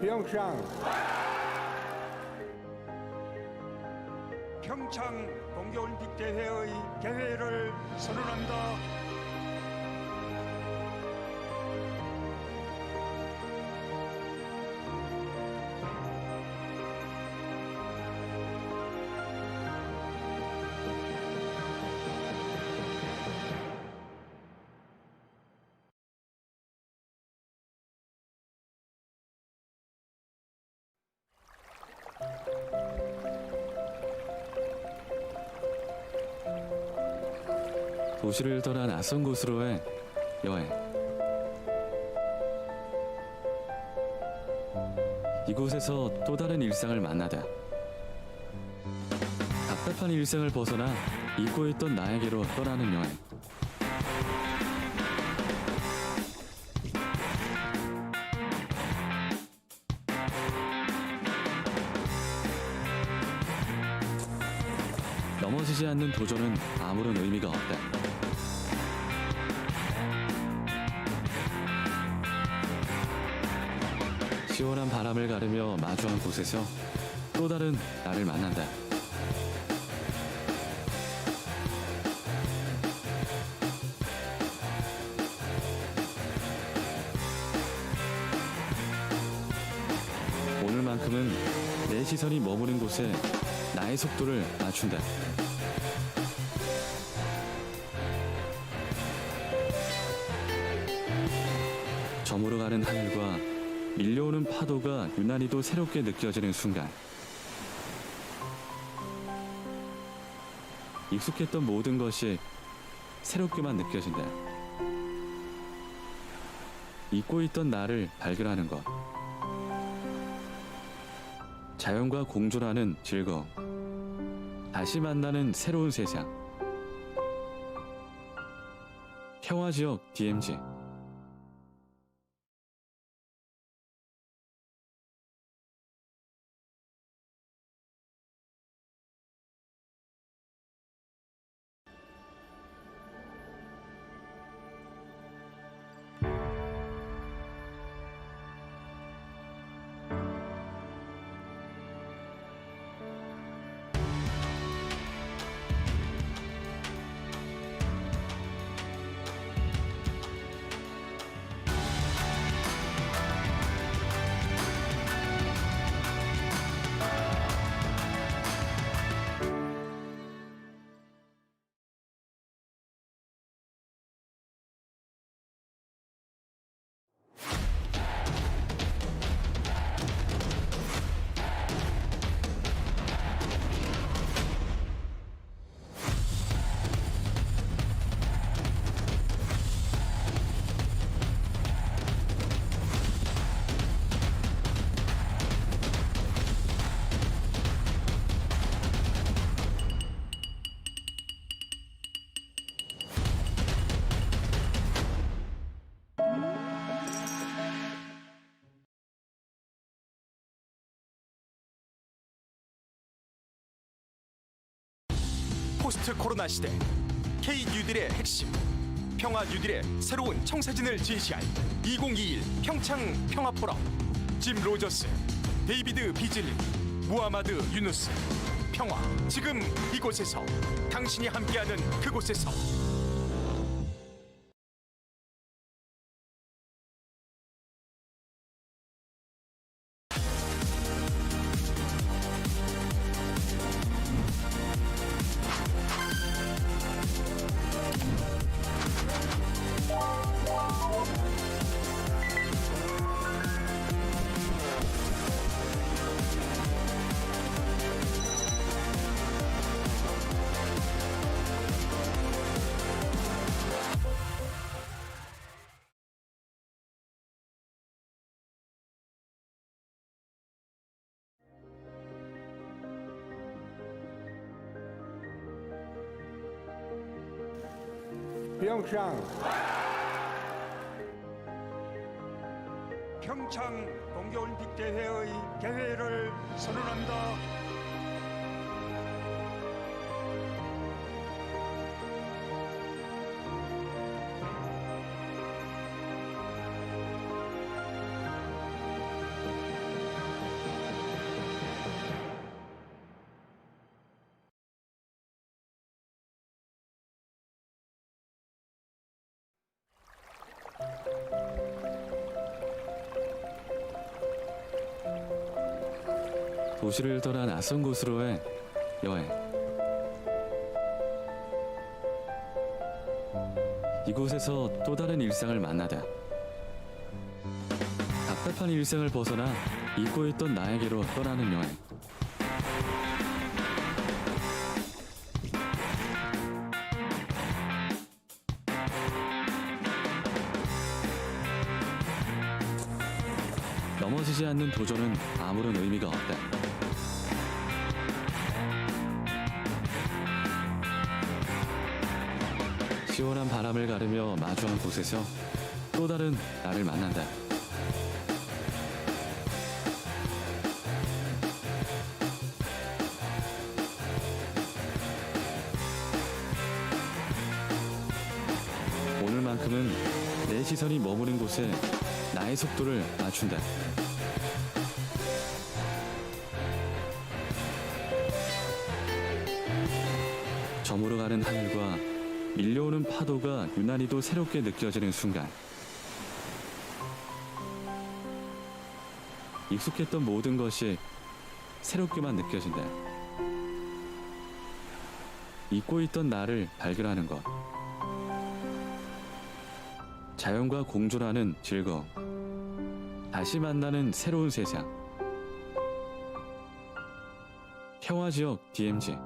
PyeongChang. 평창 동계올림픽 대회의 개회를 선언한다. 도시를 떠나 낯선 곳으로의 여행. 이곳에서 또 다른 일상을 만나다 답답한 일상을 벗어나 잊고 있던 나에게로 떠나는 여행. 넘어지지 않는 도전은 아무런 의미가 없다. 시원한 바람을 가르며 마주한 곳에서 또 다른 나를 만난다. 오늘만큼은 내 시선이 머무는 곳에 나의 속도를 맞춘다. 저물어가는 하늘과 밀려오는 파도가 유난히도 새롭게 느껴지는 순간, 익숙했던 모든 것이 새롭게만 느껴진다. 잊고 있던 나를 발견하는 것, 자연과 공존하는 즐거움, 다시 만나는 새로운 세상. 평화지역 DMZ. 포스트 코로나 시대 K 뉴딜의 핵심, 평화 뉴딜의 새로운 청사진을 제시할 2021 평창 평화 포럼. 짐 로저스, 데이비드 비즐리, 무하마드 유누스. 평화 지금 이곳에서, 당신이 함께하는 그곳에서. PyeongChang. 평창 동계올림픽 대회의 개회를 선언한다. 도시를 떠나 낯선 곳으로의 여행. 이곳에서 또 다른 일상을 만나다. 답답한 일상을 벗어나 잊고 있던 나에게로 떠나는 여행. 넘어지지 않는 도전은 아무런 의미가 없다. 시원한 바람을 가르며 마주한 곳에서 또 다른 나를 만난다. 오늘만큼은 내 시선이 머무는 곳에 나의 속도를 맞춘다. 저물어가는 하늘과 밀려오는 파도가 유난히도 새롭게 느껴지는 순간, 익숙했던 모든 것이 새롭게만 느껴진다. 잊고 있던 나를 발견하는 것, 자연과 공존하는 즐거움, 다시 만나는 새로운 세상. 평화지역 DMZ.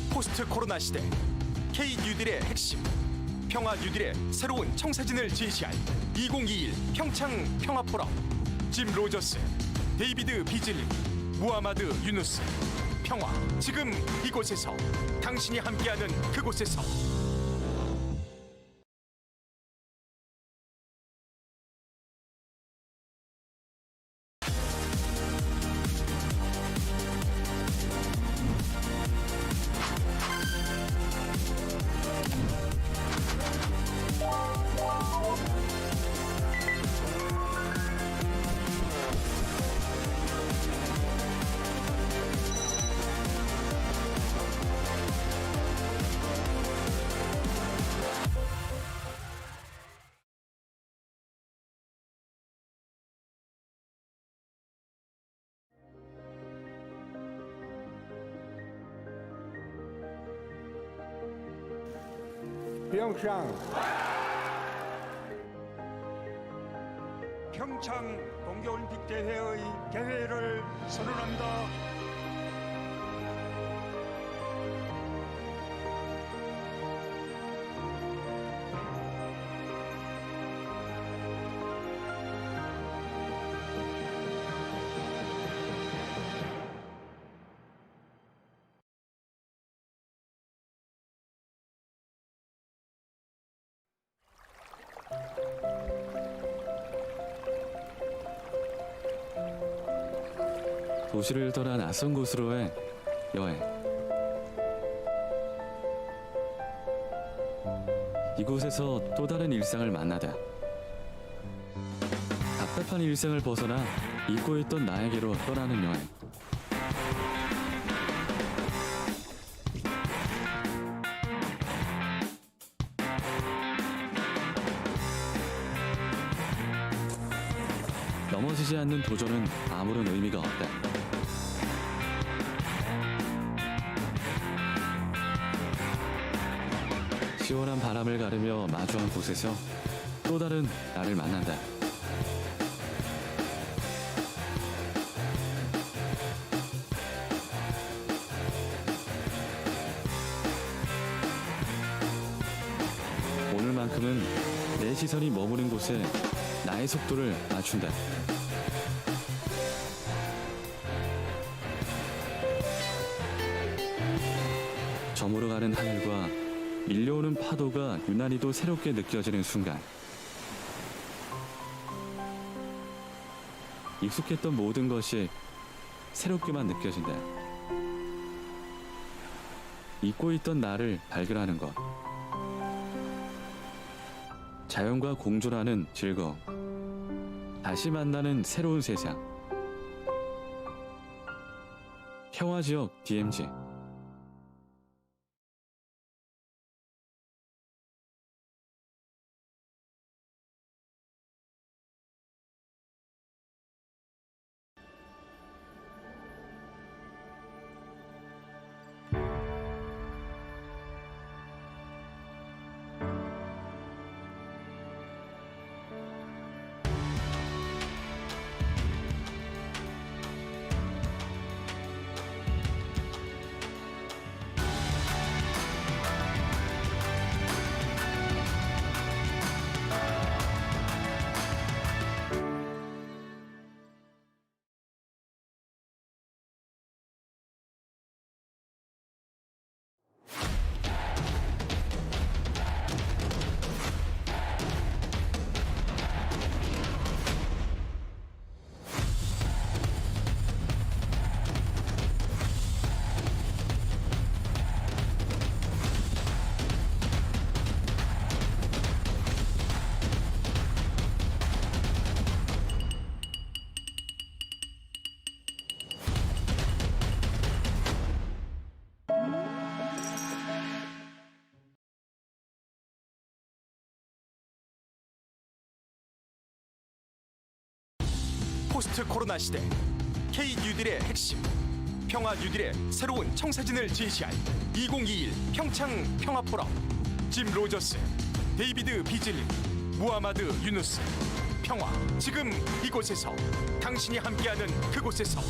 포스트 코로나 시대 K 뉴딜의 핵심, 평화 뉴딜의 새로운 청사진을 제시할 2021 평창 평화 포럼. 짐 로저스, 데이비드 비즐리, 무하마드 유누스. 평화 지금 이곳에서, 당신이 함께하는 그곳에서. PyeongChang. 평창 동계올림픽 대회의 개회를 선언한다. 도시를 떠나 낯선 곳으로의 여행. 이곳에서 또 다른 일상을 만나다. 답답한 일상을 벗어나 잊고 있던 나에게로 떠나는 여행. 넘어지지 않는 도전은 아무런 의미가 없다. 시원한 바람을 가르며 마주한 곳에서 또 다른 나를 만난다. 오늘만큼은 내 시선이 머무는 곳에 나의 속도를 맞춘다. 저물어가는 하늘과 밀려오는 파도가 유난히도 새롭게 느껴지는 순간, 익숙했던 모든 것이 새롭게만 느껴진다. 잊고 있던 나를 발견하는 것, 자연과 공존하는 즐거움, 다시 만나는 새로운 세상. 평화지역 DMZ. 포스트 코로나 시대 K 뉴딜의 핵심, 평화 뉴딜의 새로운 청사진을 제시할 2021 평창 평화 포럼. 짐 로저스, 데이비드 비즐리, 무하마드 유누스. 평화 지금 이곳에서, 당신이 함께하는 그곳에서.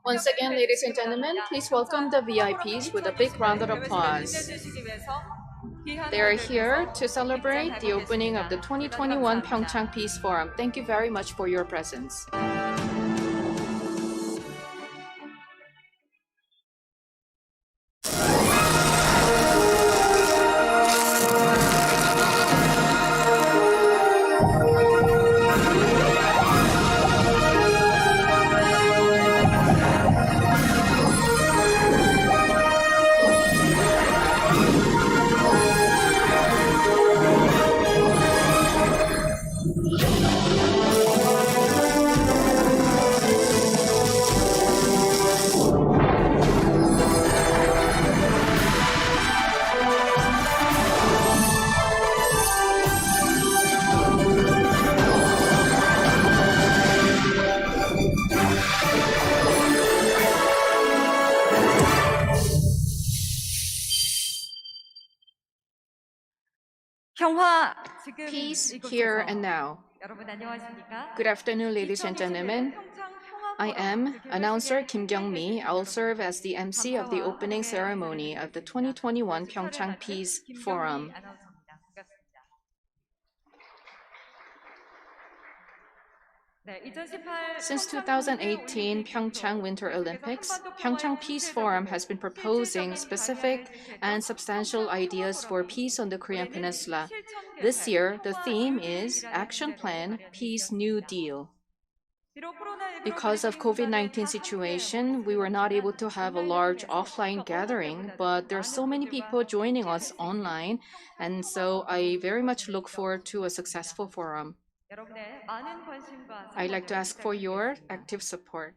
Once again, ladies and gentlemen, please welcome the VIPs with a big round of applause. They are here to celebrate the opening of the 2021 PyeongChang Peace Forum. Thank you very much for your presence. Peace here and now. Good afternoon, ladies and gentlemen. I am announcer Kim Kyung-mi. I will serve as the MC of the opening ceremony of the 2021 PyeongChang Peace Forum. Since 2018 PyeongChang Winter Olympics, PyeongChang Peace Forum has been proposing specific and substantial ideas for peace on the Korean Peninsula. This year, the theme is Action Plan, Peace New Deal. Because of COVID-19 situation, we were not able to have a large offline gathering, but there are so many people joining us online, and so I very much look forward to a successful forum. I'd like to ask for your active support.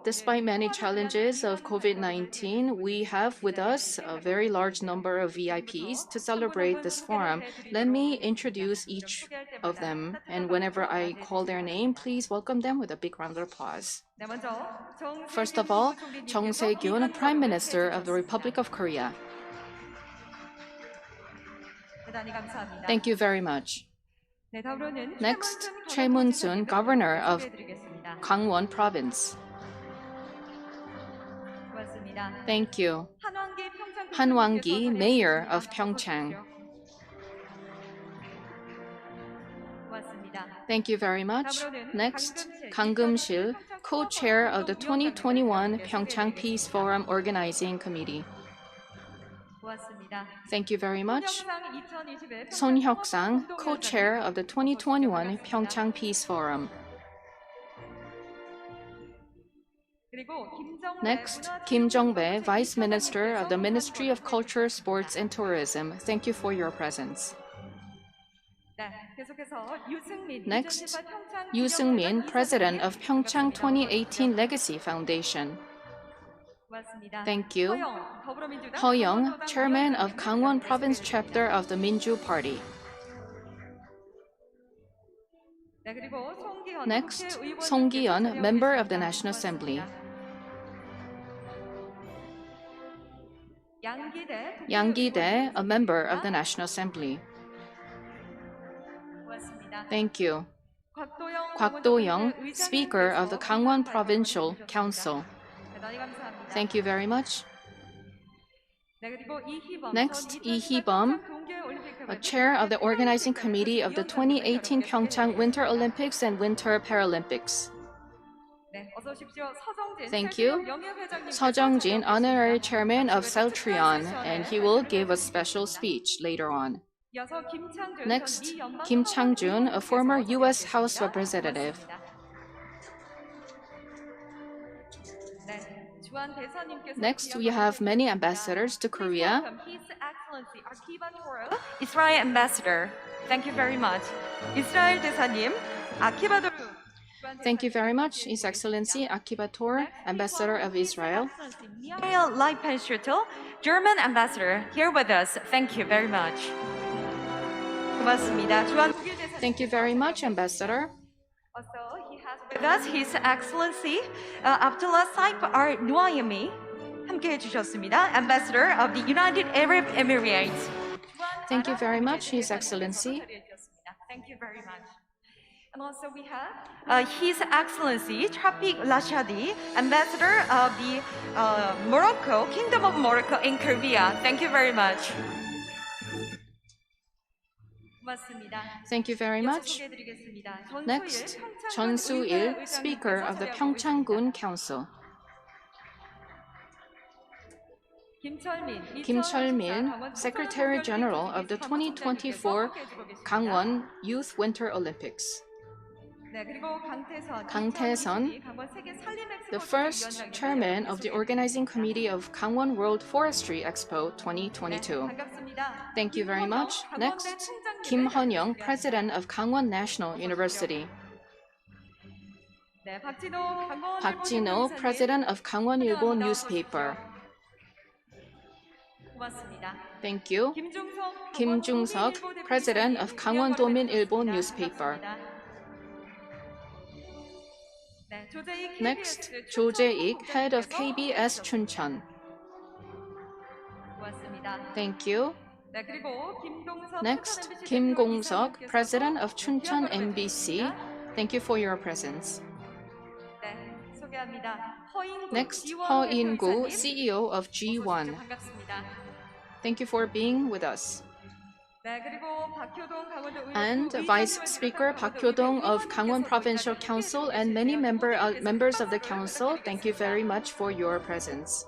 Despite many challenges of COVID-19, we have with us a very large number of VIPs to celebrate this forum. Let me introduce each of them, and whenever I call their name, please welcome them with a big round of applause. First of all, Jung Se-gyun, Prime Minister of the Republic of Korea. Thank you very much. Next, Choi Moon-soon, Governor of Gangwon Province. Thank you. Han Wang-gi, Mayor of PyeongChang. Thank you very much. Next, Kang Geum-sil, Co-Chair of the 2021 PyeongChang Peace Forum Organizing Committee. Thank you very much. Son Hyuk-sang, Co-Chair of the 2021 PyeongChang Peace Forum. Next, Kim Jong-bae, Vice Minister of the Ministry of Culture, Sports and Tourism. Thank you for your presence. Next, Yoo Seung-min, President of PyeongChang 2018 Legacy Foundation. Thank you. Ho Young, Chairman of Gangwon Province Chapter of the Minju Party. Next, Song Gi-yeon, Member of the National Assembly. Yang Gi-dae, a Member of the National Assembly. Thank you. Kwak Do-young, Speaker of the Gangwon Provincial Council. Thank you very much. Next, Lee Hee-bum, Chair of the Organizing Committee of the 2018 PyeongChang Winter Olympics and Winter Paralympics. Thank you. Seo Jung-jin, Honorary Chairman of Celtrion, and he will give a special speech later on. Next, Kim Chang-jun, a former U.S. House Representative. Next, we have many ambassadors to Korea. Israel Ambassador, thank you very much. Israel 대사님, 아키바도르. Thank you very much, His Excellency Akibator, Ambassador of Israel. Muriel Leipenschüttel, German Ambassador, here with us. Thank you very much. 고맙습니다. Thank you very much, Ambassador. Also, he has with us His Excellency Abdullah Saif Al Nuaimi, 함께 해주셨습니다. Ambassador of the United Arab Emirates. Thank you very much, His Excellency. Thank you very much. And also we have His Excellency Chapik Lashadi, Ambassador of the Morocco, Kingdom of Morocco in Korea. Thank you very much. 고맙습니다. Thank you very 이어서 much. 소개해드리겠습니다. Next, 전수일 전수일, Speaker of the PyeongChang-gun Council. Kim Chol-min, Secretary General of the 2024 Gangwon Youth Winter Olympics. Kang Tae-sun, the first chairman of the organizing committee of Gangwon World Forestry Expo 2022. Thank you very much. Next, Kim Hun-young, President of Gangwon National University. Park Jin-ho, President of Gangwon-ilbo Newspaper. Thank you. Kim Jung-seok, President of Gangwon-domin-ilbo Newspaper. Next, Jo Jae-ik, Head of KBS Chuncheon. Thank you. Next, Kim Gong-seok, President of Chuncheon MBC. Thank you for your presence. Next, Heo In-gu, CEO of G1. Thank you for being with us. And Vice Speaker Park Hyo-dong of Gangwon Provincial Council and many members of the council, thank you very much for your presence.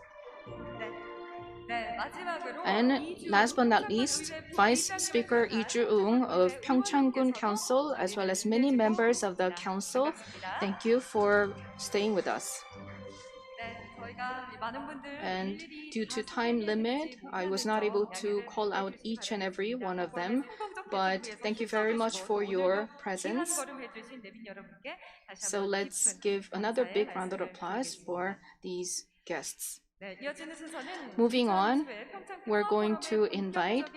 And last but not least, Vice Speaker Lee Ju-ung of PyeongChang-gun Council, as well as many members of the council, thank you for staying with us. And due to time limit, I was not able to call out each and every one of them, but thank you very much for your presence. So let's give another big round of applause for these guests. Moving on, we're going to invite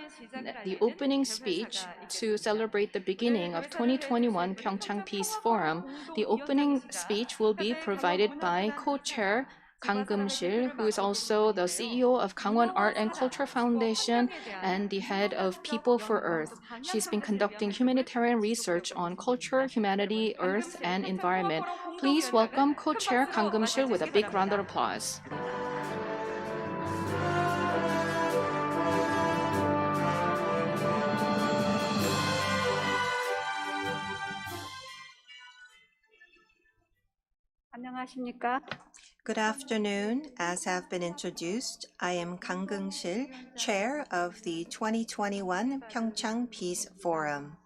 the opening speech to celebrate the beginning of 2021 PyeongChang Peace Forum. The opening speech will be provided by co-chair Kang Keum-sil, who is also the CEO of Gangwon Art and Culture Foundation and the head of People for Earth. She's been conducting humanitarian research on culture, humanity, earth, and environment. Please welcome co-chair Kang Keum-sil with a big round of applause. 안녕하십니까? Good afternoon. As have been introduced, I am Kang Keum-sil, Chair of the 2021 PyeongChang Peace Forum.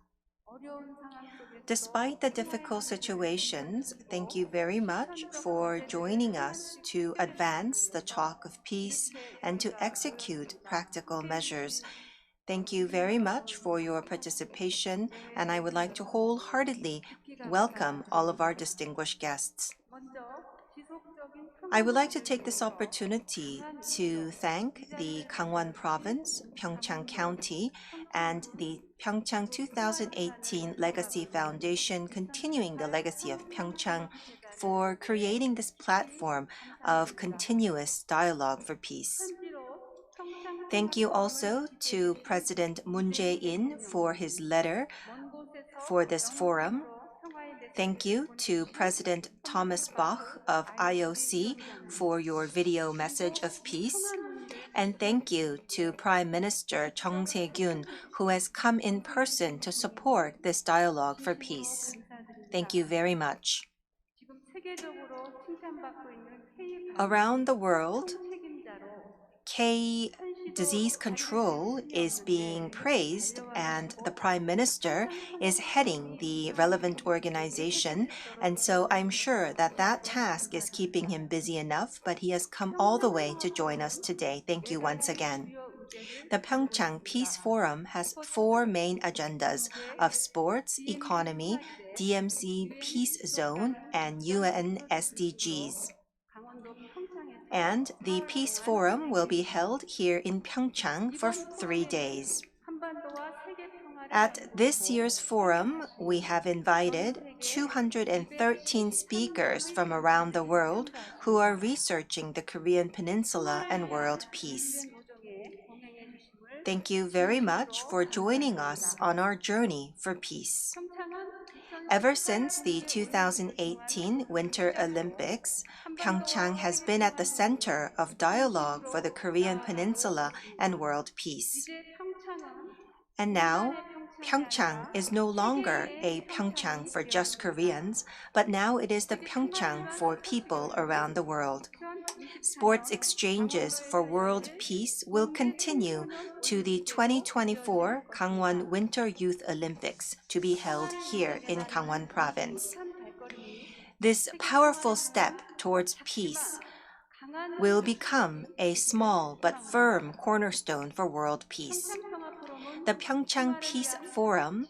Despite the difficult situations, thank you very much for joining us to advance the talk of peace and to execute practical measures. Thank you very much for your participation, and I would like to wholeheartedly welcome all of our distinguished guests. I would like to take this opportunity to thank the Gangwon Province, PyeongChang County, and the PyeongChang 2018 Legacy Foundation, continuing the legacy of PyeongChang, for creating this platform of continuous dialogue for peace. Thank you also to President Moon Jae-in for his letter for this forum. Thank you to President Thomas Bach of IOC for your video message of peace. And thank you to Prime Minister Chung Se-kyun, who has come in person to support this dialogue for peace. Thank you very much. Around the world, K disease control is being praised, and the Prime Minister is heading the relevant organization, and so I'm sure that that task is keeping him busy enough, but he has come all the way to join us today. Thank you once again. The PyeongChang Peace Forum has 4 main agendas of sports, economy, DMC Peace Zone, and UN SDGs. And the Peace Forum will be held here in PyeongChang for 3 days. At this year's forum, we have invited 213 speakers from around the world who are researching the Korean Peninsula and world peace. Thank you very much for joining us on our journey for peace. Ever since the 2018 Winter Olympics, PyeongChang has been at the center of dialogue for the Korean Peninsula and world peace. And now, PyeongChang is no longer a PyeongChang for just Koreans, but now it is the PyeongChang for people around the world. Sports exchanges for world peace will continue to the 2024 Gangwon Winter Youth Olympics to be held here in Gangwon Province. This powerful step towards peace will become a small but firm cornerstone for world peace. The PyeongChang Peace Forum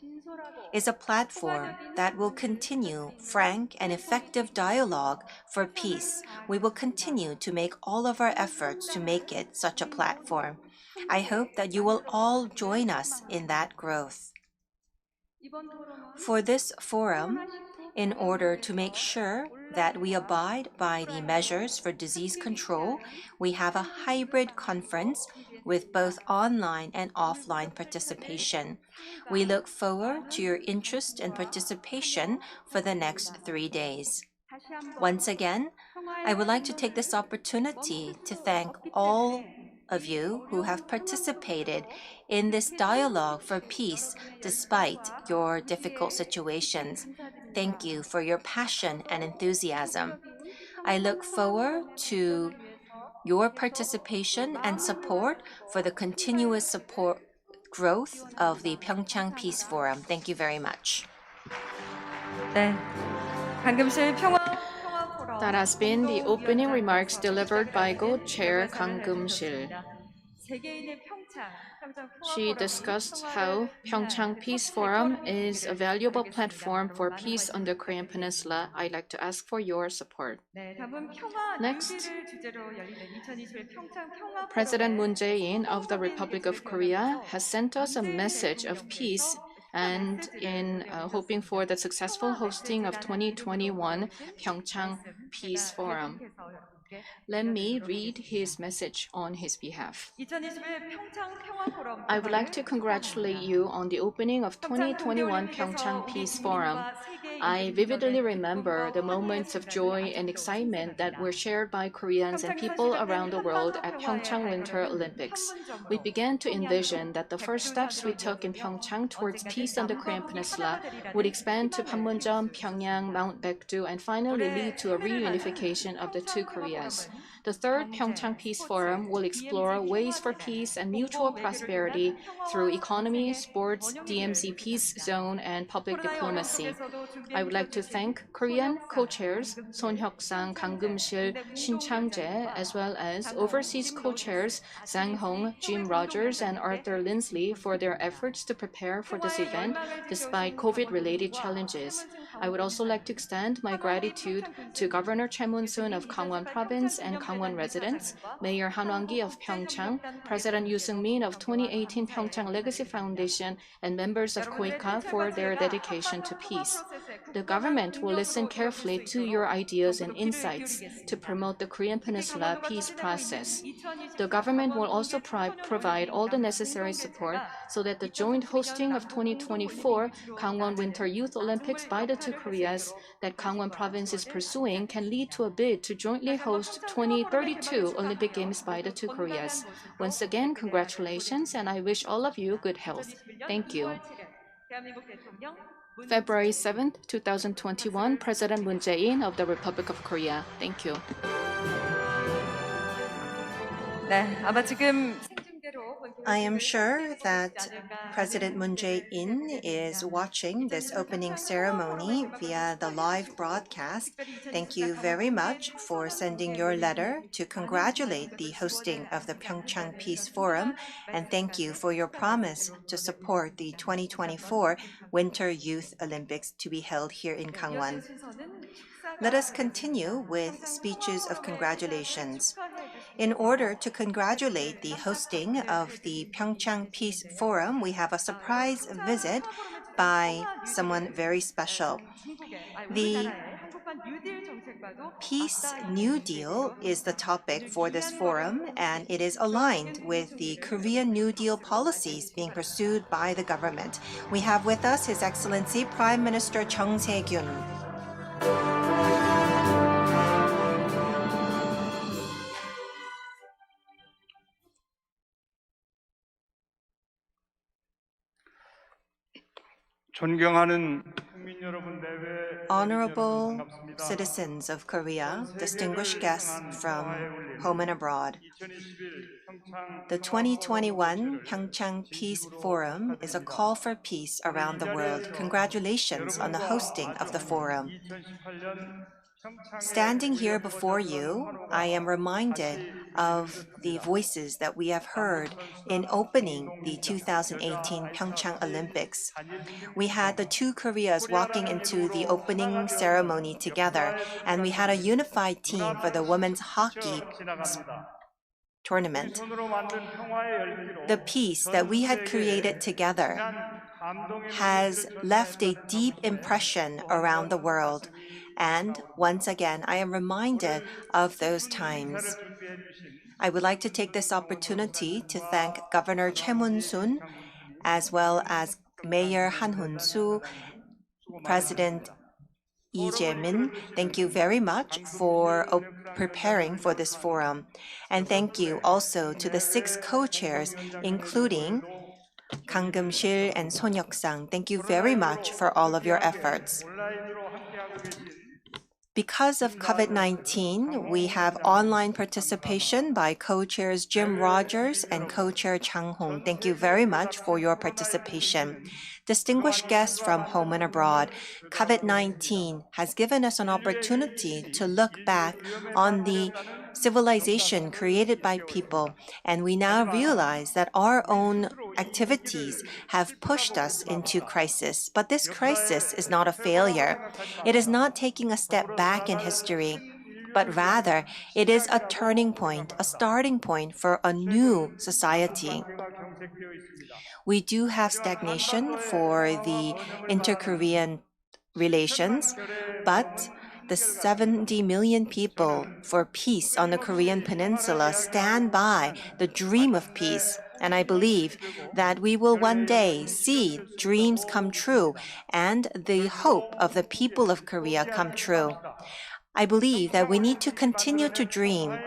is a platform that will continue frank and effective dialogue for peace. We will continue to make all of our efforts to make it such a platform. I hope that you will all join us in that growth. For this forum, in order to make sure that we abide by the measures for disease control, we have a hybrid conference with both online and offline participation. We look forward to your interest and participation for the next 3 days. Once again, I would like to take this opportunity to thank all of you who have participated in this dialogue for peace despite your difficult situations. Thank you for your passion and enthusiasm. I look forward to your participation and support for the continuous growth of the PyeongChang Peace Forum. Thank you very much. 네. 강금실 평화 That has been the opening remarks delivered by co-chair Kang Kum-sil. She discussed how PyeongChang Peace Forum is a valuable platform for peace on the Korean Peninsula. I'd like to ask for your support. Next, President Moon Jae-in of the Republic of Korea has sent us a message of peace and in hoping for the successful hosting of 2021 PyeongChang Peace Forum. Let me read his message on his behalf. I would like to congratulate you on the opening of 2021 PyeongChang Peace Forum. I vividly remember the moments of joy and excitement that were shared by Koreans and people around the world at PyeongChang Winter Olympics. We began to envision that the first steps we took in PyeongChang towards peace on the Korean Peninsula would expand to Panmunjom, Pyongyang, Mount Baekdu, and finally lead to a reunification of the two Koreas. The third PyeongChang Peace Forum will explore ways for peace and mutual prosperity through economy, sports, DMZ Peace Zone, and public diplomacy. I would like to thank Korean co-chairs Son Hyuk-sang, Kang Kum-sil, Shin Chang-jae, as well as overseas co-chairs Zhang Hong, Jim Rogers, and Arthur Lindsley for their efforts to prepare for this event despite COVID-related challenges. I would also like to extend my gratitude to Governor Choi Moon-soon of Gangwon Province and Gangwon residents, Mayor Han Wang-gi of PyeongChang, President Yoo Seung-min of 2018 PyeongChang Legacy Foundation, and members of KOICA for their dedication to peace. The government will listen carefully to your ideas and insights to promote the Korean Peninsula peace process. The government will also provide all the necessary support so that the joint hosting of 2024 Gangwon Winter Youth Olympics by the two Koreas that Gangwon Province is pursuing can lead to a bid to jointly host 2032 Olympic Games by the two Koreas. Once again, congratulations, and I wish all of you good health. Thank you. February 7th, 2021, President Moon Jae-in of the Republic of Korea. Thank you. 네, 아마 지금 I am sure that President Moon Jae-in is watching this opening ceremony via the live broadcast. Thank you very much for sending your letter to congratulate the hosting of the PyeongChang Peace Forum, and thank you for your promise to support the 2024 Winter Youth Olympics to be held here in Gangwon. Let us continue with speeches of congratulations. In order to congratulate the hosting of the PyeongChang Peace Forum, we have a surprise visit by someone very special. The Peace New Deal is the topic for this forum, and it is aligned with the Korean New Deal policies being pursued by the government. We have with us His Excellency Prime Minister Chung Se-kyun. 존경하는 국민 여러분 내외 Honorable citizens of Korea, distinguished guests from home and abroad. The 2021 PyeongChang Peace Forum is a call for peace around the world. Congratulations on the hosting of the forum. Standing here before you, I am reminded of the voices that we have heard in opening the 2018 PyeongChang Olympics. We had the two Koreas walking into the opening ceremony together, and we had a unified team for the women's hockey tournament. The peace that we had created together has left a deep impression around the world. And once again, I am reminded of those times. I would like to take this opportunity to thank Governor Choi Mun-soon, as well as Mayor Han Hun-soo, President Lee Jae-min. Thank you very much for preparing for this forum. And thank you also to the 6 co-chairs, including Kang Keum-sil and Son Hyuk-sang. Thank you very much for all of your efforts. Because of COVID-19, we have online participation by co-chairs Jim Rogers and co-chair Chang Hong. Thank you very much for your participation. Distinguished guests from home and abroad, COVID-19 has given us an opportunity to look back on the civilization created by people, and we now realize that our own activities have pushed us into crisis. But this crisis is not a failure. It is not taking a step back in history, but rather it is a turning point, a starting point for a new society. We do have stagnation for the inter-Korean relations, but the 70 million people for peace on the Korean Peninsula stand by the dream of peace. And I believe that we will one day see dreams come true and the hope of the people of Korea come true. I believe that we need to continue to dream.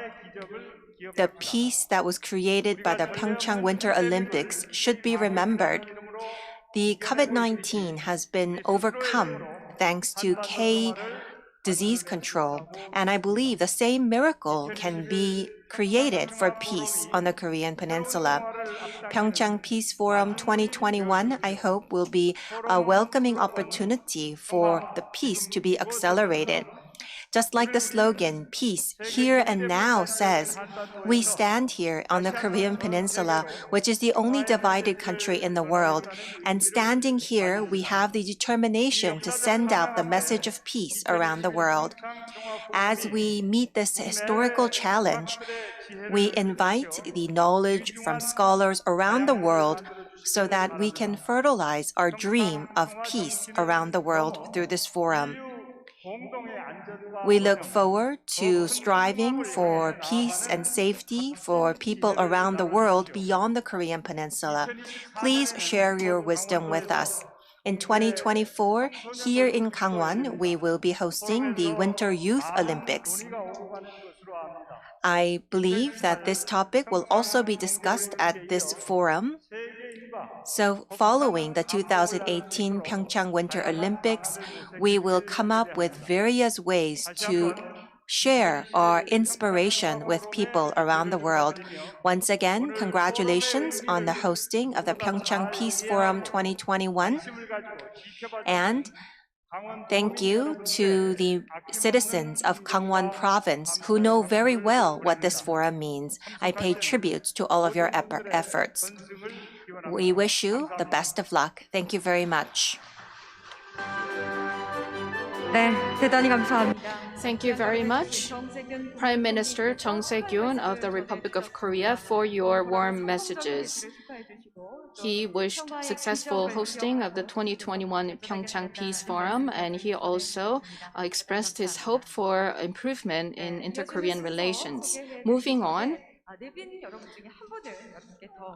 The peace that was created by the PyeongChang Winter Olympics should be remembered. The COVID-19 has been overcome thanks to K disease control, and I believe the same miracle can be created for peace on the Korean Peninsula. PyeongChang Peace Forum 2021, I hope, will be a welcoming opportunity for the peace to be accelerated. Just like the slogan, Peace, Here and Now says, we stand here on the Korean Peninsula, which is the only divided country in the world. And standing here, we have the determination to send out the message of peace around the world. As we meet this historical challenge, we invite the knowledge from scholars around the world so that we can fertilize our dream of peace around the world through this forum. We look forward to striving for peace and safety for people around the world beyond the Korean Peninsula. Please share your wisdom with us. In 2024, here in Gangwon, we will be hosting the Winter Youth Olympics. I believe that this topic will also be discussed at this forum. So following the 2018 PyeongChang Winter Olympics, we will come up with various ways to share our inspiration with people around the world. Once again, congratulations on the hosting of the PyeongChang Peace Forum 2021. And thank you to the citizens of Gangwon Province who know very well what this forum means. I pay tribute to all of your efforts. We wish you the best of luck. Thank you very much. 네, 대단히 감사합니다. Thank you very much, Prime Minister Chung Se-kyun of the Republic of Korea, for your warm messages. He wished successful hosting of the 2021 PyeongChang Peace Forum, and he also expressed his hope for improvement in inter-Korean relations. Moving on,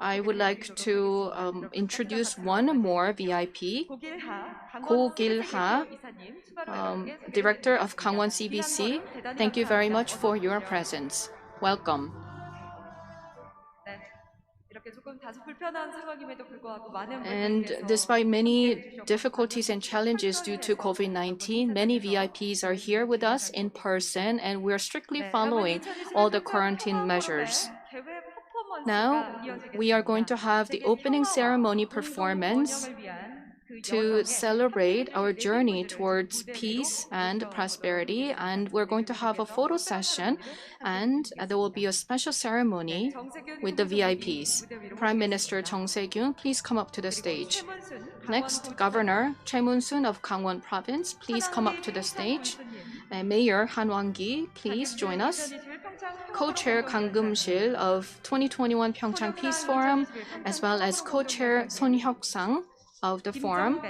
I would like to introduce one more VIP, Go Gil-ha, Director of Gangwon CBC. Thank you very much for your presence. Welcome. And despite many difficulties and challenges due to COVID-19, many VIPs are here with us in person, and we're strictly following all the quarantine measures. Now, we are going to have the opening ceremony performance to celebrate our journey towards peace and prosperity, and we're going to have a photo session, and there will be a special ceremony with the VIPs. Prime Minister Chung Se-kyun, please come up to the stage. Next, Governor Choi Mun-soon of Gangwon Province, please come up to the stage. And Mayor Han Wang-gi, please join us. Co-chair Kang Geum-sil of 2021 PyeongChang Peace Forum, as well as co-chair Son Hyuk-sang of the forum,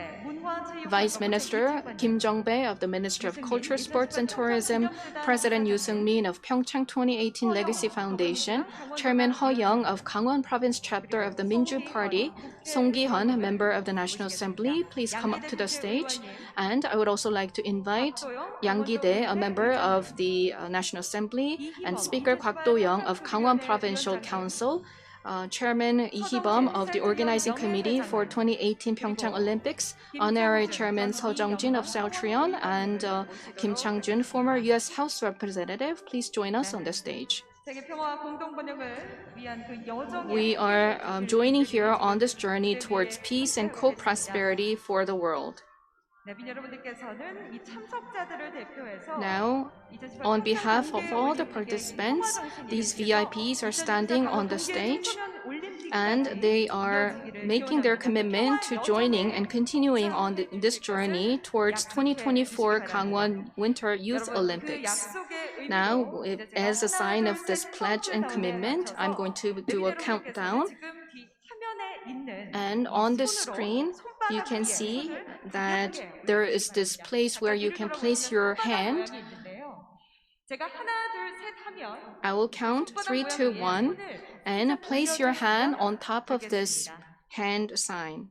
Vice Minister Kim Jong-bae of the Ministry of Culture, Sports and Tourism, President Yoo Seung-min of PyeongChang 2018 Legacy Foundation, Chairman Ho Young of Gangwon Province Chapter of the Minju Party, Song Gi-hun, member of the National Assembly, please come up to the stage. And I would also like to invite Yang Gi-dae, a member of the National Assembly, and Speaker Kwak Do-young of Gangwon Provincial Council, Chairman Lee Hee-bum of the Organizing Committee for 2018 PyeongChang Olympics, Honorary Chairman Seo Jung-jin of Southreon, and Kim Chang-jun, former U.S. House Representative. Please join us on the stage. We are joining here on this journey towards peace and co-prosperity for the world. Now, on behalf of all the participants, these VIPs are standing on the stage, and they are making their commitment to joining and continuing on this journey towards 2024 Gangwon Winter Youth Olympics. Now, as a sign of this pledge and commitment, I'm going to do a countdown. And on the screen, you can see that there is this place where you can place your hand. I will count 3, 2, 1, and place your hand on top of this hand sign.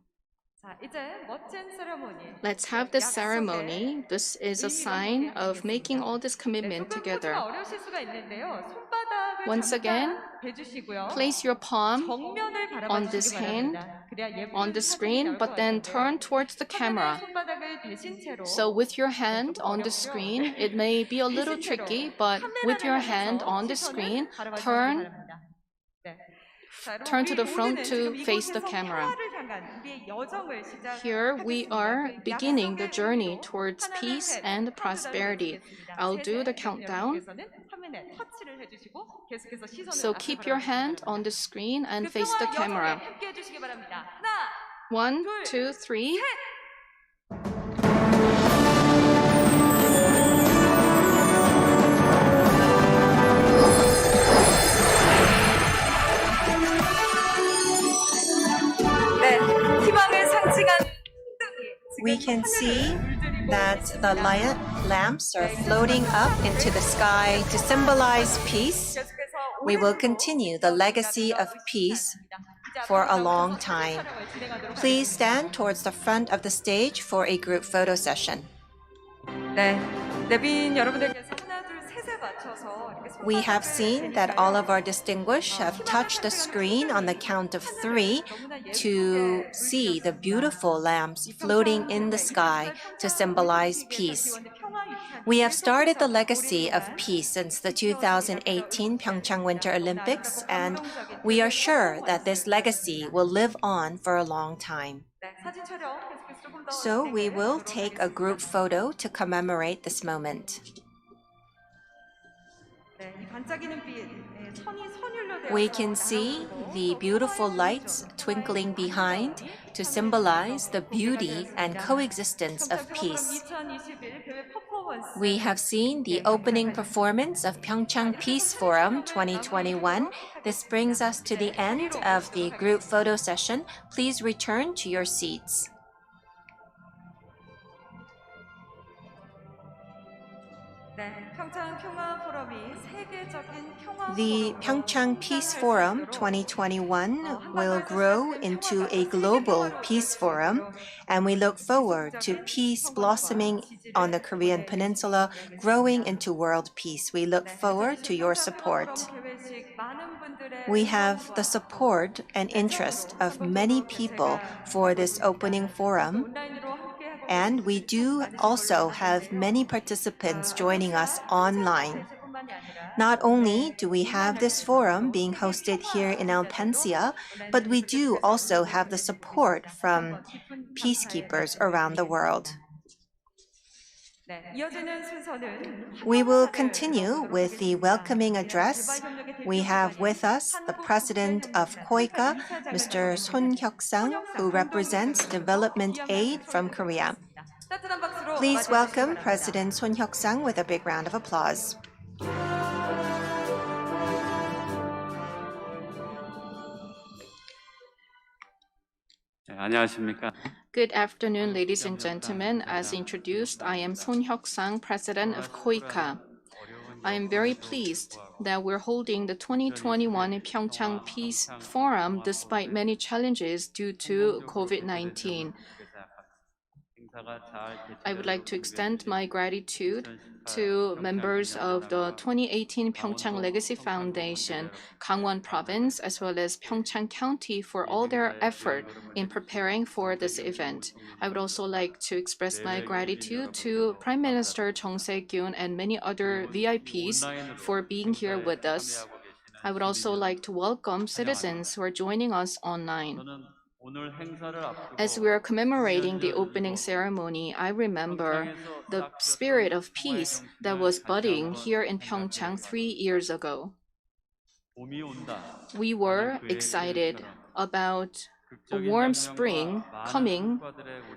Let's have this ceremony. This is a sign of making all this commitment together. Once again, place your palm on this hand, on the screen, but then turn towards the camera. So with your hand on the screen, it may be a little tricky, but with your hand on the screen, turn to the front to face the camera. Here we are beginning the journey towards peace and prosperity. I'll do the countdown. So keep your hand on the screen and face the camera. 1, 2, 3. We can see that the lamps are floating up into the sky to symbolize peace. We will continue the legacy of peace for a long time. Please stand towards the front of the stage for a group photo session. We have seen that all of our distinguished have touched the screen on the count of 3 to see the beautiful lamps floating in the sky to symbolize peace. We have started the legacy of peace since the 2018 PyeongChang Winter Olympics, and we are sure that this legacy will live on for a long time. So we will take a group photo to commemorate this moment. We can see the beautiful lights twinkling behind to symbolize the beauty and coexistence of peace. We have seen the opening performance of PyeongChang Peace Forum 2021. This brings us to the end of the group photo session. Please return to your seats. The PyeongChang Peace Forum 2021 will grow into a global peace forum, and we look forward to peace blossoming on the Korean Peninsula, growing into world peace. We look forward to your support. We have the support and interest of many people for this opening forum, and we do also have many participants joining us online. Not only do we have this forum being hosted here in Peninsula, but we do also have the support from peacekeepers around the world. We will continue with the welcoming address. We have with us the president of KOICA, Mr. Son Hyuk-sang, who represents development aid from Korea. Please welcome President Son Hyuk-sang with a big round of applause. 안녕하십니까? Good afternoon, ladies and gentlemen. As introduced, I am Son Hyuk-sang, president of KOICA. I am very pleased that we're holding the 2021 PyeongChang Peace Forum despite many challenges due to COVID-19. I would like to extend my gratitude to members of the 2018 PyeongChang Legacy Foundation, Gangwon Province, as well as PyeongChang County for all their effort in preparing for this event. I would also like to express my gratitude to Prime Minister Chung Se-kyun and many other VIPs for being here with us. I would also like to welcome citizens who are joining us online. As we are commemorating the opening ceremony, I remember the spirit of peace that was budding here in PyeongChang 3 years ago. We were excited about a warm spring coming,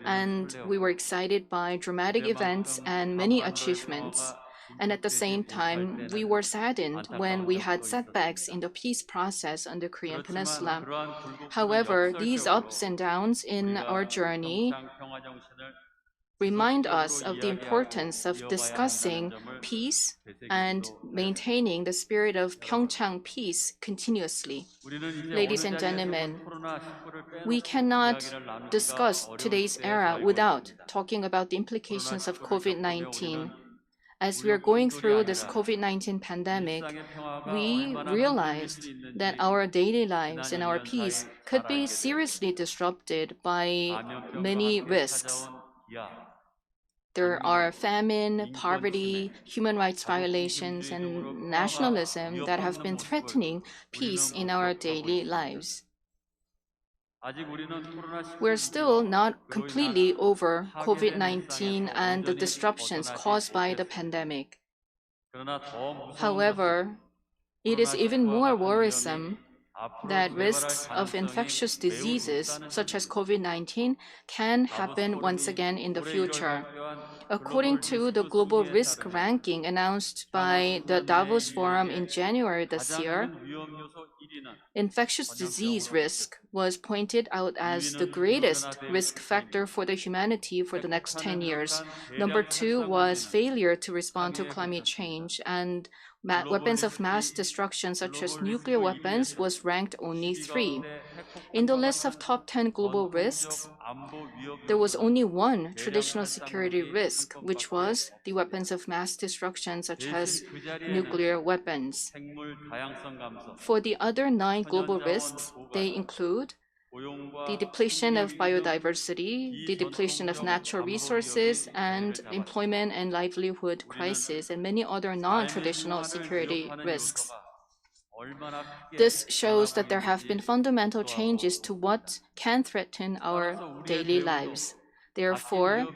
and we were excited by dramatic events and many achievements. And at the same time, we were saddened when we had setbacks in the peace process on the Korean Peninsula. However, these ups and downs in our journey remind us of the importance of discussing peace and maintaining the spirit of PyeongChang peace continuously. Ladies and gentlemen, we cannot discuss today's era without talking about the implications of COVID-19. As we are going through this COVID-19 pandemic, we realized that our daily lives and our peace could be seriously disrupted by many risks. There are famine, poverty, human rights violations, and nationalism that have been threatening peace in our daily lives. We're still not completely over COVID-19 and the disruptions caused by the pandemic. However, it is even more worrisome that risks of infectious diseases such as COVID-19 can happen once again in the future. According to the global risk ranking announced by the Davos Forum in January this year, infectious disease risk was pointed out as the greatest risk factor for the humanity for the next 10 years. Number 2 was failure to respond to climate change, and weapons of mass destruction such as nuclear weapons was ranked only 3. In the list of top 10 global risks, there was only one traditional security risk, which was the weapons of mass destruction such as nuclear weapons. For the other 9 global risks, they include the depletion of biodiversity, the depletion of natural resources, and employment and livelihood crisis, and many other non-traditional security risks. This shows that there have been fundamental changes to what can threaten our daily lives. Therefore,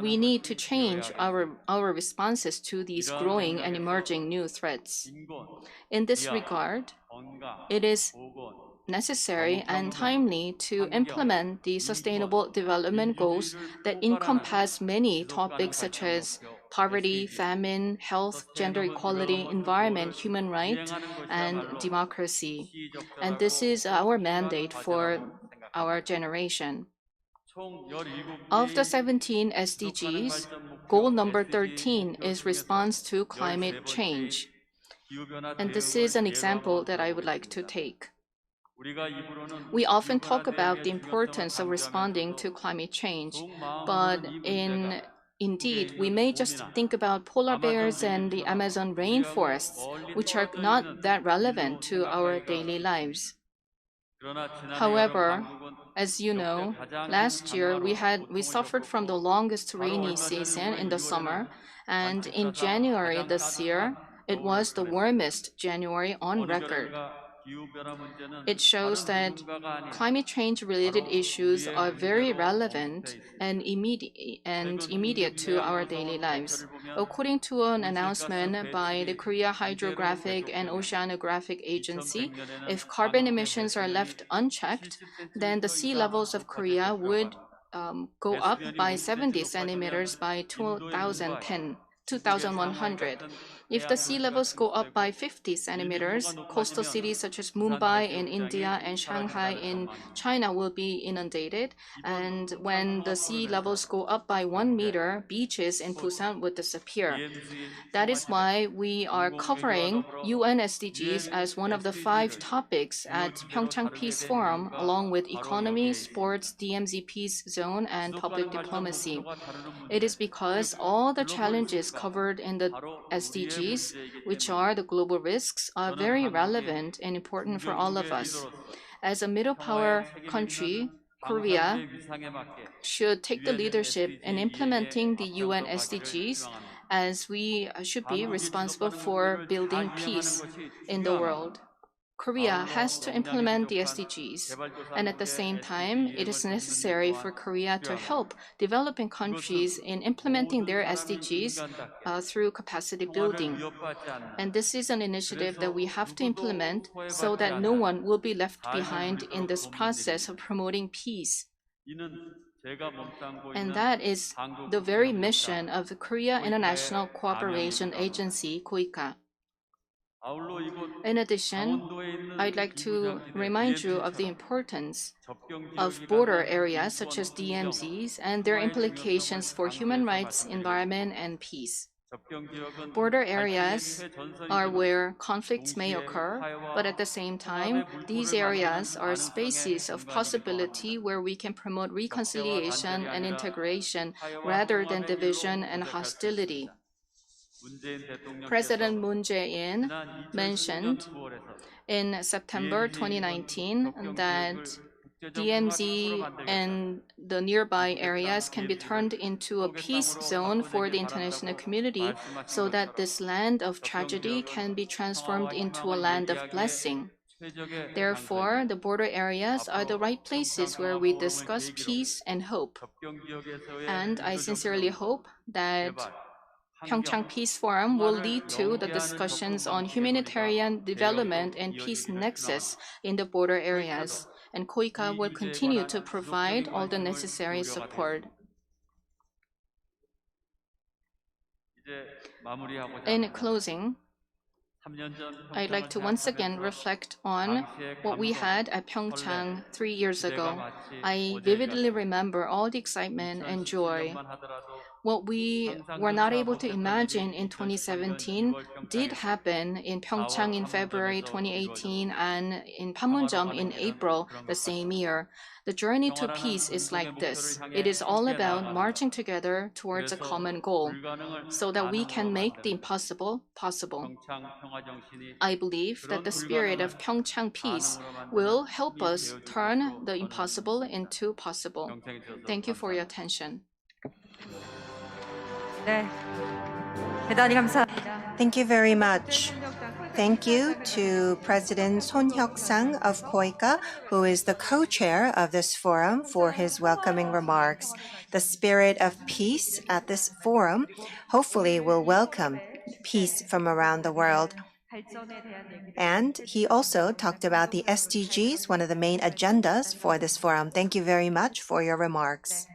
we need to change our responses to these growing and emerging new threats. In this regard, it is necessary and timely to implement the Sustainable Development Goals that encompass many topics such as poverty, famine, health, gender equality, environment, human rights, and democracy. And this is our mandate for our generation. Of the 17 SDGs, goal number 13 is response to climate change. And this is an example that I would like to take. We often talk about the importance of responding to climate change, but indeed, we may just think about polar bears and the Amazon rainforests, which are not that relevant to our daily lives. However, as you know, last year we suffered from the longest rainy season in the summer, and in January this year, it was the warmest January on record. It shows that climate change related issues are very relevant and immediate to our daily lives. According to an announcement by the Korea Hydrographic and Oceanographic Agency, if carbon emissions are left unchecked, then the sea levels of Korea would go up by 70 centimeters by 2100. If the sea levels go up by 50 centimeters, coastal cities such as Mumbai in India and Shanghai in China will be inundated. And when the sea levels go up by 1 meter, beaches in Busan would disappear. That is why we are covering UN SDGs as one of the 5 topics at PyeongChang Peace Forum, along with economy, sports, DMZ peace zone, and public diplomacy. It is because all the challenges covered in the SDGs, which are the global risks, are very relevant and important for all of us. As a middle power country, Korea should take the leadership in implementing the UN SDGs, as we should be responsible for building peace in the world. Korea has to implement the SDGs, and at the same time, it is necessary for Korea to help developing countries in implementing their SDGs through capacity building. And this is an initiative that we have to implement so that no one will be left behind in this process of promoting peace. And that is the very mission of the Korea International Cooperation Agency, KOICA. In addition, I'd like to remind you of the importance of border areas such as DMZs and their implications for human rights, environment, and peace. Border areas are where conflicts may occur, but at the same time, these areas are spaces of possibility where we can promote reconciliation and integration rather than division and hostility. President Moon Jae-in mentioned in September 2019 that DMZ and the nearby areas can be turned into a peace zone for the international community so that this land of tragedy can be transformed into a land of blessing. Therefore, the border areas are the right places where we discuss peace and hope. And I sincerely hope that PyeongChang Peace Forum will lead to the discussions on humanitarian development and peace nexus in the border areas, and KOICA will continue to provide all the necessary support. In closing, I'd like to once again reflect on what we had at PyeongChang 3 years ago. I vividly remember all the excitement and joy. What we were not able to imagine in 2017 did happen in PyeongChang in February 2018 and in Panmunjom in April the same year. The journey to peace is like this. It is all about marching together towards a common goal so that we can make the impossible possible. I believe that the spirit of PyeongChang peace will help us turn the impossible into possible. Thank you for your attention. 네, 대단히 감사합니다. Thank you very much. Thank you to President Son Hyuk-sang of KOICA, who is the co-chair of this forum, for his welcoming remarks. The spirit of peace at this forum hopefully will welcome peace from around the world. And he also talked about the SDGs, one of the main agendas for this forum. Thank you very much for your remarks.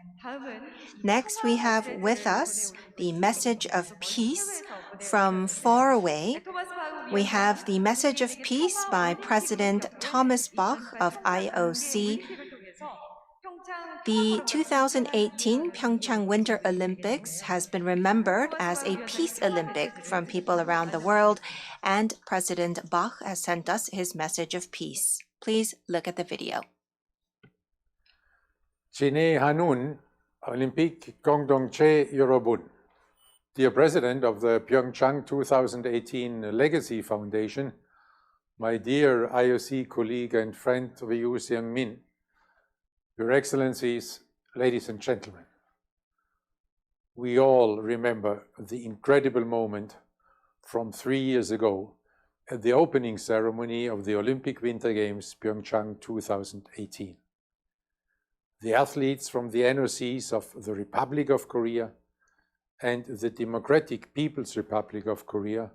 Next, we have with us the message of peace from far away. We have the message of peace by President Thomas Bach of IOC. The 2018 PyeongChang Winter Olympics has been remembered as a peace Olympic from people around the world, and President Bach has sent us his message of peace. Please look at the video. 진해한운 올림픽 공동체 여러분, dear President of the PyeongChang 2018 Legacy Foundation, my dear IOC colleague and friend Ryu Seung-min, Your Excellencies, ladies and gentlemen, we all remember the incredible moment from 3 years ago at the opening ceremony of the Olympic Winter Games PyeongChang 2018. The athletes from the NOCs of the Republic of Korea and the Democratic People's Republic of Korea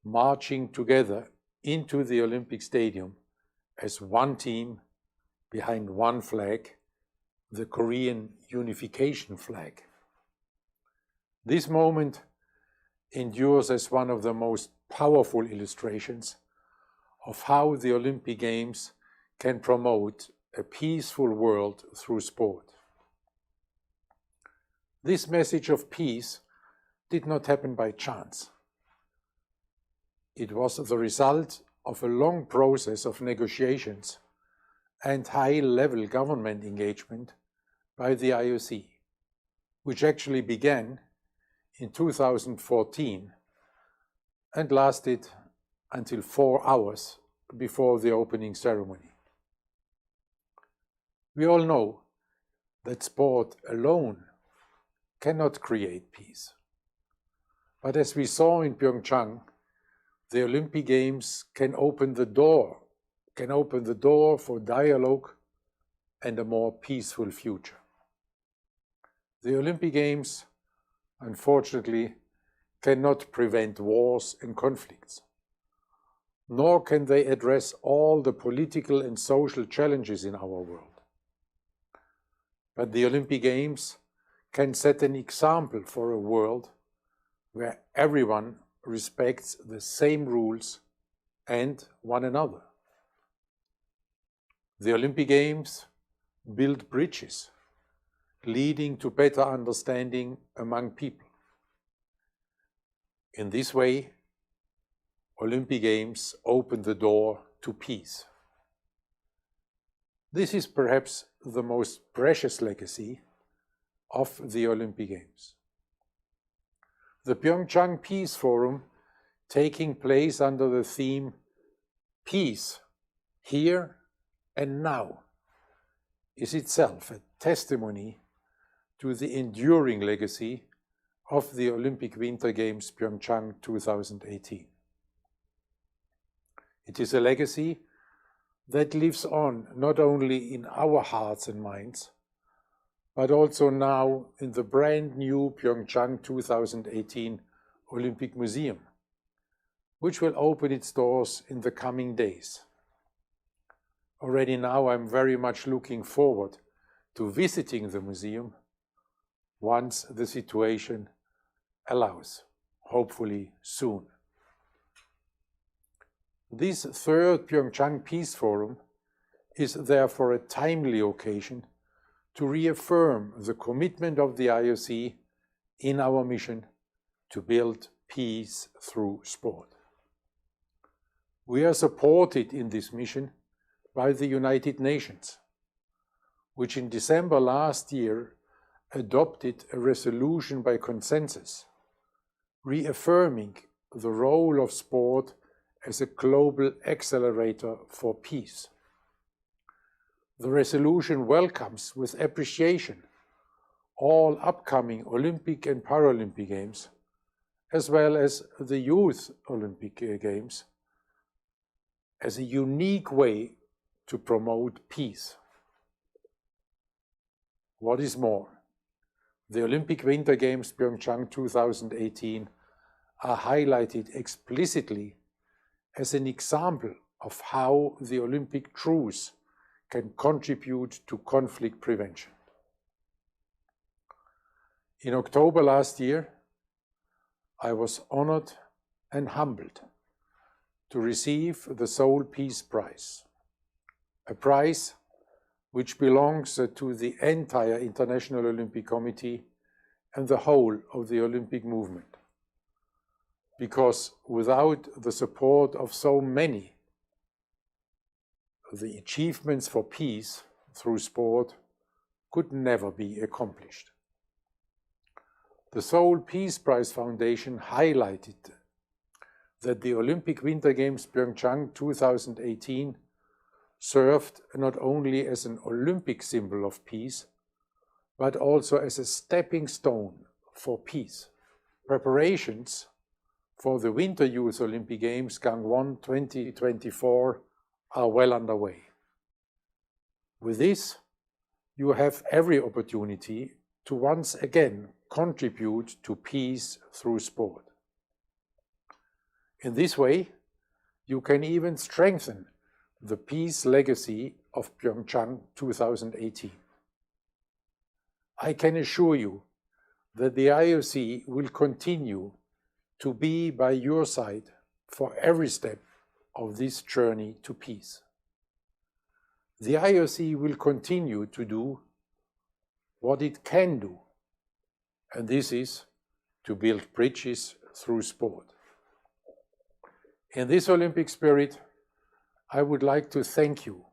marching together into the Olympic Stadium as one team behind one flag, the Korean Unification flag. This moment endures as one of the most powerful illustrations of how the Olympic Games can promote a peaceful world through sport. This message of peace did not happen by chance. It was the result of a long process of negotiations and high-level government engagement by the IOC, which actually began in 2014 and lasted until 4 hours before the opening ceremony. We all know that sport alone cannot create peace. But as we saw in PyeongChang, the Olympic Games can open the door for dialogue and a more peaceful future. The Olympic Games, unfortunately, cannot prevent wars and conflicts, nor can they address all the political and social challenges in our world. But the Olympic Games can set an example for a world where everyone respects the same rules and one another. The Olympic Games build bridges, leading to better understanding among people. In this way, Olympic Games open the door to peace. This is perhaps the most precious legacy of the Olympic Games. The PyeongChang Peace Forum, taking place under the theme Peace, Here and Now, is itself a testimony to the enduring legacy of the Olympic Winter Games PyeongChang 2018. It is a legacy that lives on not only in our hearts and minds, but also now in the brand new PyeongChang 2018 Olympic Museum, which will open its doors in the coming days. Already now I'm very much looking forward to visiting the museum once the situation allows, hopefully soon. This third PyeongChang Peace Forum is therefore a timely occasion to reaffirm the commitment of the IOC in our mission to build peace through sport. We are supported in this mission by the United Nations, which in December last year adopted a resolution by consensus, reaffirming the role of sport as a global accelerator for peace. The resolution welcomes with appreciation all upcoming Olympic and Paralympic Games, as well as the Youth Olympic Games, as a unique way to promote peace. What is more, the Olympic Winter Games PyeongChang 2018 are highlighted explicitly as an example of how the Olympic truce can contribute to conflict prevention. In October last year, I was honored and humbled to receive the Seoul Peace Prize, a prize which belongs to the entire International Olympic Committee and the whole of the Olympic movement. Because without the support of so many, the achievements for peace through sport could never be accomplished. The Seoul Peace Prize Foundation highlighted that the Olympic Winter Games PyeongChang 2018 served not only as an Olympic symbol of peace, but also as a stepping stone for peace. Preparations for the Winter Youth Olympic Games Gangwon 2024 are well underway. With this, you have every opportunity to once again contribute to peace through sport. In this way, you can even strengthen the peace legacy of PyeongChang 2018. I can assure you that the IOC will continue to be by your side for every step of this journey to peace. The IOC will continue to do what it can do, and this is to build bridges through sport. In this Olympic spirit, I would like to thank you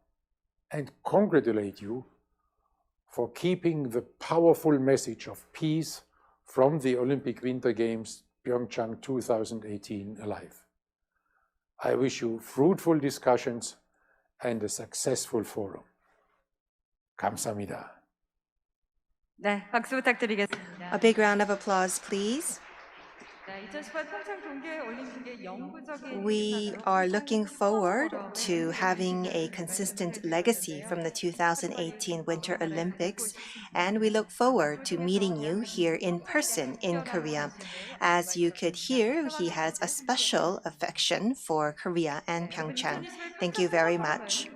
and congratulate you for keeping the powerful message of peace from the Olympic Winter Games PyeongChang 2018 alive. I wish you fruitful discussions and a successful forum. 감사합니다. 네, 박수 부탁드리겠습니다. A big round of applause, please. 네, 2018 평창 동계올림픽의 영구적인 We are looking forward to having a consistent legacy from the 2018 Winter Olympics, and we look forward to meeting you here in person in Korea. As you could hear, he has a special affection for Korea and PyeongChang. Thank you very much.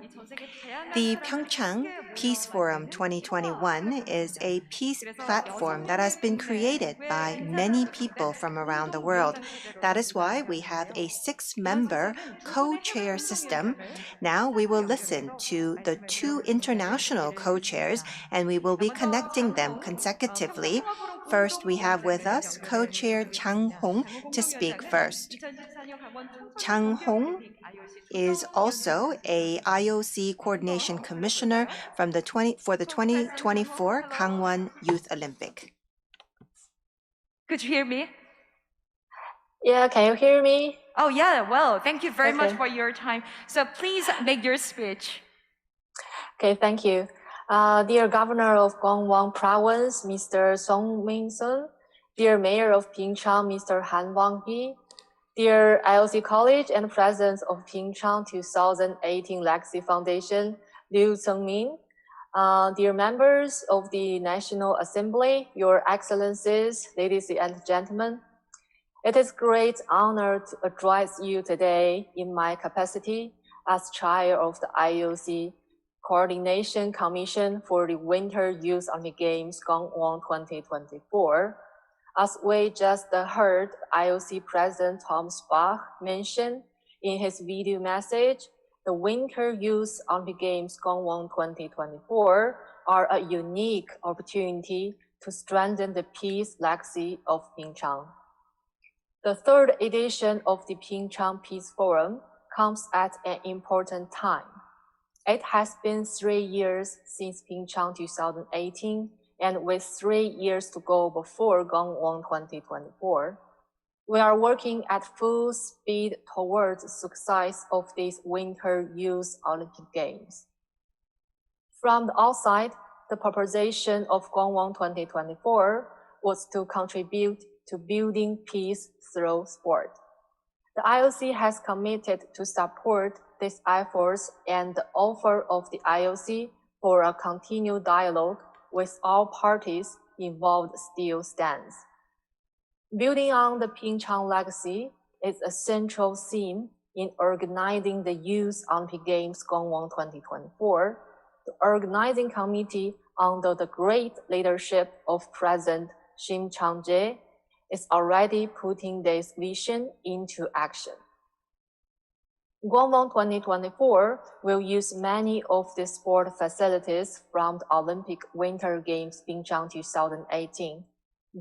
The PyeongChang Peace Forum 2021 is a peace platform that has been created by many people from around the world. That is why we have a 6-member co-chair system. Now we will listen to the 2 international co-chairs and we will be connecting them consecutively. First, we have with us co-chair Chang Hong to speak first. Chang Hong is also a IOC Coordination Commissioner for the 2024 Gangwon Youth Olympic. Could you hear me? Yeah, can you hear me? Oh yeah, well, thank you very much Okay. for your time. So please make your speech. Okay, thank you. Dear Governor of Gangwon Province, Mr. Song Min-sun, dear Mayor of PyeongChang, Mr. Han Wang-hee, dear IOC College and President of PyeongChang 2018 Legacy Foundation, Liu Seung-min, dear members of the National Assembly, Your Excellencies, ladies and gentlemen, it is a great honor to address you today in my capacity as chair of the IOC Coordination Commission for the Winter Youth Olympic Games Gangwon 2024. As we just heard IOC President Thomas Bach mention in his video message, the Winter Youth Olympic Games Gangwon 2024 are a unique opportunity to strengthen the peace legacy of PyeongChang. The 3rd edition of the PyeongChang Peace Forum comes at an important time. It has been 3 years since PyeongChang 2018, and with 3 years to go before Gangwon 2024. We are working at full speed towards the success of these Winter Youth Olympic Games. From the outside, the proposition of Gangwon 2024 was to contribute to building peace through sport. The IOC has committed to support these efforts, and the offer of the IOC for a continued dialogue with all parties involved still stands. Building on the PyeongChang legacy is a central theme in organizing the Youth Olympic Games Gangwon 2024, the organizing committee under the great leadership of President Kim Chang-jae is already putting this vision into action. Gangwon 2024 will use many of the sport facilities from the Olympic Winter Games PyeongChang 2018,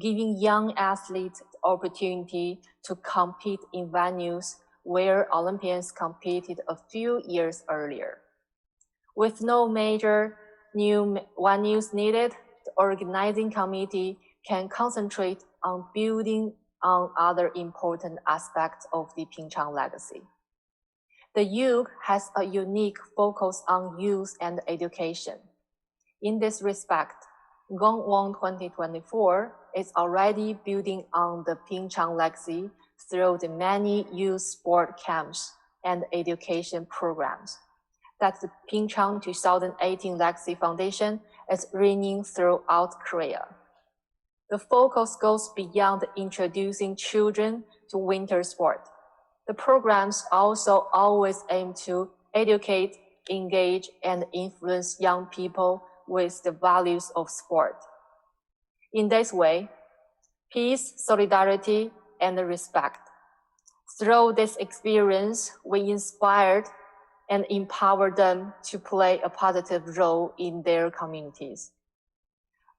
giving young athletes the opportunity to compete in venues where Olympians competed a few years earlier. With no major new venues needed, the organizing committee can concentrate on building on other important aspects of the PyeongChang legacy. The youth has a unique focus on youth and education. In this respect, Gangwon 2024 is already building on the PyeongChang legacy through the many youth sport camps and education programs that the PyeongChang 2018 Legacy Foundation is running throughout Korea. The focus goes beyond introducing children to winter sport. The programs also always aim to educate, engage, and influence young people with the values of sport. In this way, peace, solidarity, and respect. Through this experience, we inspired and empower them to play a positive role in their communities.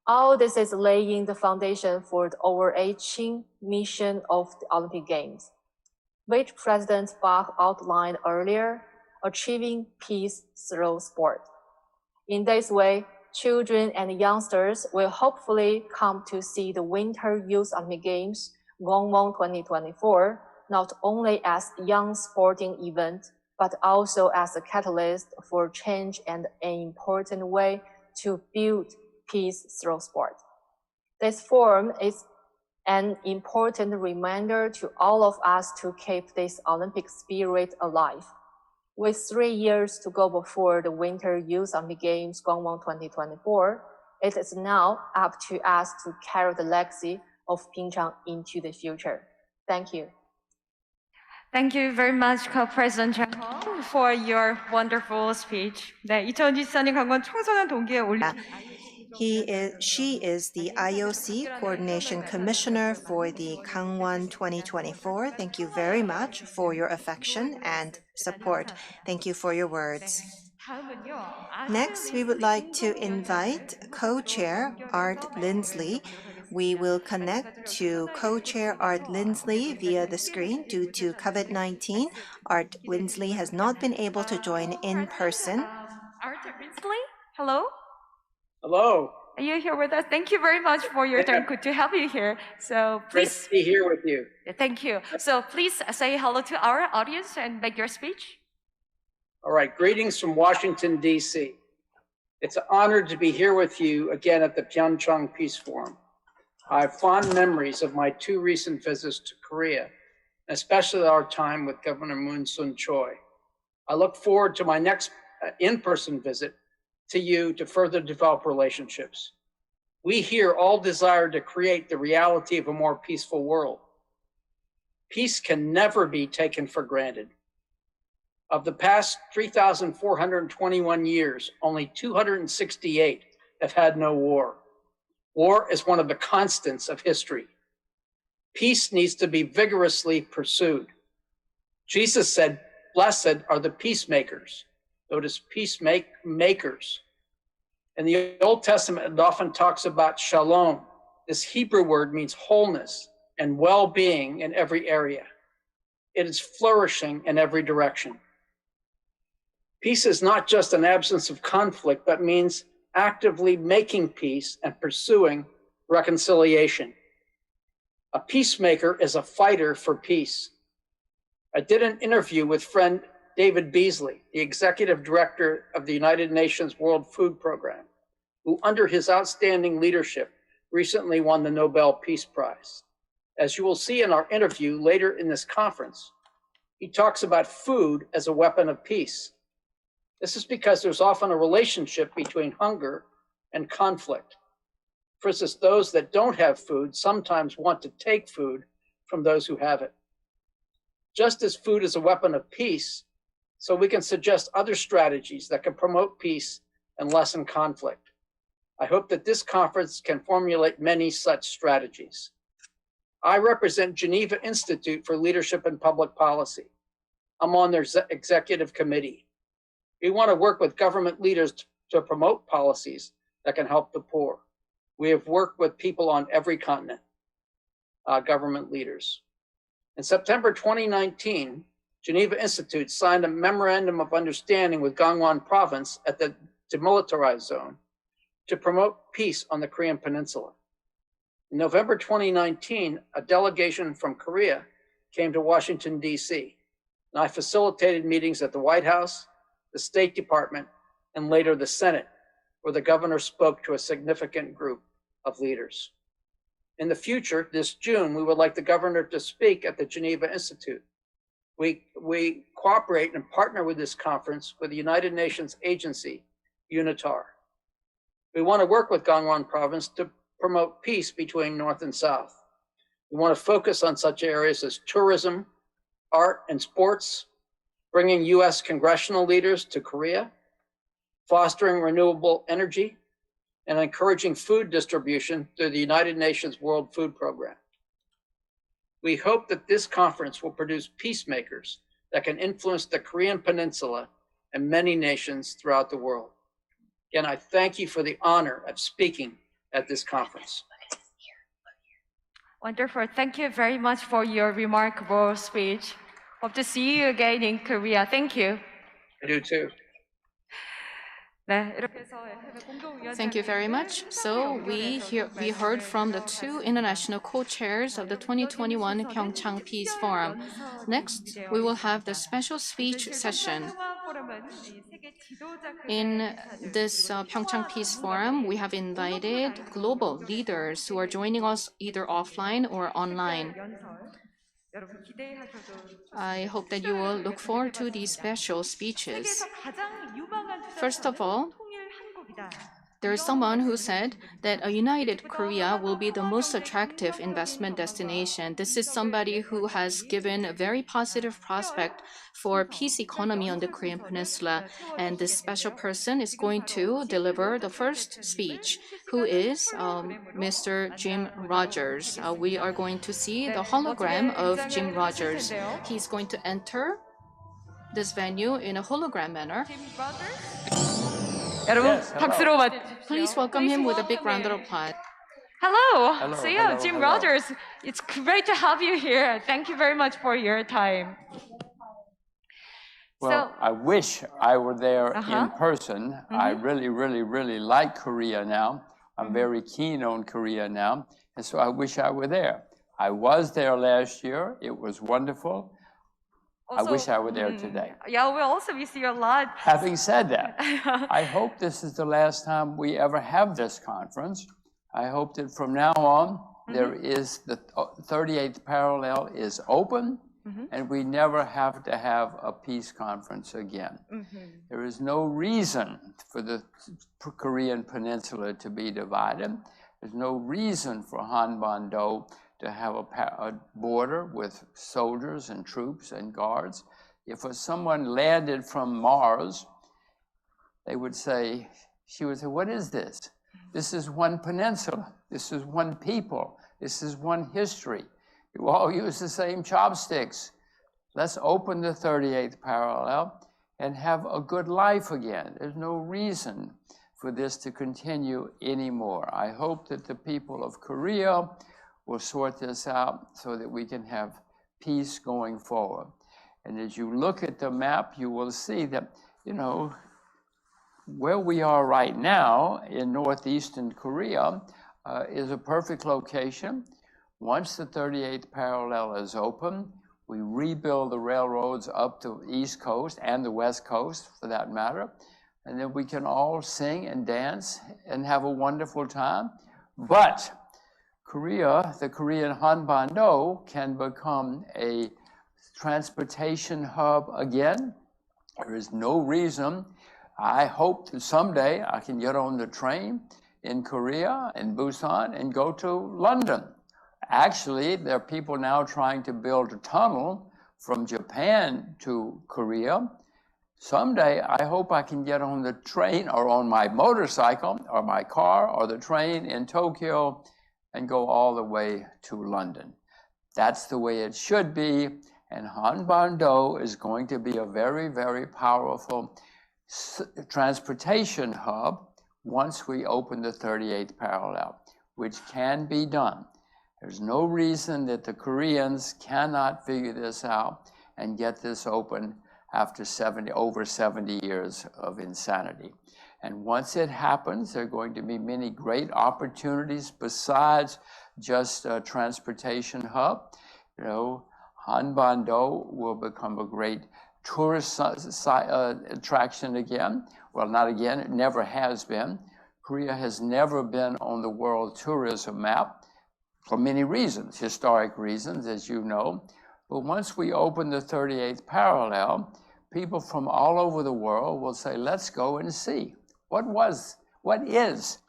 All this is laying the foundation for the overarching mission of the Olympic Games, which President Bach outlined earlier, achieving peace through sport. In this way, children and youngsters will hopefully come to see the Winter Youth Olympic Games Gangwon 2024 not only as a young sporting event, but also as a catalyst for change and an important way to build peace through sport. This forum is an important reminder to all of us to keep this Olympic spirit alive. With 3 years to go before the Winter Youth Olympic Games Gangwon 2024, it is now up to us to carry the legacy of PyeongChang into the future. Thank you. Thank you very much, Co-President Chang Hong, for your wonderful speech. 네, 2024년 강원 청소년 동계 올림픽 She is the IOC Coordination Commissioner for the Gangwon 2024. Thank you very much for your affection and support. Thank you for your words. Next, we would like to invite Co-Chair Art Lindsley. We will connect to Co-Chair Art Lindsley via the screen. Due to COVID-19, Art Lindsley has not been able to join in person. Art Lindsley, hello? Hello. Are you here with us? Thank you very much for your time. Good to have you here. So Great please. to be here with you. Thank you. So please say hello to our audience and make your speech. All right. Greetings from Washington, D.C. It's an honor to be here with you again at the PyeongChang Peace Forum. I have fond memories of my 2 recent visits to Korea, especially our time with Governor Moon Sun-choi. I look forward to my next in-person visit to you to further develop relationships. We here all desire to create the reality of a more peaceful world. Peace can never be taken for granted. Of the past 3,421 years, only 268 have had no war. War is one of the constants of history. Peace needs to be vigorously pursued. Jesus said, "Blessed are the peacemakers." Notice peacemakers. In the Old Testament, it often talks about shalom. This Hebrew word means wholeness and well-being in every area. It is flourishing in every direction. Peace is not just an absence of conflict, but means actively making peace and pursuing reconciliation. A peacemaker is a fighter for peace. I did an interview with friend David Beasley, the executive director of the United Nations World Food Program, who under his outstanding leadership recently won the Nobel Peace Prize. As you will see in our interview later in this conference, he talks about food as a weapon of peace. This is because there's often a relationship between hunger and conflict. For instance, those that don't have food sometimes want to take food from those who have it. Just as food is a weapon of peace, so we can suggest other strategies that can promote peace and lessen conflict. I hope that this conference can formulate many such strategies. I represent Geneva Institute for Leadership and Public Policy. I'm on their executive committee. We want to work with government leaders to promote policies that can help the poor. We have worked with people on every continent, government leaders. In September 2019, Geneva Institute signed a memorandum of understanding with Gangwon Province at the demilitarized zone to promote peace on the Korean Peninsula. In November 2019, a delegation from Korea came to Washington, D.C., and I facilitated meetings at the White House, the State Department, and later the Senate, where the governor spoke to a significant group of leaders. In the future, this June, we would like the governor to speak at the Geneva Institute. We cooperate and partner with this conference with the United Nations agency, UNITAR. We want to work with Gangwon Province to promote peace between North and South. We want to focus on such areas as tourism, art and sports, bringing US congressional leaders to Korea, fostering renewable energy, and encouraging food distribution through the United Nations World Food Program. We hope that this conference will produce peacemakers that can influence the Korean Peninsula and many nations throughout the world. Again, I thank you for the honor of speaking at this conference. Wonderful. Thank you very much for your remarkable speech. Hope to see you again in Korea. Thank you. I do too. Thank you very much. So we heard from the two international co-chairs of the 2021 PyeongChang Peace Forum. Next, we will have the special speech session. In this PyeongChang Peace Forum, we have invited global leaders who are joining us either offline or online. I hope that you will look forward to these special speeches. First of all, there is someone who said that a united Korea will be the most attractive investment destination. This is somebody who has given a very positive prospect for peace economy on the Korean Peninsula. And this special person is going to deliver the first speech, who is Mr. Jim Rogers. We are going to see the hologram of Jim Rogers. He's going to enter this venue in a hologram manner. 여러분, 박수로 Please welcome him with a big round of applause. Hello. So yeah, Jim Rogers, it's great to have you here. Thank you very much for your time. Well, I wish I were there in person. I really, really, really like Korea now. I'm very keen on Korea now. And so I wish I were there. I was there last year. It was wonderful. Also, I wish I were there today. Yeah, we'll also miss you a lot. Having said that, I hope this is the last time we ever have this conference. I hope that from now on, there is the 38th parallel is open, and we never have to have a peace conference again. There is no reason for the Korean Peninsula to be divided. There's no reason for Hanban-do to have a border with soldiers and troops and guards. If someone landed from Mars, they would say, she would say, what is this? This is one peninsula. This is one people. This is one history. You all use the same chopsticks. Let's open the 38th parallel and have a good life again. There's no reason for this to continue anymore. I hope that the people of Korea will sort this out so that we can have peace going forward. And as you look at the map, you will see that, you know, where we are right now in northeastern Korea is a perfect location. Once the 38th parallel is open, we rebuild the railroads up to the East Coast and the West Coast, for that matter, and then we can all sing and dance and have a wonderful time. But Korea, the Korean Hanban-do, can become a transportation hub again. There is no reason. I hope that someday I can get on the train in Korea, in Busan, and go to London. Actually, there are people now trying to build a tunnel from Japan to Korea. Someday, I hope I can get on the train or on my motorcycle or my car or the train in Tokyo and go all the way to London. That's the way it should be. And Hanbando is going to be a very, very powerful transportation hub once we open the 38th parallel, which can be done. There's no reason that the Koreans cannot figure this out and get this open after over 70 years of insanity. And once it happens, there are going to be many great opportunities besides just a transportation hub. You know, Hanbando will become a great tourist attraction again. Well, not again, it never has been. Korea has never been on the world tourism map for many reasons, historic reasons, as you know. But once we open the 38th parallel, people from all over the world will say, let's go and see. What is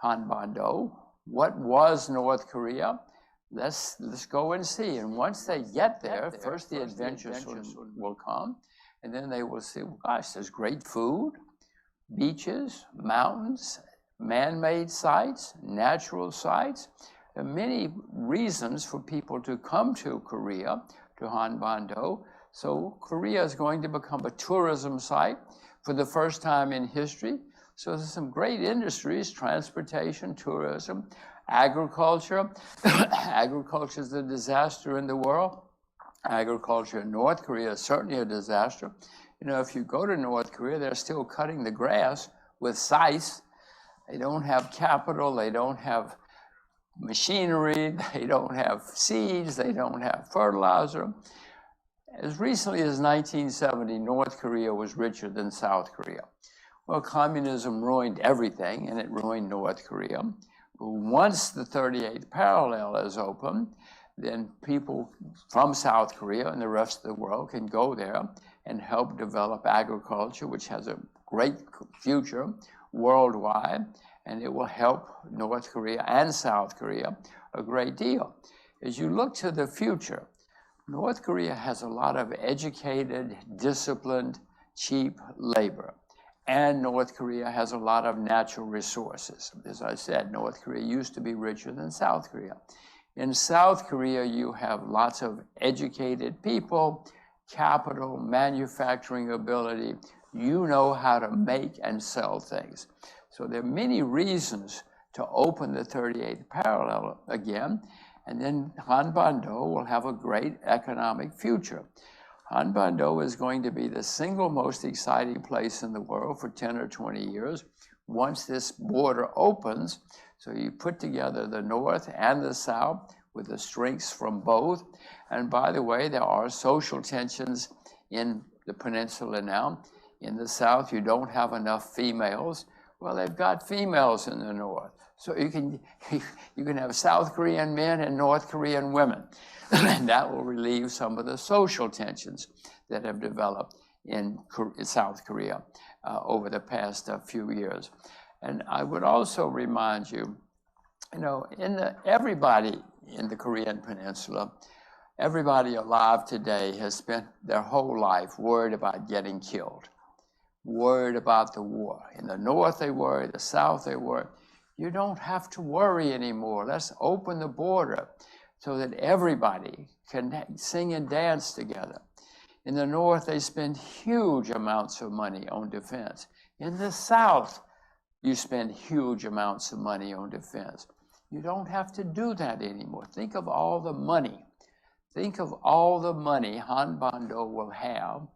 Hanbando? What was North Korea? Let's go and see. And once they get there, first the adventurers will come, and then they will see, well, gosh, there's great food, beaches, mountains, man-made sites, natural sites. There are many reasons for people to come to Korea, to Hanbando. So Korea is going to become a tourism site for the first time in history. So there's some great industries, transportation, tourism, agriculture. Agriculture is a disaster in the world. Agriculture in North Korea is certainly a disaster. You know, if you go to North Korea, they're still cutting the grass with scythes. They don't have capital, they don't have machinery, they don't have seeds, they don't have fertilizer. As recently as 1970, North Korea was richer than South Korea. Well, communism ruined everything, and it ruined North Korea. Once the 38th parallel is open, then people from South Korea and the rest of the world can go there and help develop agriculture, which has a great future worldwide, and it will help North Korea and South Korea a great deal. As you look to the future, North Korea has a lot of educated, disciplined, cheap labor. And North Korea has a lot of natural resources. As I said, North Korea used to be richer than South Korea. In South Korea, you have lots of educated people, capital, manufacturing ability. You know how to make and sell things. So there are many reasons to open the 38th parallel again, and then Hanbando will have a great economic future. Hanbando is going to be the single most exciting place in the world for 10 or 20 years once this border opens. So you put together the North and the South with the strengths from both. And by the way, there are social tensions in the peninsula now. In the South, you don't have enough females. Well, they've got females in the North. So you can have South Korean men and North Korean women. And that will relieve some of the social tensions that have developed in South Korea over the past few years. And I would also remind you, you know, everybody in the Korean Peninsula, everybody alive today has spent their whole life worried about getting killed, worried about the war. In the North they worry, the South they worry. You don't have to worry anymore. Let's open the border so that everybody can sing and dance together. In the North, they spend huge amounts of money on defense. In the South, you spend huge amounts of money on defense. You don't have to do that anymore. Think of all the money. Think of all the money Hanbando will have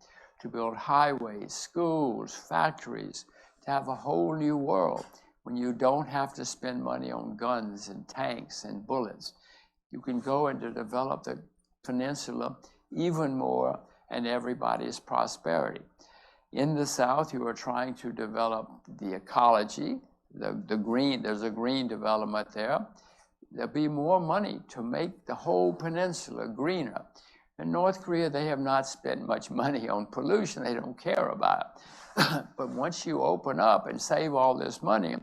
to build highways, schools, factories, to have a whole new world when you don't have to spend money on guns and tanks and bullets. You can go and to develop the peninsula even more and everybody's prosperity. In the South, you are trying to develop the ecology, the green, there's a green development there. There'll be more money to make the whole peninsula greener. In North Korea, they have not spent much money on pollution. They don't care about it. But once you open up and save all this money,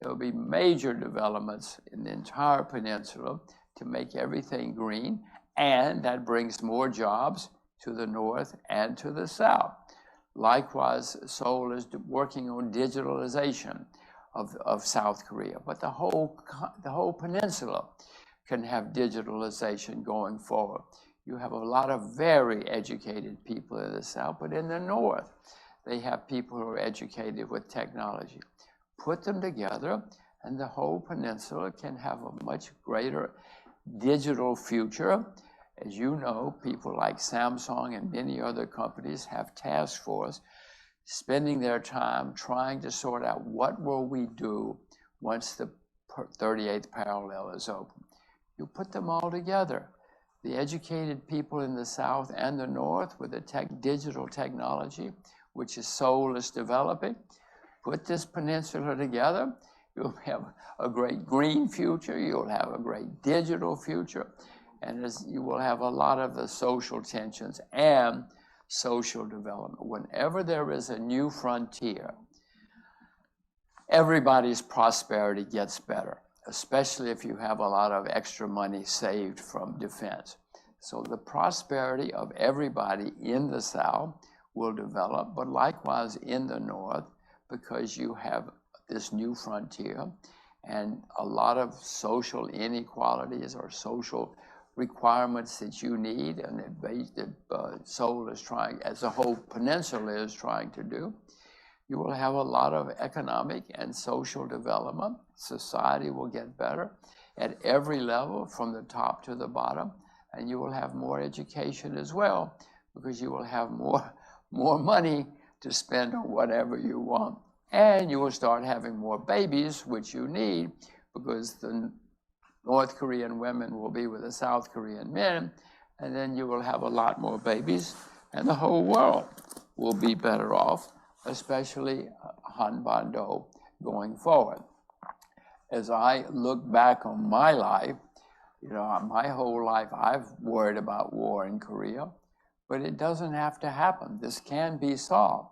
there will be major developments in the entire peninsula to make everything green, and that brings more jobs to the north and to the south. Likewise, Seoul is working on digitalization of South Korea, but the whole peninsula can have digitalization going forward. You have a lot of very educated people in the south, but in the north, they have people who are educated with technology. Put them together, and the whole peninsula can have a much greater digital future. As you know, people like Samsung and many other companies have task force spending their time trying to sort out what will we do once the 38th parallel is open. You put them all together. The educated people in the South and the North with the digital technology, which is Seoul is developing, put this peninsula together, you'll have a great green future, you'll have a great digital future, and you will have a lot of the social tensions and social development. Whenever there is a new frontier, everybody's prosperity gets better, especially if you have a lot of extra money saved from defense. So the prosperity of everybody in the South will develop, but likewise in the North, because you have this new frontier and a lot of social inequalities or social requirements that you need and that Seoul is trying, as the whole peninsula is trying to do. You will have a lot of economic and social development. Society will get better at every level, from the top to the bottom, and you will have more education as well, because you will have more money to spend on whatever you want. And you will start having more babies, which you need, because the North Korean women will be with the South Korean men, and then you will have a lot more babies, and the whole world will be better off, especially Hanbando going forward. As I look back on my life, my whole life I've worried about war in Korea, but it doesn't have to happen. This can be solved.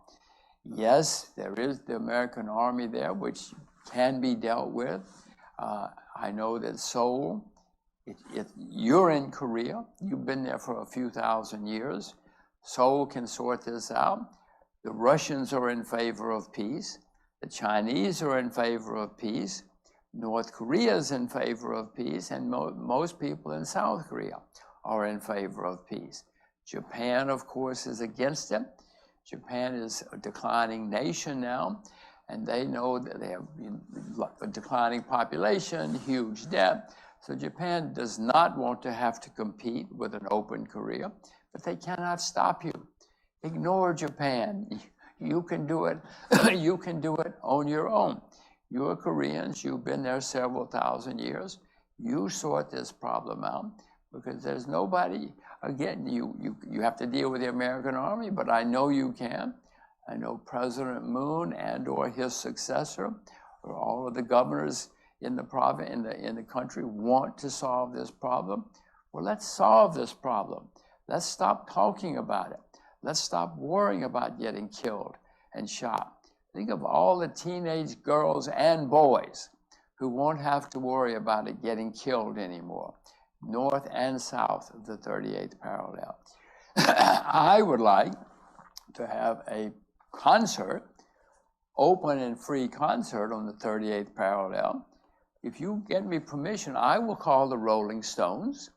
Yes, there is the American Army there, which can be dealt with. I know that Seoul, you're in Korea, you've been there for a few thousand years. Seoul can sort this out. The Russians are in favor of peace. The Chinese are in favor of peace. North Korea is in favor of peace, and most people in South Korea are in favor of peace. Japan, of course, is against it. Japan is a declining nation now, and they know that they have a declining population, huge debt. So Japan does not want to have to compete with an open Korea, but they cannot stop you. Ignore Japan. You can do it. You can do it on your own. You're Koreans. You've been there several thousand years. You sort this problem out, because there's nobody. Again, you have to deal with the American Army, but I know you can. I know President Moon and/or his successor, or all of the governors in the province, in the country, want to solve this problem. Well, let's solve this problem. Let's stop talking about it. Let's stop worrying about getting killed and shot. Think of all the teenage girls and boys who won't have to worry about it getting killed anymore, north and south of the 38th parallel. I would like to have a concert, open and free concert on the 38th parallel. If you get me permission, I will call the Rolling Stones.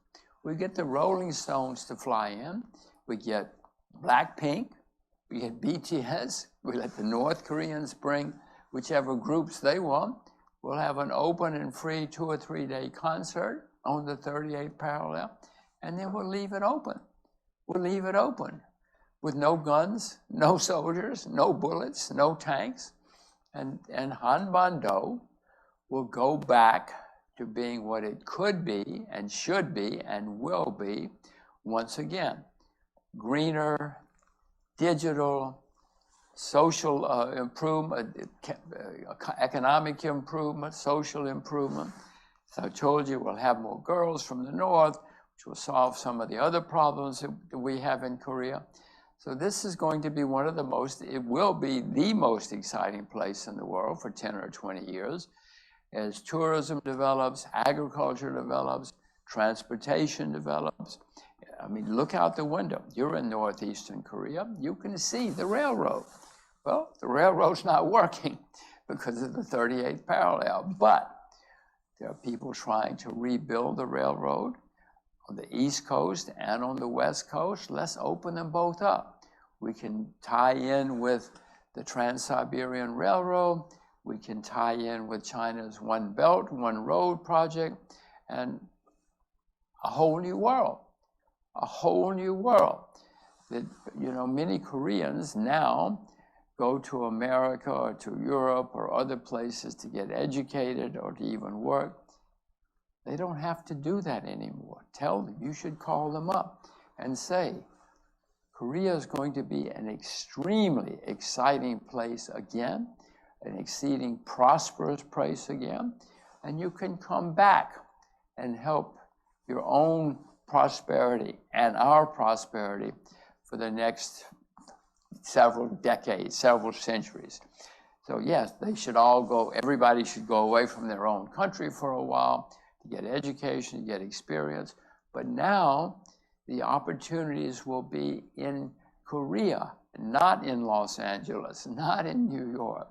We get the Rolling Stones to fly in. We get Blackpink. We get BTS. We let the North Koreans bring whichever groups they want. We'll have an open and free 2 or 3 day concert on the 38th parallel, and then we'll leave it open. We'll leave it open with no guns, no soldiers, no bullets, no tanks. And Hanbando will go back to being what it could be and should be and will be once again. Greener, digital, social improvement, economic improvement, social improvement. So I told you we'll have more girls from the north, which will solve some of the other problems that we have in Korea. So this is going to be one of the most, it will be the most exciting place in the world for 10 or 20 years. As tourism develops, agriculture develops, transportation develops, I mean, look out the window. You're in northeastern Korea. You can see the railroad. Well, the railroad's not working because of the 38th parallel, but there are people trying to rebuild the railroad on the East Coast and on the West Coast. Let's open them both up. We can tie in with the Trans-Siberian Railroad. We can tie in with China's One Belt, One Road project, and a whole new world. A whole new world. That, you know, many Koreans now go to America or to Europe or other places to get educated or to even work. They don't have to do that anymore. Tell them, you should call them up and say, Korea is going to be an extremely exciting place again, an exceeding prosperous place again, and you can come back and help your own prosperity and our prosperity for the next several decades, several centuries. So yes, they should all go, everybody should go away from their own country for a while to get education, to get experience. But now the opportunities will be in Korea, not in Los Angeles, not in New York.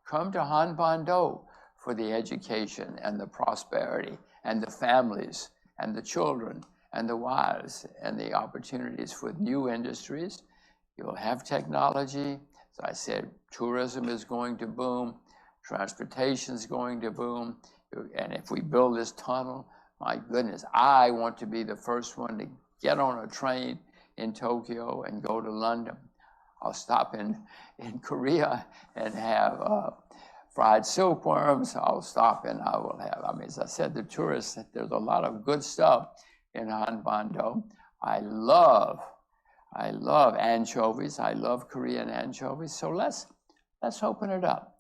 Come to Hanban-do for the education and the prosperity and the families and the children and the wives and the opportunities for new industries. You'll have technology. As I said, tourism is going to boom. Transportation is going to boom. And if we build this tunnel, my goodness, I want to be the first one to get on a train in Tokyo and go to London. I'll stop in Korea and have fried silkworms. I'll stop and I will have, I mean, as I said, the tourists, there's a lot of good stuff in Hanban-do. I love anchovies. I love Korean anchovies. So let's open it up.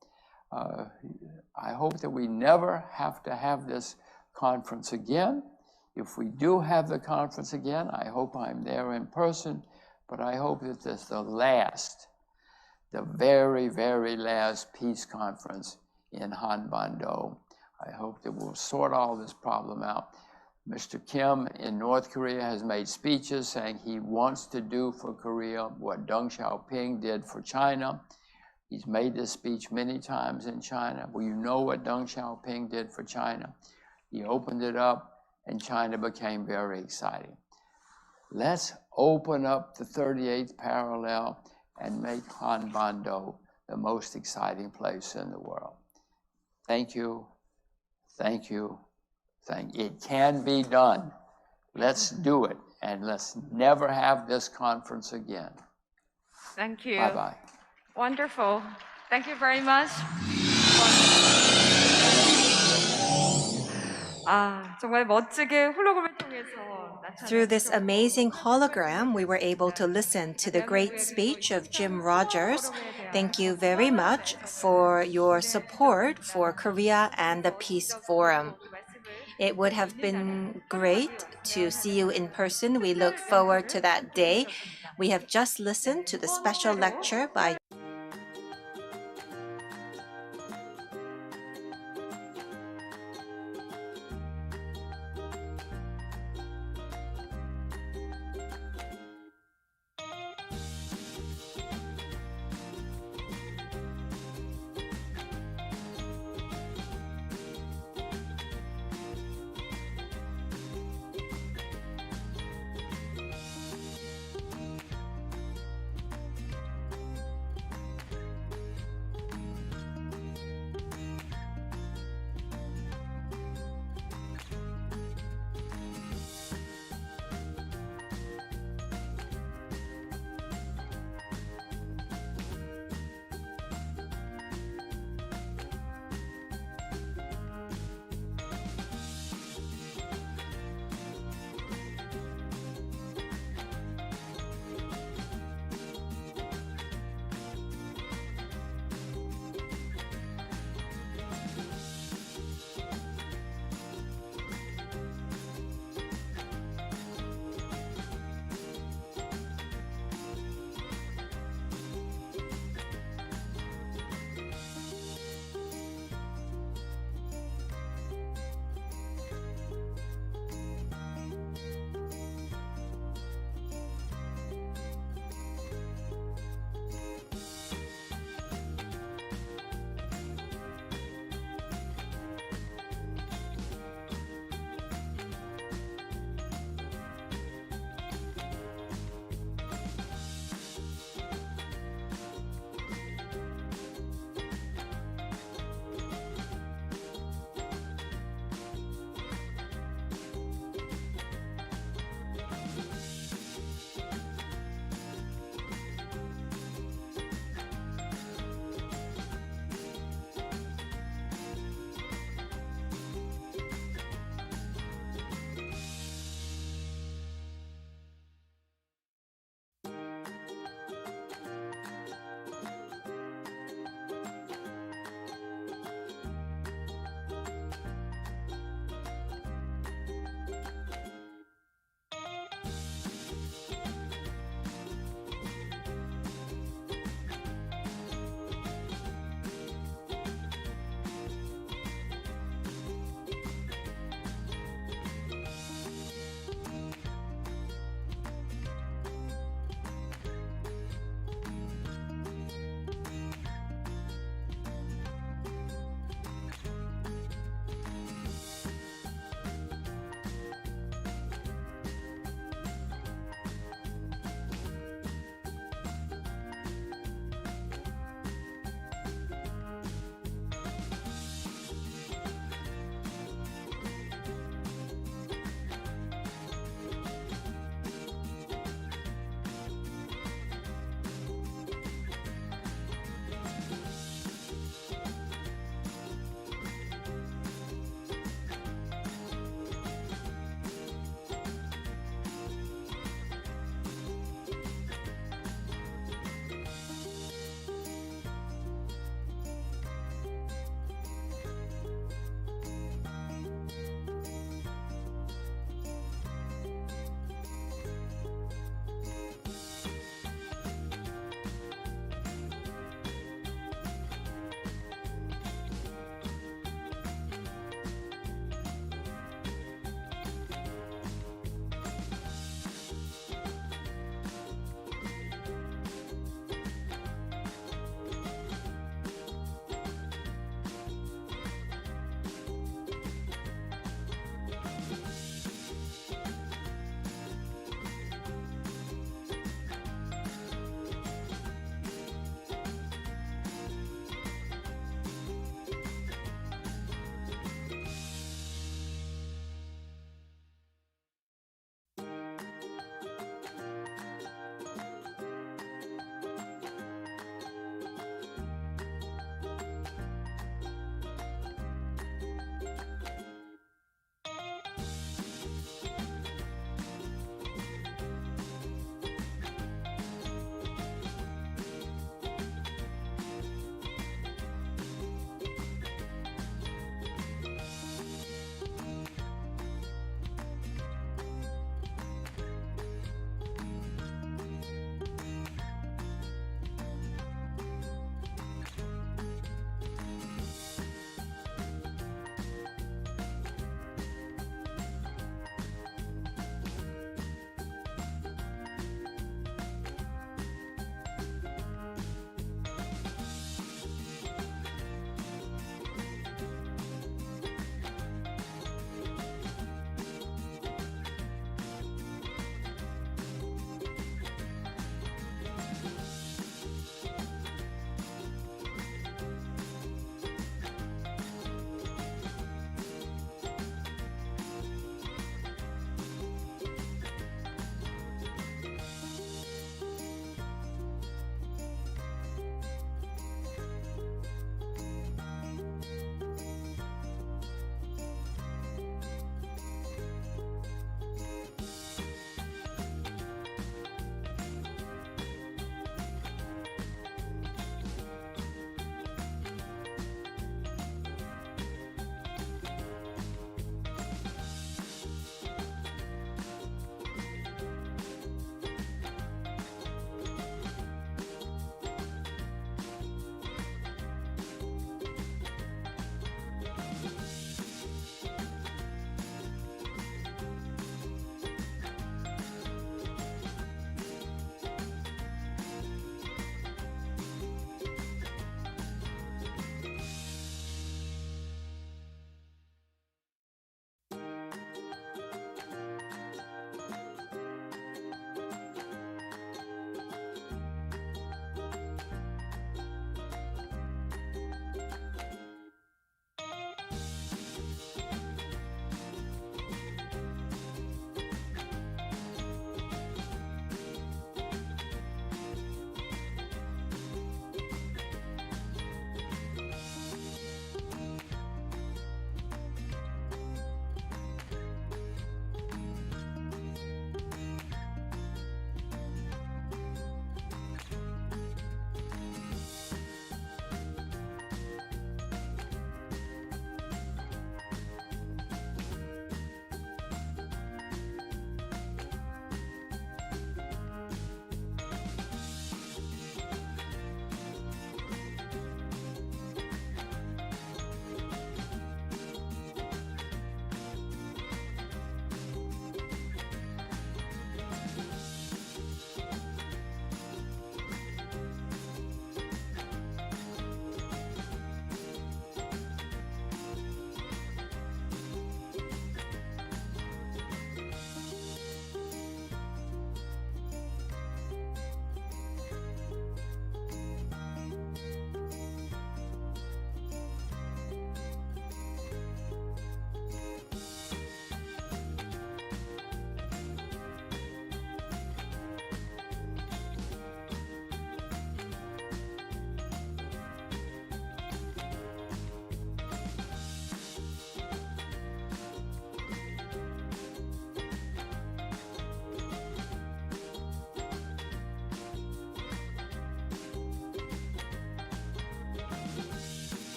I hope that we never have to have this conference again. If we do have the conference again, I hope I'm there in person, but I hope that this is the very, very last peace conference in Hanban-do. I hope that we'll sort all this problem out. Mr. Kim in North Korea has made speeches saying he wants to do for Korea what Deng Xiaoping did for China. He's made this speech many times in China. Well, you know what Deng Xiaoping did for China. He opened it up and China became very exciting. Let's open up the 38th parallel and make Hanban-do the most exciting place in the world. Thank you, thank you, thank you. It can be done. Let's do it, and let's never have this conference again. Thank you. Bye-bye. Wonderful. Thank you very much. 정말 멋지게 홀로그램을 통해서 Through this amazing hologram, we were able to listen to the great speech of Jim Rogers. Thank you very much for your support for Korea and the Peace Forum. It would have been great to see you in person. We look forward to that day. We have just listened to the special lecture by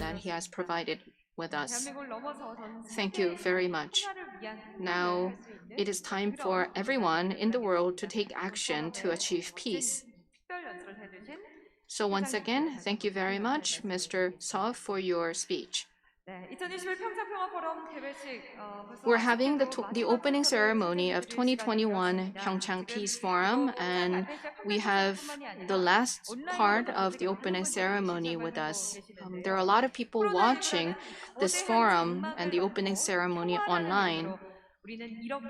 that he has provided with us. Thank you very much. Now, it is time for everyone in the world to take action to achieve peace. So once again, thank you very much, Mr. Seo, for your speech. We're having the opening ceremony of 2021 PyeongChang Peace Forum, and we have the last part of the opening ceremony with us. There are a lot of people watching this forum and the opening ceremony online.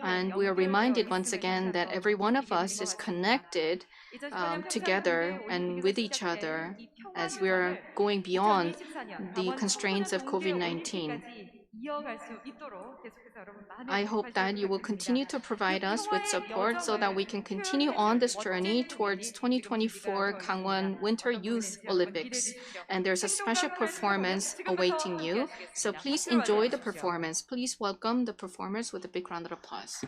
And we are reminded once again that every one of us is connected together and with each other as we are going beyond the constraints of COVID-19. I hope that you will continue to provide us with support so that we can continue on this journey towards 2024 Gangwon Winter Youth Olympics. And there's a special performance awaiting you. So please enjoy the performance. Please welcome the performers with a big round of applause.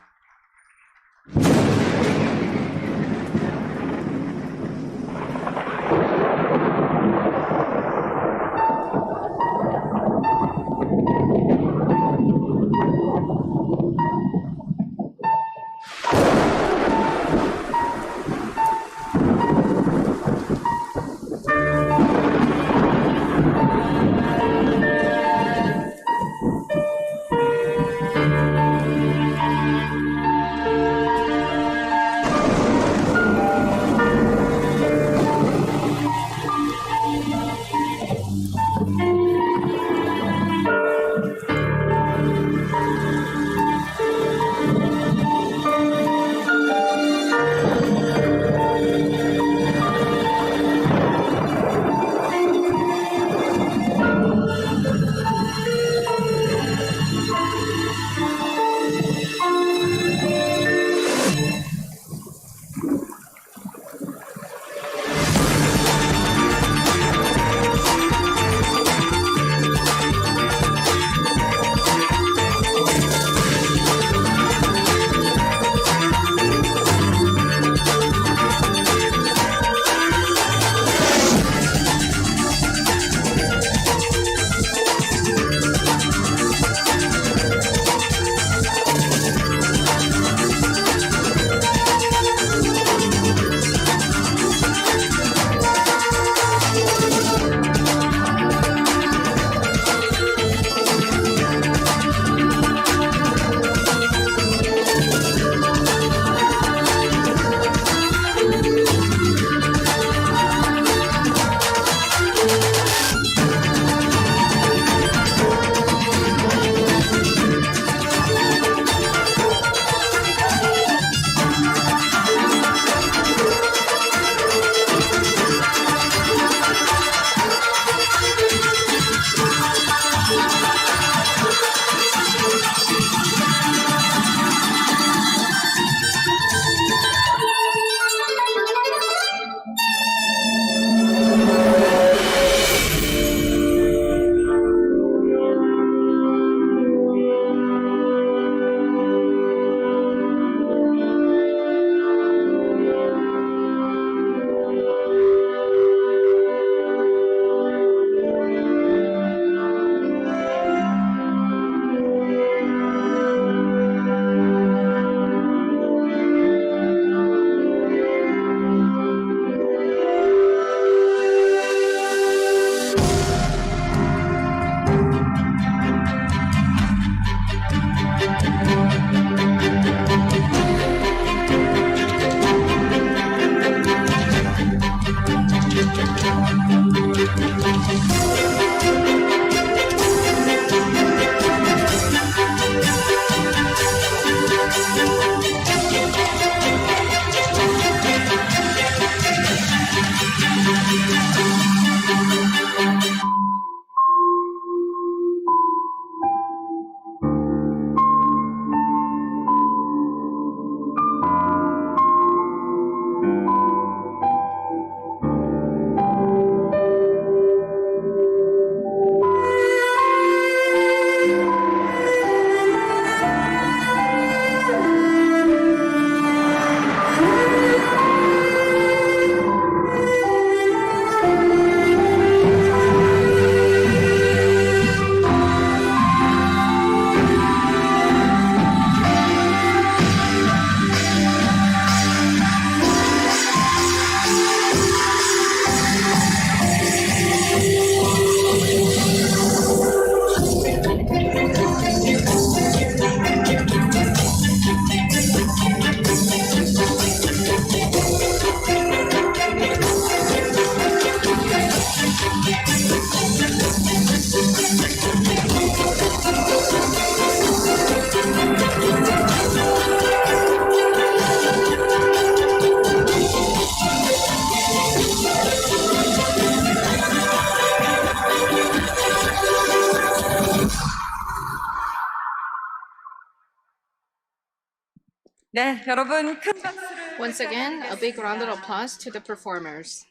네, 여러분 큰 박수를 Once again, a big round of applause to the performers.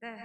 네.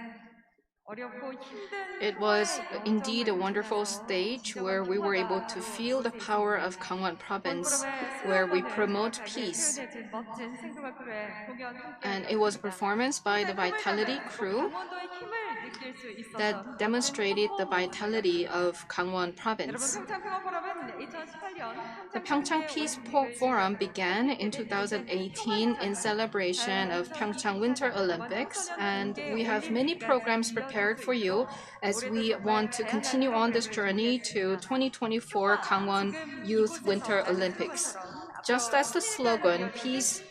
어렵고 힘든 It was 상황에 indeed a 영점을 wonderful 주셔서 stage 진정한 where we were able 평화가 to feel the power of Gangwon Province, where we promote peace. 표현해준 멋진 생동화 크루의 공연 함께 And it was a performance by the Vitality crew 강원도의 힘을 느낄 수 있어서 that demonstrated the vitality of Gangwon 여러분 Province. 평창 평화 포럼은 2018년 The PyeongChang Peace Forum began in 2018 in celebration of PyeongChang Winter Olympics, and we have many programs prepared for you as we want to continue on this journey to 2024 Gangwon Youth Winter Olympics. Just as the slogan, Peace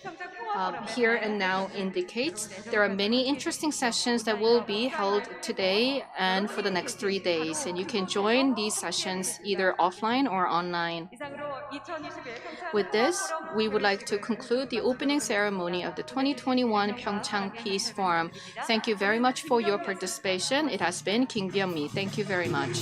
Here and Now indicates, there are many interesting sessions that will be held today and for the next 3 days, and you can join these sessions either offline or online. With this, we would like to conclude the opening ceremony of the 2021 PyeongChang Peace Forum. Thank you very much for your participation. It has been Kim Byung-mi. Thank you very much.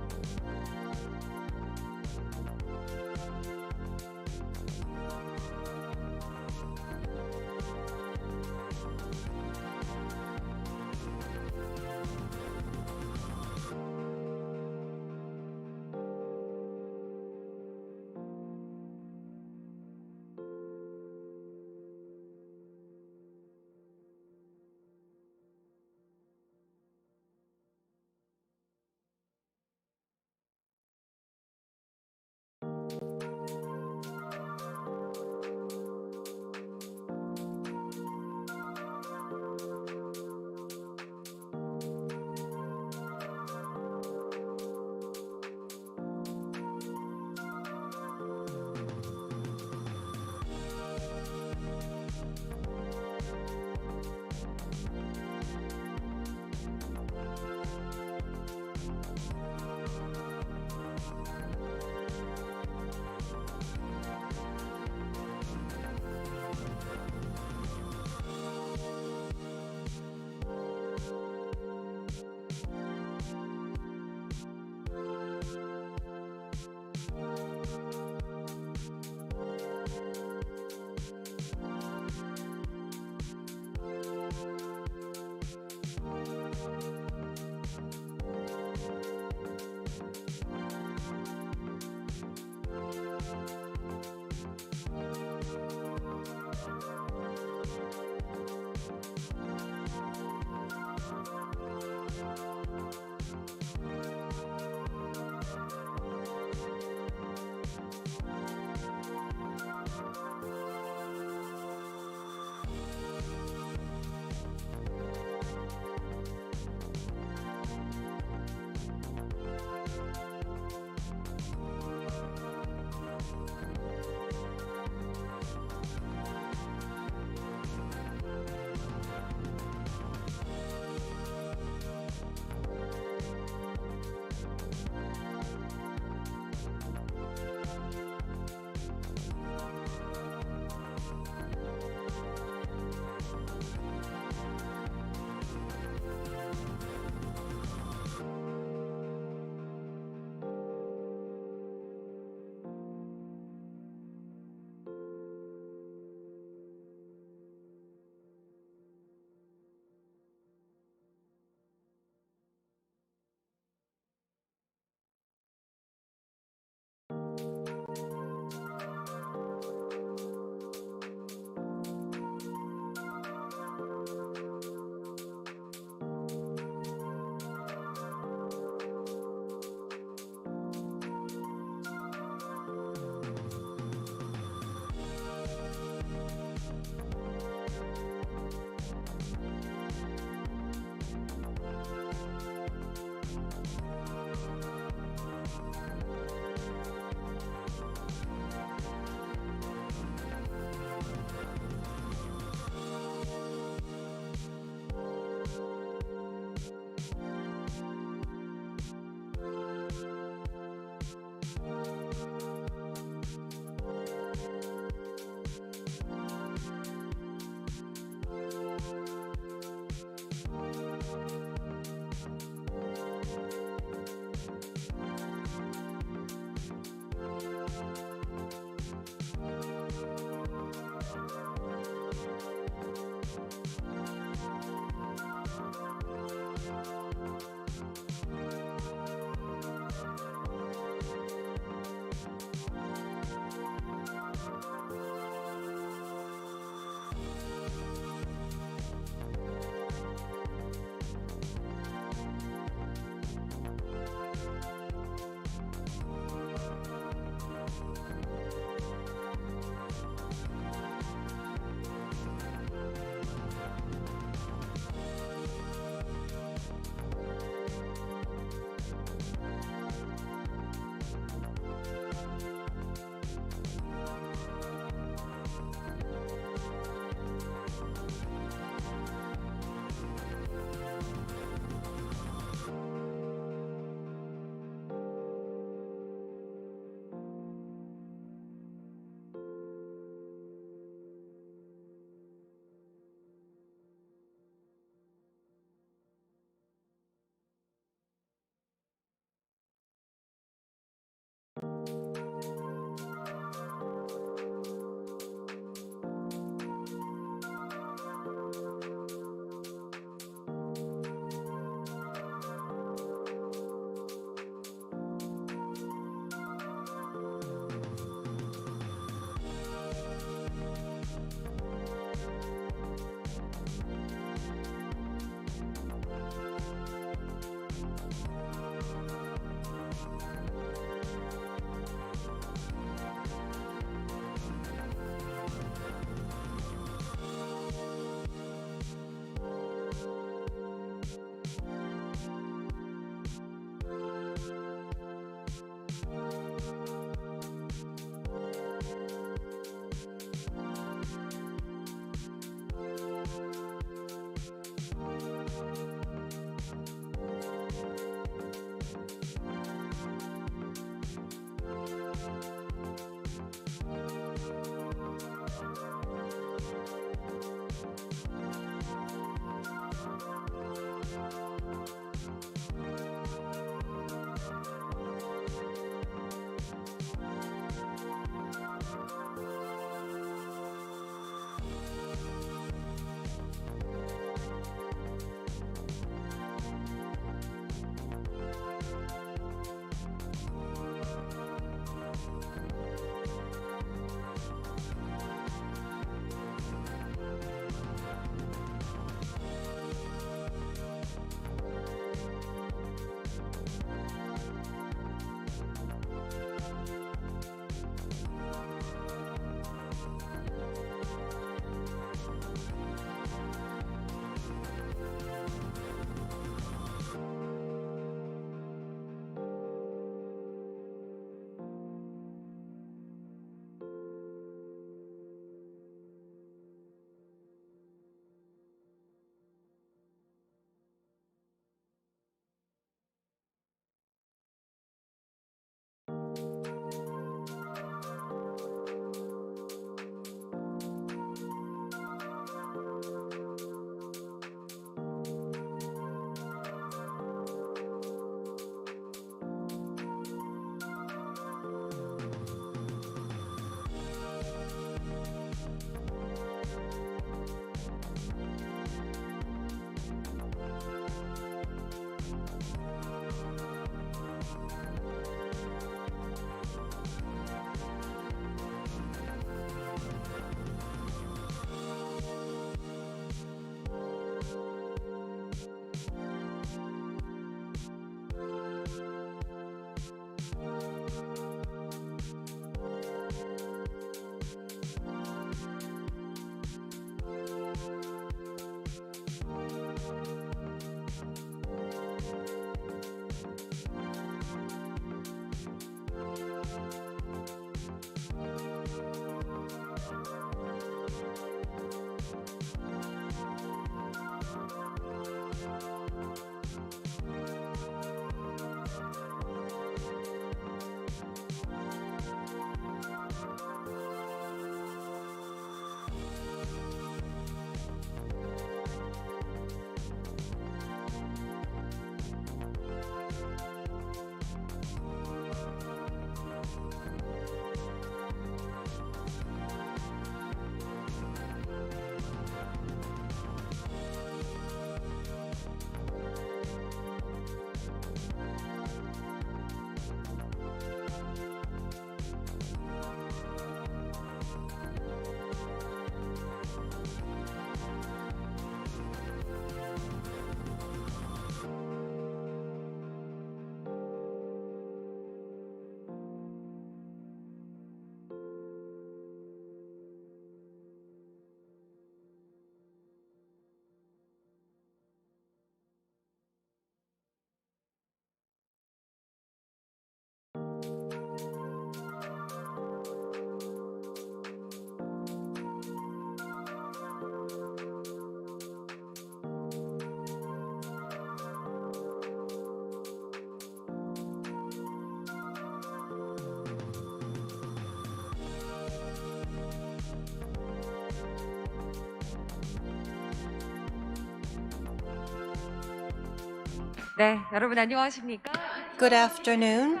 네, 여러분 안녕하십니까? Good afternoon.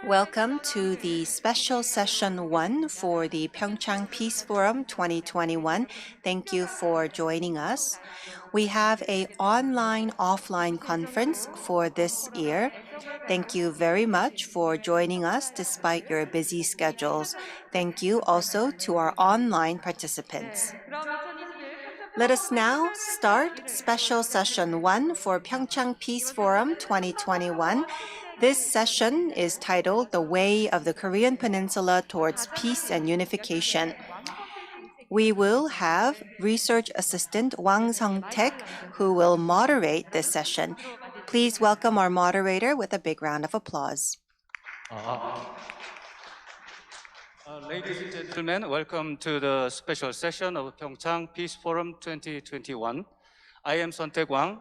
Welcome to the special session 1 for the PyeongChang Peace Forum 2021. Thank you for joining us. We have an online-offline conference for this year. Thank you very much for joining us despite your busy schedules. Thank you also to our online participants. 그럼 2021 평창 Let us now start special session 1 for PyeongChang Peace Forum 2021. This session is titled The Way of the Korean Peninsula Towards Peace and Unification. We will have research assistant Wang Sung-taek who will moderate this session. Please welcome our moderator with a big round of applause. Ladies and gentlemen, welcome to the special session of PyeongChang Peace Forum 2021. I am Sung-taek Wang,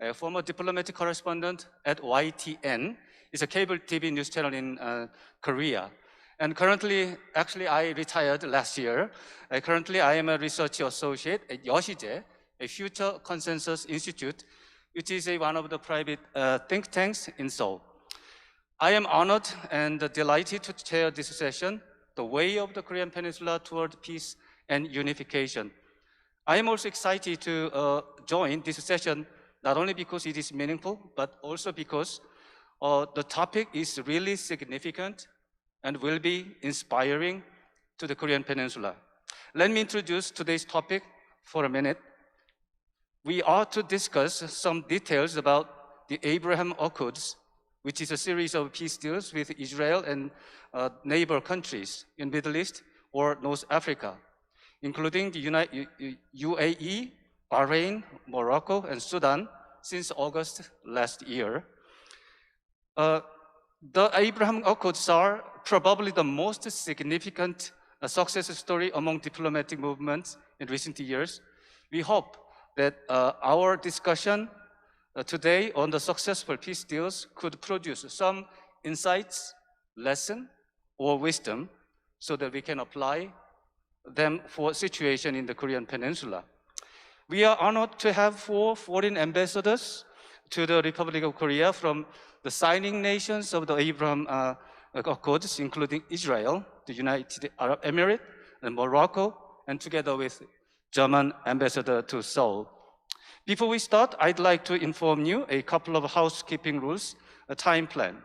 a former diplomatic correspondent at YTN. It's a cable TV news channel in Korea. And currently, actually, I retired last year. Currently, I am a research associate at Yoshije, a Future Consensus Institute, which is one of the private think tanks in Seoul. I am honored and delighted to chair this session, The Way of the Korean Peninsula Toward Peace and Unification. I am also excited to join this session, not only because it is meaningful, but also because the topic is really significant and will be inspiring to the Korean Peninsula. Let me introduce today's topic for a minute. We are to discuss some details about the Abraham Accords, which is a series of peace deals with Israel and neighbor countries in Middle East or North Africa, including the UAE, Bahrain, Morocco, and Sudan since August last year. The Abraham Accords are probably the most significant success story among diplomatic movements in recent years. We hope that our discussion today on the successful peace deals could produce some insights, lesson, or wisdom so that we can apply them for situation in the Korean Peninsula. We are honored to have 4 foreign ambassadors to the Republic of Korea from the signing nations of the Abraham Accords, including Israel, the United Arab Emirates, and Morocco, and together with German ambassador to Seoul. Before we start, I'd like to inform you a couple of housekeeping rules, a time plan.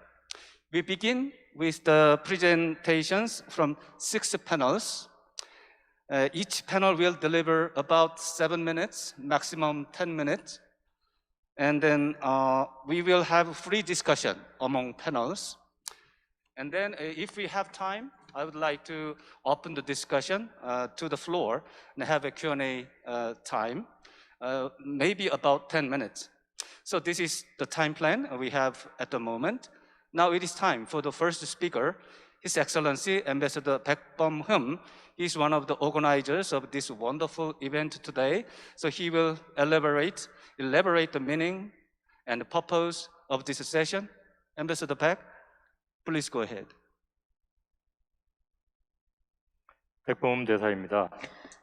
We begin with the presentations from 6 panels. Each panel will deliver about 7 minutes, maximum 10 minutes. And then we will have free discussion among panels. And then if we have time, I would like to open the discussion to the floor and have a Q&A time, maybe about 10 minutes. So this is the time plan we have at the moment. Now it is time for the first speaker, His Excellency Ambassador Baek Bum-hum. He's one of the organizers of this wonderful event today. So he will elaborate the meaning and the purpose of this session. Ambassador Baek, please go ahead. 백범 대사입니다.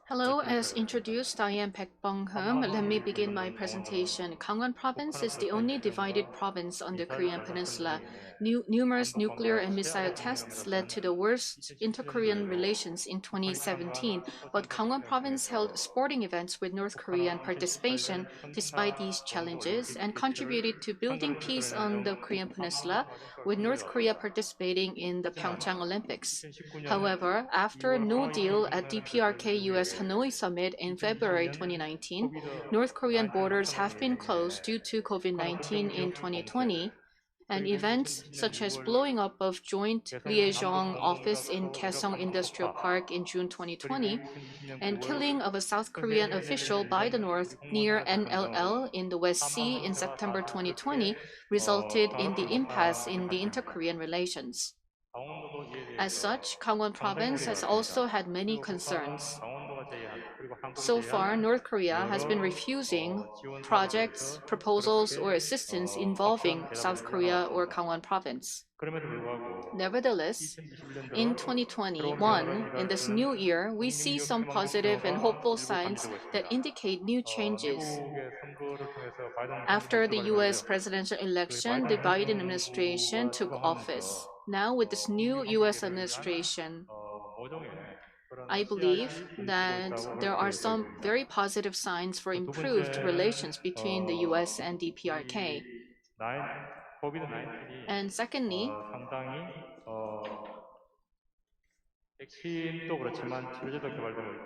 Hello, as introduced, I am Baek Bum-hum. Let me begin my presentation. Gangwon Province is the only divided province on the Korean Peninsula. Numerous nuclear and missile tests led to the worst inter-Korean relations in 2017, but Gangwon Province held sporting events with North Korean participation despite these challenges and contributed to building peace on the Korean Peninsula, with North Korea participating in the PyeongChang Olympics. However, after no deal at DPRK US Hanoi Summit in February 2019, North Korean borders have been closed due to COVID-19 in 2020, and events such as blowing up of joint liaison office in Kaesong Industrial Park in June 2020 and killing of a South Korean official by the North near NLL in the West Sea in September 2020 resulted in the impasse in the inter-Korean relations. As such, Gangwon Province has also had many concerns. So far, North Korea has been refusing projects, proposals, or assistance involving South Korea or Gangwon province. Nevertheless, in 2021, in this new year, we see some positive and hopeful signs that indicate new changes. After the US presidential election, the Biden administration took office. Now, with this new US administration, I believe that there are some very positive signs for improved relations between the US and DPRK. And secondly,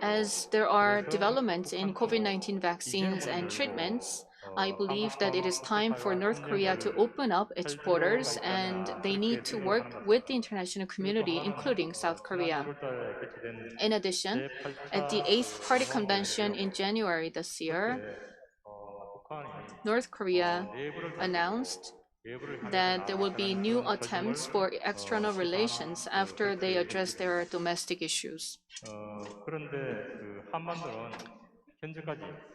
as there are developments in COVID-19 vaccines and treatments, I believe that it is time for North Korea to open up its borders, and they need to work with the international community, including South Korea. In addition, at the 8th Party Convention in January this year, North Korea announced that there will be new attempts for external relations after they address their domestic issues.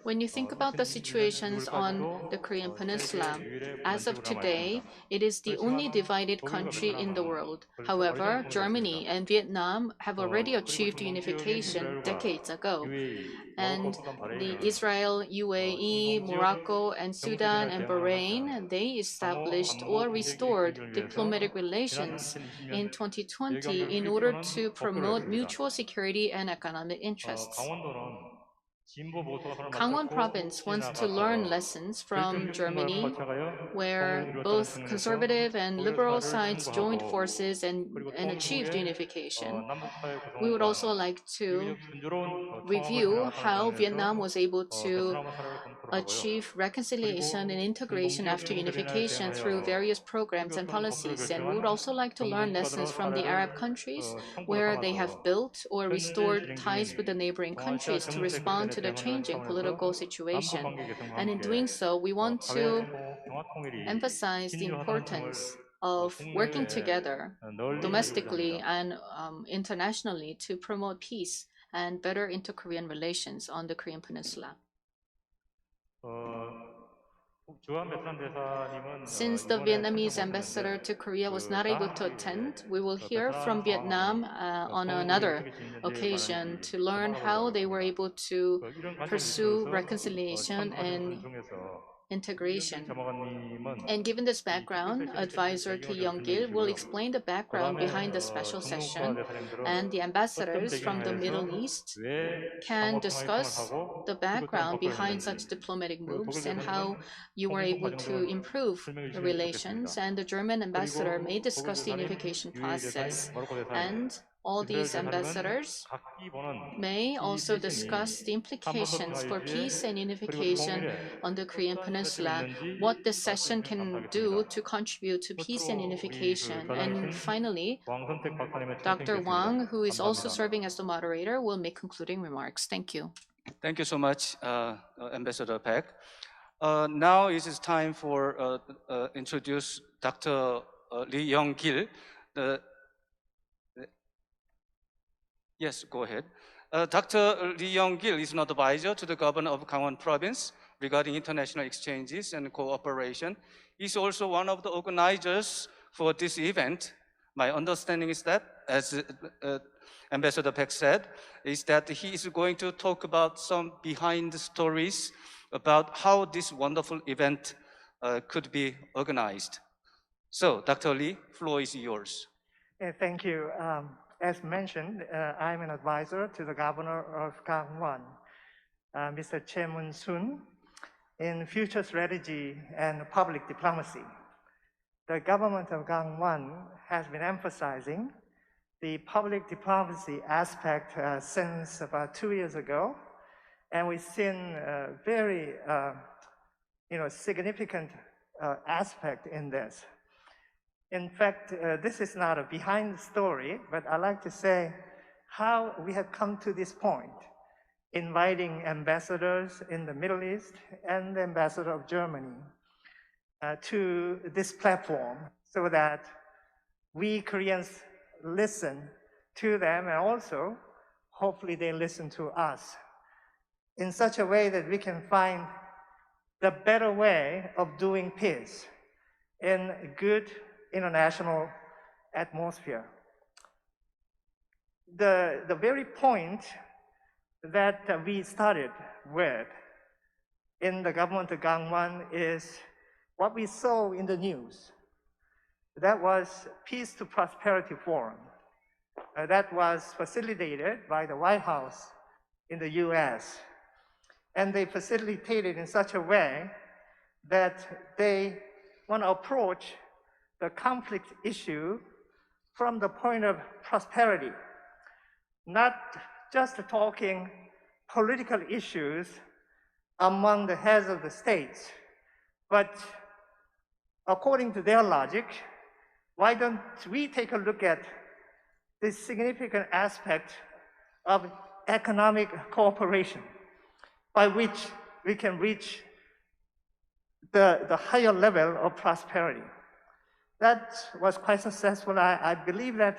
When you think about the situations on the Korean Peninsula, as of today, it is the only divided country in the world. However, Germany and Vietnam have already achieved unification decades ago. And the Israel, UAE, Morocco, and Sudan and Bahrain, they established or restored diplomatic relations in 2020 in order to promote mutual security and economic interests. Gangwon province wants to learn lessons from Germany, where both conservative and liberal sides joined forces and achieved unification. We would also like to review how Vietnam was able to achieve reconciliation and integration after unification through various programs and policies. And we would also like to learn lessons from the Arab countries, where they have built or restored ties with the neighboring countries to respond to the changing political situation. And in doing so, we want to emphasize the importance of working together domestically and internationally to promote peace and better inter-Korean relations on the Korean Peninsula. Since the Vietnamese ambassador to Korea was not able to attend, we will hear from Vietnam on another occasion to learn how they were able to pursue reconciliation and integration. And given this background, Advisor Ki Young-gil will explain the background behind the special session, and the ambassadors from the Middle East can discuss the background behind such diplomatic moves and how you were able to improve the relations. And the German ambassador may discuss the unification process. And all these ambassadors may also discuss the implications for peace and unification on the Korean Peninsula, what this session can do to contribute to peace and unification. And finally, Dr. Wang, who is also serving as the moderator, will make concluding remarks. Thank you. Thank you so much, Ambassador Park. Now it is time for introduce Dr. Lee Young-gil. Yes, go ahead. Dr. Lee Young-gil is an advisor to the governor of Gangwon province regarding international exchanges and cooperation. He's also one of the organizers for this event. My understanding is that, as Ambassador Park said, is that he is going to talk about some behind the stories about how this wonderful event could be organized. So, Dr. Lee, floor is yours. Thank you. As mentioned, I'm an advisor to the governor of Gangwon, Mr. Che Mun-sun, in future strategy and public diplomacy. The government of Gangwon has been emphasizing the public diplomacy aspect since about 2 years ago, and we've seen a very significant aspect in this. In fact, this is not a behind the story, but I'd like to say how we have come to this point, inviting ambassadors in the Middle East and the ambassador of Germany to this platform so that we Koreans listen to them, and also hopefully they listen to us. in such a way that we can find the better way of doing peace in a good international atmosphere. The very point that we started with in the government of Gangwon is what we saw in the news. That was Peace to Prosperity Forum. That was facilitated by the White House in the US. And they facilitated in such a way that they want to approach the conflict issue from the point of prosperity, not just talking political issues among the heads of the states, but according to their logic, why don't we take a look at the significant aspect of economic cooperation by which we can reach the higher level of prosperity. That was quite successful. I believe that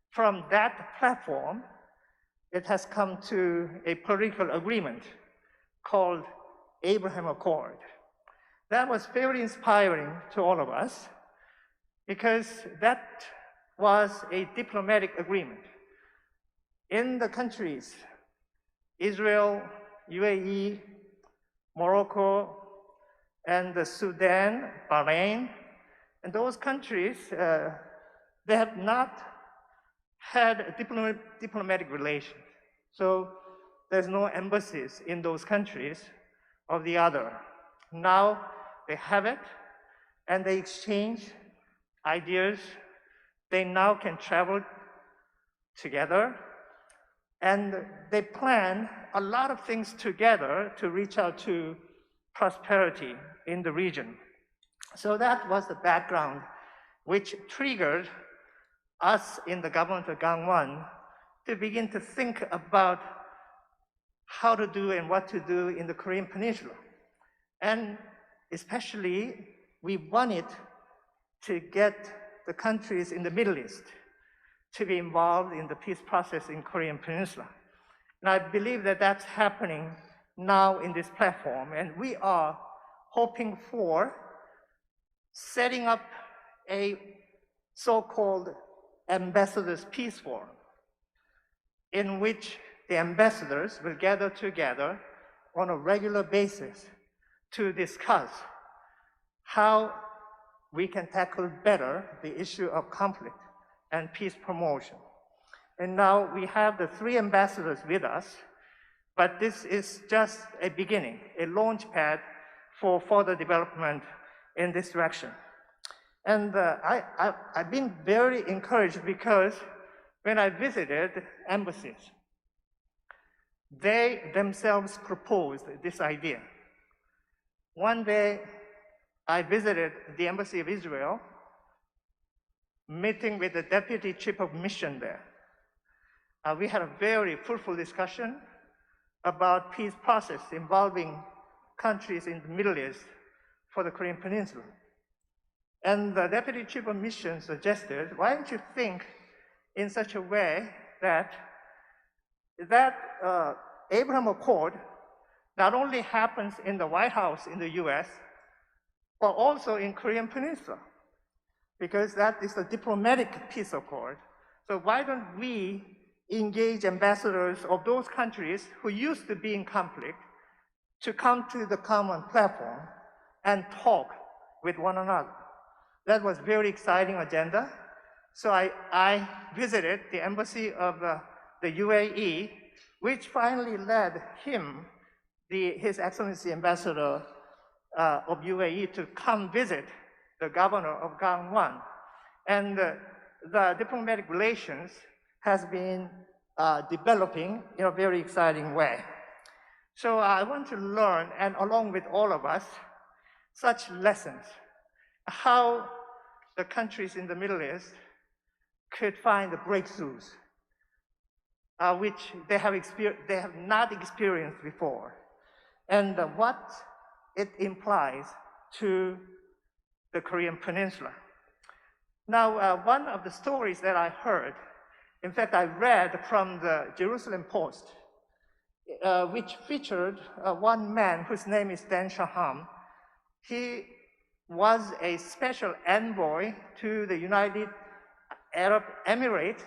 from that platform, it has come to a political agreement called Abraham Accord. That was very inspiring to all of us because that was a diplomatic agreement. In the countries, Israel, UAE, Morocco, and Sudan, Bahrain, and those countries, they have not had diplomatic relations. So there's no embassies in those countries of the other. Now they have it, and they exchange ideas. They now can travel together, and they plan a lot of things together to reach out to prosperity in the region. So that was the background which triggered us in the government of Gangwon to begin to think about how to do and what to do in the Korean Peninsula. And especially, we wanted to get the countries in the Middle East to be involved in the peace process in Korean Peninsula. And I believe that that's happening now in this platform, and we are hoping for setting up a so-called Ambassadors' Peace Forum, in which the ambassadors will gather together on a regular basis to discuss how we can tackle better the issue of conflict and peace promotion. And now we have the 3 ambassadors with us, but this is just a beginning, a launch pad for further development in this direction. And I've been very encouraged because when I visited embassies, they themselves proposed this idea. One day, I visited the Embassy of Israel, meeting with the Deputy Chief of Mission there. We had a very fruitful discussion about peace process involving countries in the Middle East for the Korean Peninsula. And the Deputy Chief of Mission suggested, why don't you think in such a way that Abraham Accord not only happens in the White House in the US, but also in Korean Peninsula, because that is a diplomatic peace accord. So why don't we engage ambassadors of those countries who used to be in conflict to come to the common platform and talk with one another? That was a very exciting agenda. So I visited the embassy of the UAE, which finally led him, His Excellency Ambassador of UAE, to come visit the governor of Gangwon. And the diplomatic relations has been developing in a very exciting way. So I want to learn, and along with all of us, such lessons, how the countries in the Middle East could find the breakthroughs which they have not experienced before, and what it implies to the Korean Peninsula. Now, one of the stories that I heard, in fact, I read from the Jerusalem Post which featured one man whose name is Dan Shaham. He was a special envoy to the United Arab Emirates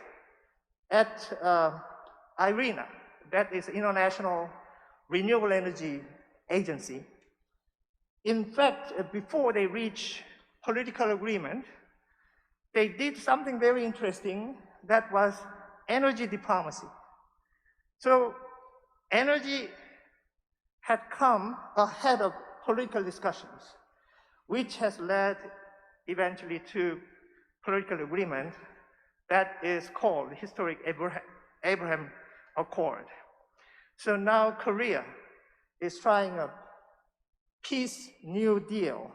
at IRENA, that is International Renewable Energy Agency. In fact, before they reached political agreement, they did something very interesting that was energy diplomacy. So energy had come ahead of political discussions, which has led eventually to political agreement that is called the Historic Abraham Accord. So now Korea is trying a peace new deal.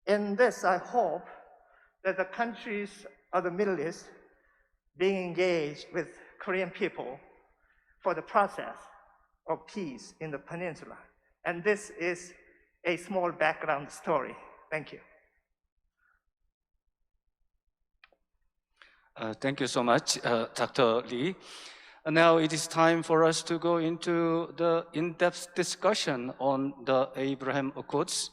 In this, I hope that the countries of the Middle East being engaged with Korean people for the process of peace in the peninsula. And this is a small background story. Thank you. Thank you so much, Dr. Lee. Now it is time for us to go into the in-depth discussion on the Abraham Accords.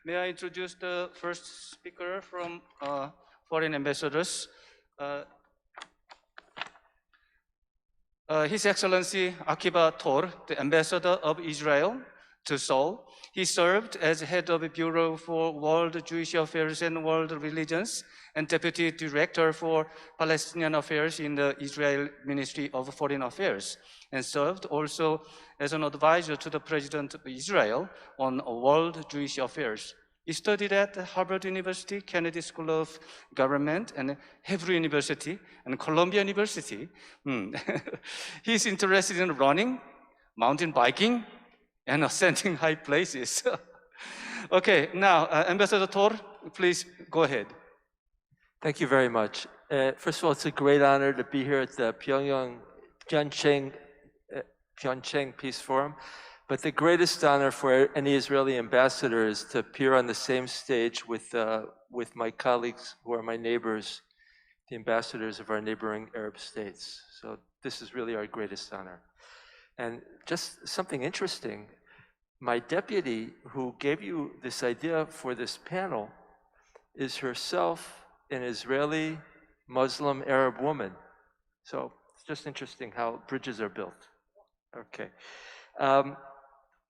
May I introduce the first speaker from Foreign Ambassadors. His Excellency Akiba Tor, the Ambassador of Israel to Seoul. He served as head of the Bureau for World Jewish Affairs and World Religions and Deputy Director for Palestinian Affairs in the Israel Ministry of Foreign Affairs, and served also as an advisor to the President of Israel on World Jewish Affairs. He studied at Harvard University, Kennedy School of Government, and Hebrew University, and Columbia University. He's interested in running, mountain biking, and ascending high places. Okay, now, Ambassador Tor, please go ahead. Thank you very much. First of all, it's a great honor to be here at the PyeongChang Peace Forum. But the greatest honor for any Israeli ambassador is to appear on the same stage with my colleagues who are my neighbors, the ambassadors of our neighboring Arab states. So this is really our greatest honor. And just something interesting, my deputy who gave you this idea for this panel is herself an Israeli Muslim Arab woman. So it's just interesting how bridges are built. Okay.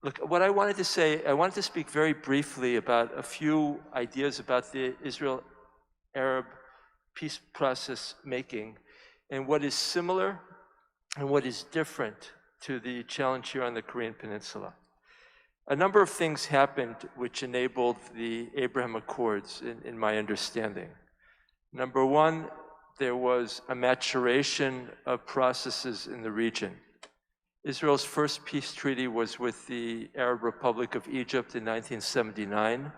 Look, what I wanted to say, I wanted to speak very briefly about a few ideas about the Israel-Arab peace process making and what is similar and what is different to the challenge here on the Korean Peninsula. A number of things happened which enabled the Abraham Accords, in my understanding. Number one, there was a maturation of processes in the region. Israel's first peace treaty was with the Arab Republic of Egypt in 1979.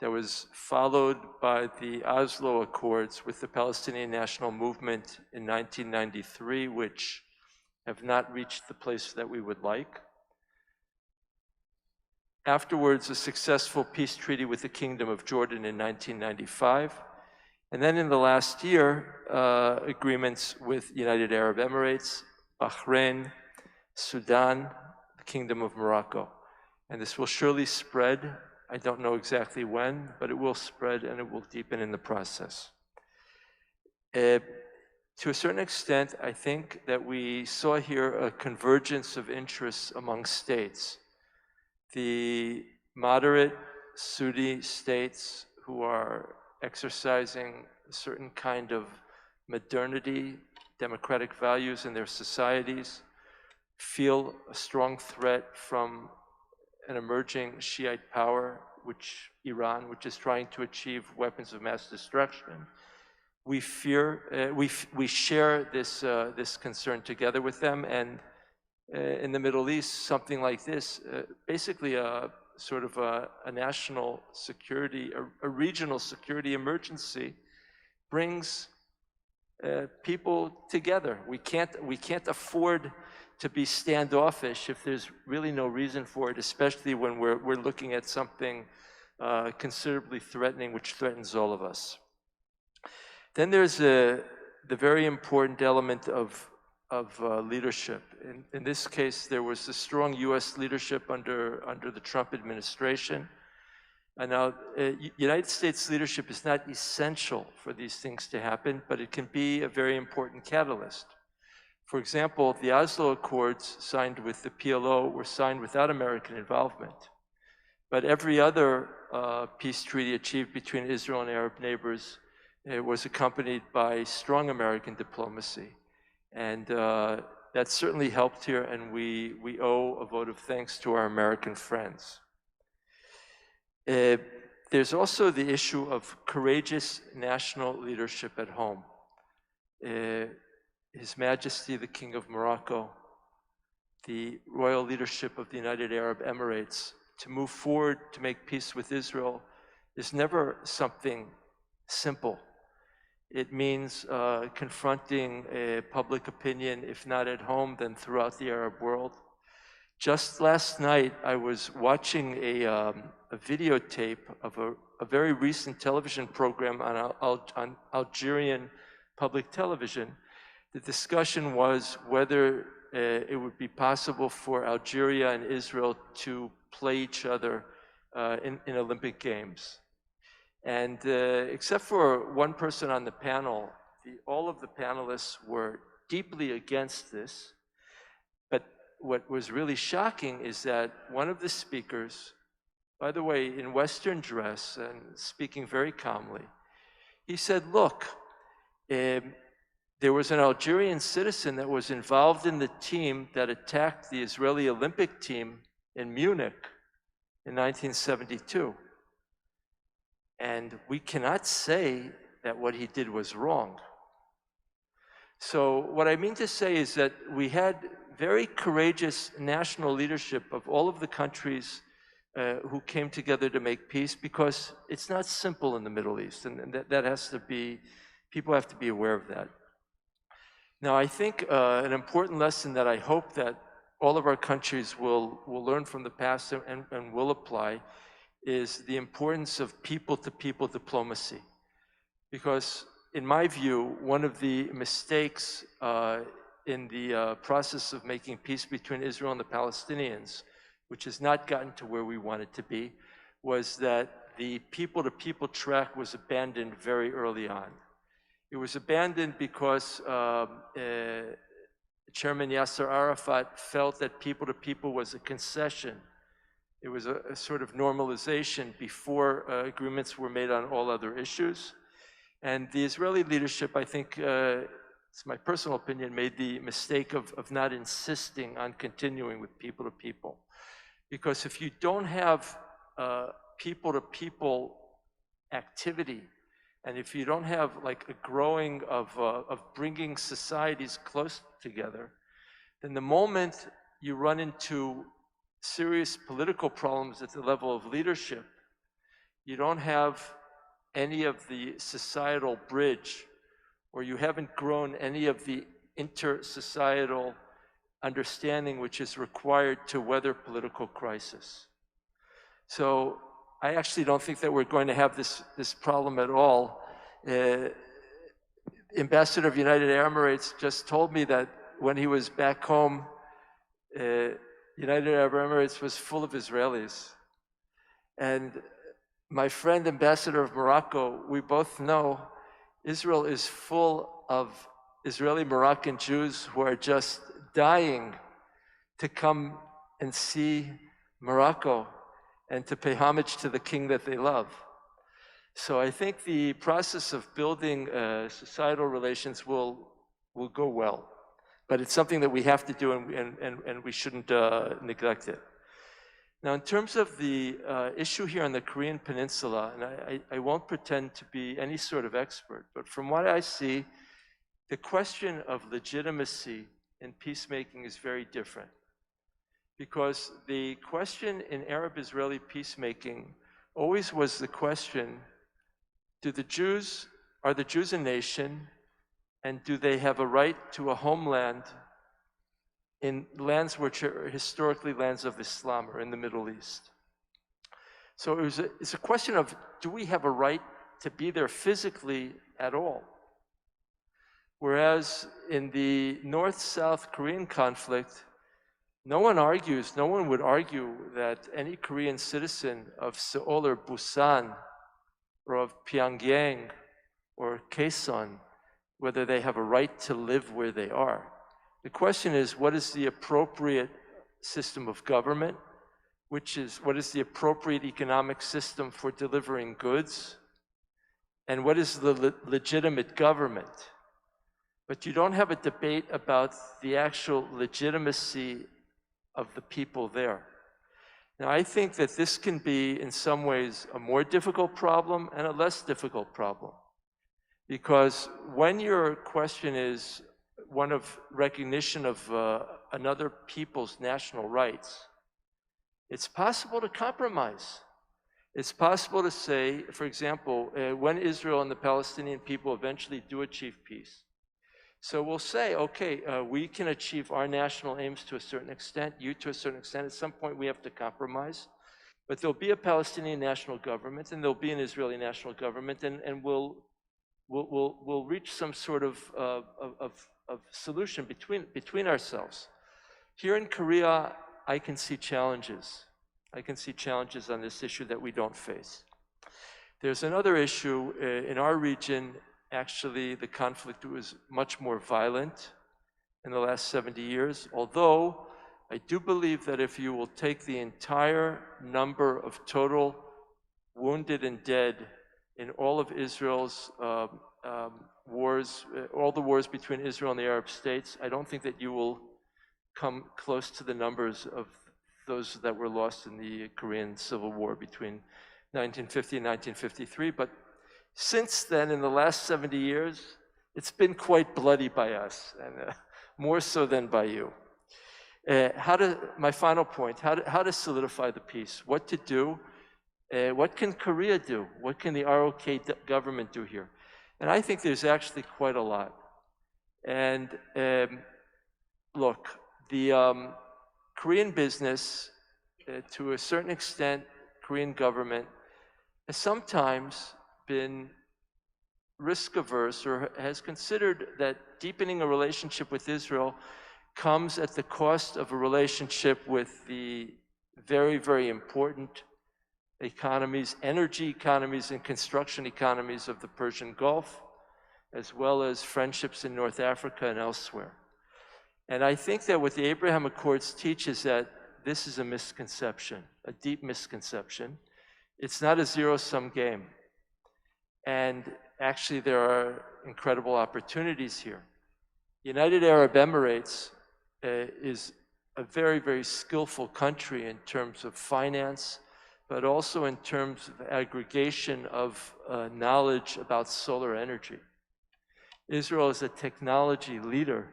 That was followed by the Oslo Accords with the Palestinian National Movement in 1993, which have not reached the place that we would like. Afterwards, a successful peace treaty with the Kingdom of Jordan in 1995. And then in the last year, agreements with United Arab Emirates, Bahrain, Sudan, the Kingdom of Morocco. And this will surely spread. I don't know exactly when, but it will spread and it will deepen in the process. To a certain extent, I think that we saw here a convergence of interests among states. The moderate Sunni states who are exercising a certain kind of modernity, democratic values in their societies, feel a strong threat from an emerging Shiite power, Iran, which is trying to achieve weapons of mass destruction. We fear, we share this concern together with them, and in the Middle East, something like this, basically a sort of a national security, a regional security emergency, brings people together. We can't afford to be standoffish if there's really no reason for it, especially when we're looking at something considerably threatening, which threatens all of us. Then there's the very important element of leadership. In this case, there was a strong U.S. leadership under the Trump administration. And now, United States leadership is not essential for these things to happen, but it can be a very important catalyst. For example, the Oslo Accords signed with the PLO were signed without American involvement. But every other peace treaty achieved between Israel and Arab neighbors was accompanied by strong American diplomacy. And that certainly helped here, and we owe a vote of thanks to our American friends. There's also the issue of courageous national leadership at home. His Majesty the King of Morocco, the royal leadership of the United Arab Emirates, to move forward to make peace with Israel is never something simple. It means confronting public opinion, if not at home, then throughout the Arab world. Just last night, I was watching a videotape of a very recent television program on Algerian public television. The discussion was whether it would be possible for Algeria and Israel to play each other in Olympic Games. And except for one person on the panel, all of the panelists were deeply against this. But what was really shocking is that one of the speakers, by the way, in Western dress and speaking very calmly, he said, look, there was an Algerian citizen that was involved in the team that attacked the Israeli Olympic team in Munich in 1972. And we cannot say that what he did was wrong. So what I mean to say is that we had very courageous national leadership of all of the countries who came together to make peace, because it's not simple in the Middle East, and that has to be, people have to be aware of that. Now, I think an important lesson that I hope that all of our countries will learn from the past and will apply is the importance of people-to-people diplomacy. Because in my view, one of the mistakes in the process of making peace between Israel and the Palestinians, which has not gotten to where we want it to be, was that the people-to-people track was abandoned very early on. It was abandoned because Chairman Yasser Arafat felt that people-to-people was a concession. It was a sort of normalization before agreements were made on all other issues. And the Israeli leadership, I think, it's my personal opinion, made the mistake of not insisting on continuing with people-to-people. Because if you don't have people-to-people activity, and if you don't have like a growing of bringing societies close together, then the moment you run into serious political problems at the level of leadership, you don't have any of the societal bridge, or you haven't grown any of the inter-societal understanding which is required to weather political crisis. So I actually don't think that we're going to have this problem at all. Ambassador of United Arab Emirates just told me that when he was back home, United Arab Emirates was full of Israelis. And my friend, Ambassador of Morocco, we both know Israel is full of Israeli Moroccan Jews who are just dying to come and see Morocco and to pay homage to the king that they love. So I think the process of building societal relations will go well. But it's something that we have to do, and we shouldn't neglect it. Now, in terms of the issue here on the Korean Peninsula, and I won't pretend to be any sort of expert, but from what I see, the question of legitimacy in peacemaking is very different. Because the question in Arab-Israeli peacemaking always was the question, are the Jews a nation, and do they have a right to a homeland in lands which are historically lands of Islam or in the Middle East? So it's a question of, do we have a right to be there physically at all? Whereas in the North-South Korean conflict, no one would argue that any Korean citizen of Seoul or Busan or of Pyongyang or Kaesong, whether they have a right to live where they are. The question is, what is the appropriate system of government? What is the appropriate economic system for delivering goods? And what is the legitimate government? But you don't have a debate about the actual legitimacy of the people there. Now, I think that this can be, in some ways, a more difficult problem and a less difficult problem. Because when your question is one of recognition of another people's national rights, it's possible to compromise. It's possible to say, for example, when Israel and the Palestinian people eventually do achieve peace, so we'll say, okay, we can achieve our national aims to a certain extent, you to a certain extent. At some point, we have to compromise. But there'll be a Palestinian national government, and there'll be an Israeli national government, and we'll reach some sort of solution between ourselves. Here in Korea, I can see challenges. I can see challenges on this issue that we don't face. There's another issue in our region. Actually, the conflict was much more violent in the last 70 years, although I do believe that if you will take the entire number of total wounded and dead in all of Israel's wars, all the wars between Israel and the Arab states, I don't think that you will come close to the numbers of those that were lost in the Korean Civil War between 1950 and 1953. But since then, in the last 70 years, it's been quite bloody by us, and more so than by you. My final point, how to solidify the peace, what to do, what can Korea do, what can the ROK government do here? And I think there's actually quite a lot. And look, the Korean business, to a certain extent, Korean government, has sometimes been risk averse or has considered that deepening a relationship with Israel comes at the cost of a relationship with the very, very important economies, energy economies and construction economies of the Persian Gulf, as well as friendships in North Africa and elsewhere. And I think that what the Abraham Accords teach is that this is a misconception, a deep misconception. It's not a zero-sum game. And actually, there are incredible opportunities here. United Arab Emirates is a very, very skillful country in terms of finance, but also in terms of aggregation of knowledge about solar energy. Israel is a technology leader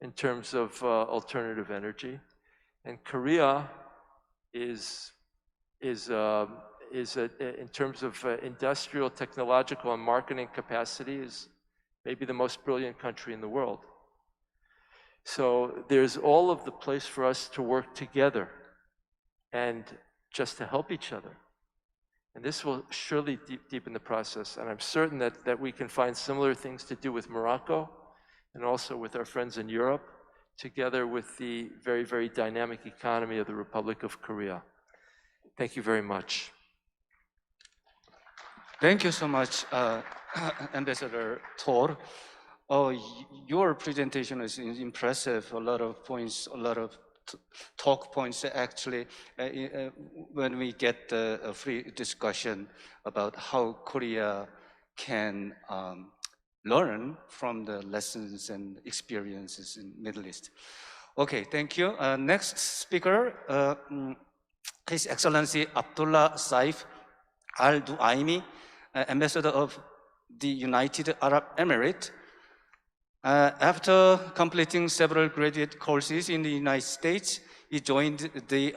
in terms of alternative energy, and Korea is in terms of industrial, technological, and marketing capacity, is maybe the most brilliant country in the world. So there's all of the place for us to work together and just to help each other. And this will surely deepen the process. And I'm certain that we can find similar things to do with Morocco and also with our friends in Europe, together with the very, very dynamic economy of the Republic of Korea. Thank you very much. Thank you so much, Ambassador Tor. Your presentation is impressive. A lot of points, a lot of talk points. Actually, when we get a free discussion about how Korea can learn from the lessons and experiences in Middle East. Okay, thank you. Next speaker, His Excellency Abdullah Saif Al Duaimi, Ambassador of the United Arab Emirates. After completing several graduate courses in the United States, he joined the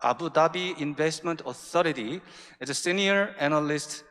Abu Dhabi Investment Authority as a senior analyst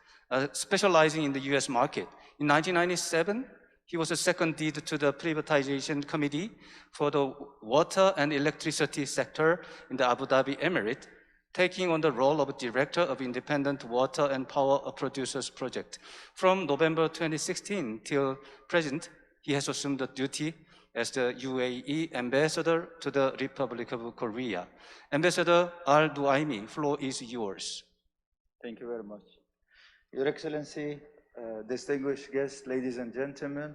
specializing in the US market. In 1997, he was seconded to the privatization committee for the water and electricity sector in the Abu Dhabi Emirate, taking on the role of Director of Independent Water and Power Producers Project. From November 2016 till present, he has assumed the duty as the UAE ambassador to the Republic of Korea. Ambassador Al-Duaimi, floor is yours. Thank you very much. Your Excellency, distinguished guests, ladies and gentlemen,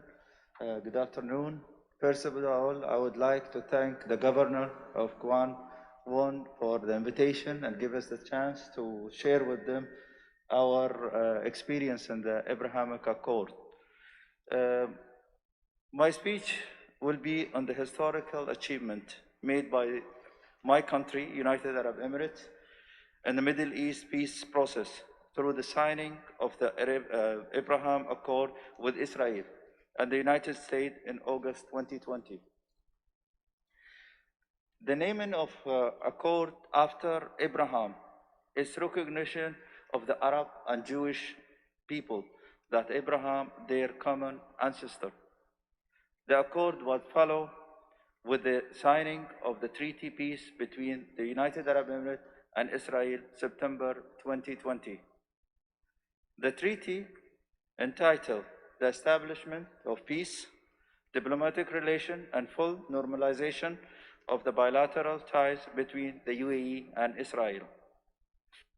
good afternoon. First of all, I would like to thank the Governor of Gangwon for the invitation and give us the chance to share with them our experience in the Abrahamic Accord. My speech will be on the historical achievement made by my country, United Arab Emirates, in the Middle East peace process through the signing of the Abraham Accord with Israel and the United States in August 2020. The naming of Accord after Abraham is recognition of the Arab and Jewish people that Abraham, their common ancestor. The accord was followed with the signing of the treaty peace between the United Arab Emirates and Israel, September 2020. The treaty, entitled The Establishment of Peace, Diplomatic Relation and Full Normalization of the Bilateral Ties between the UAE and Israel.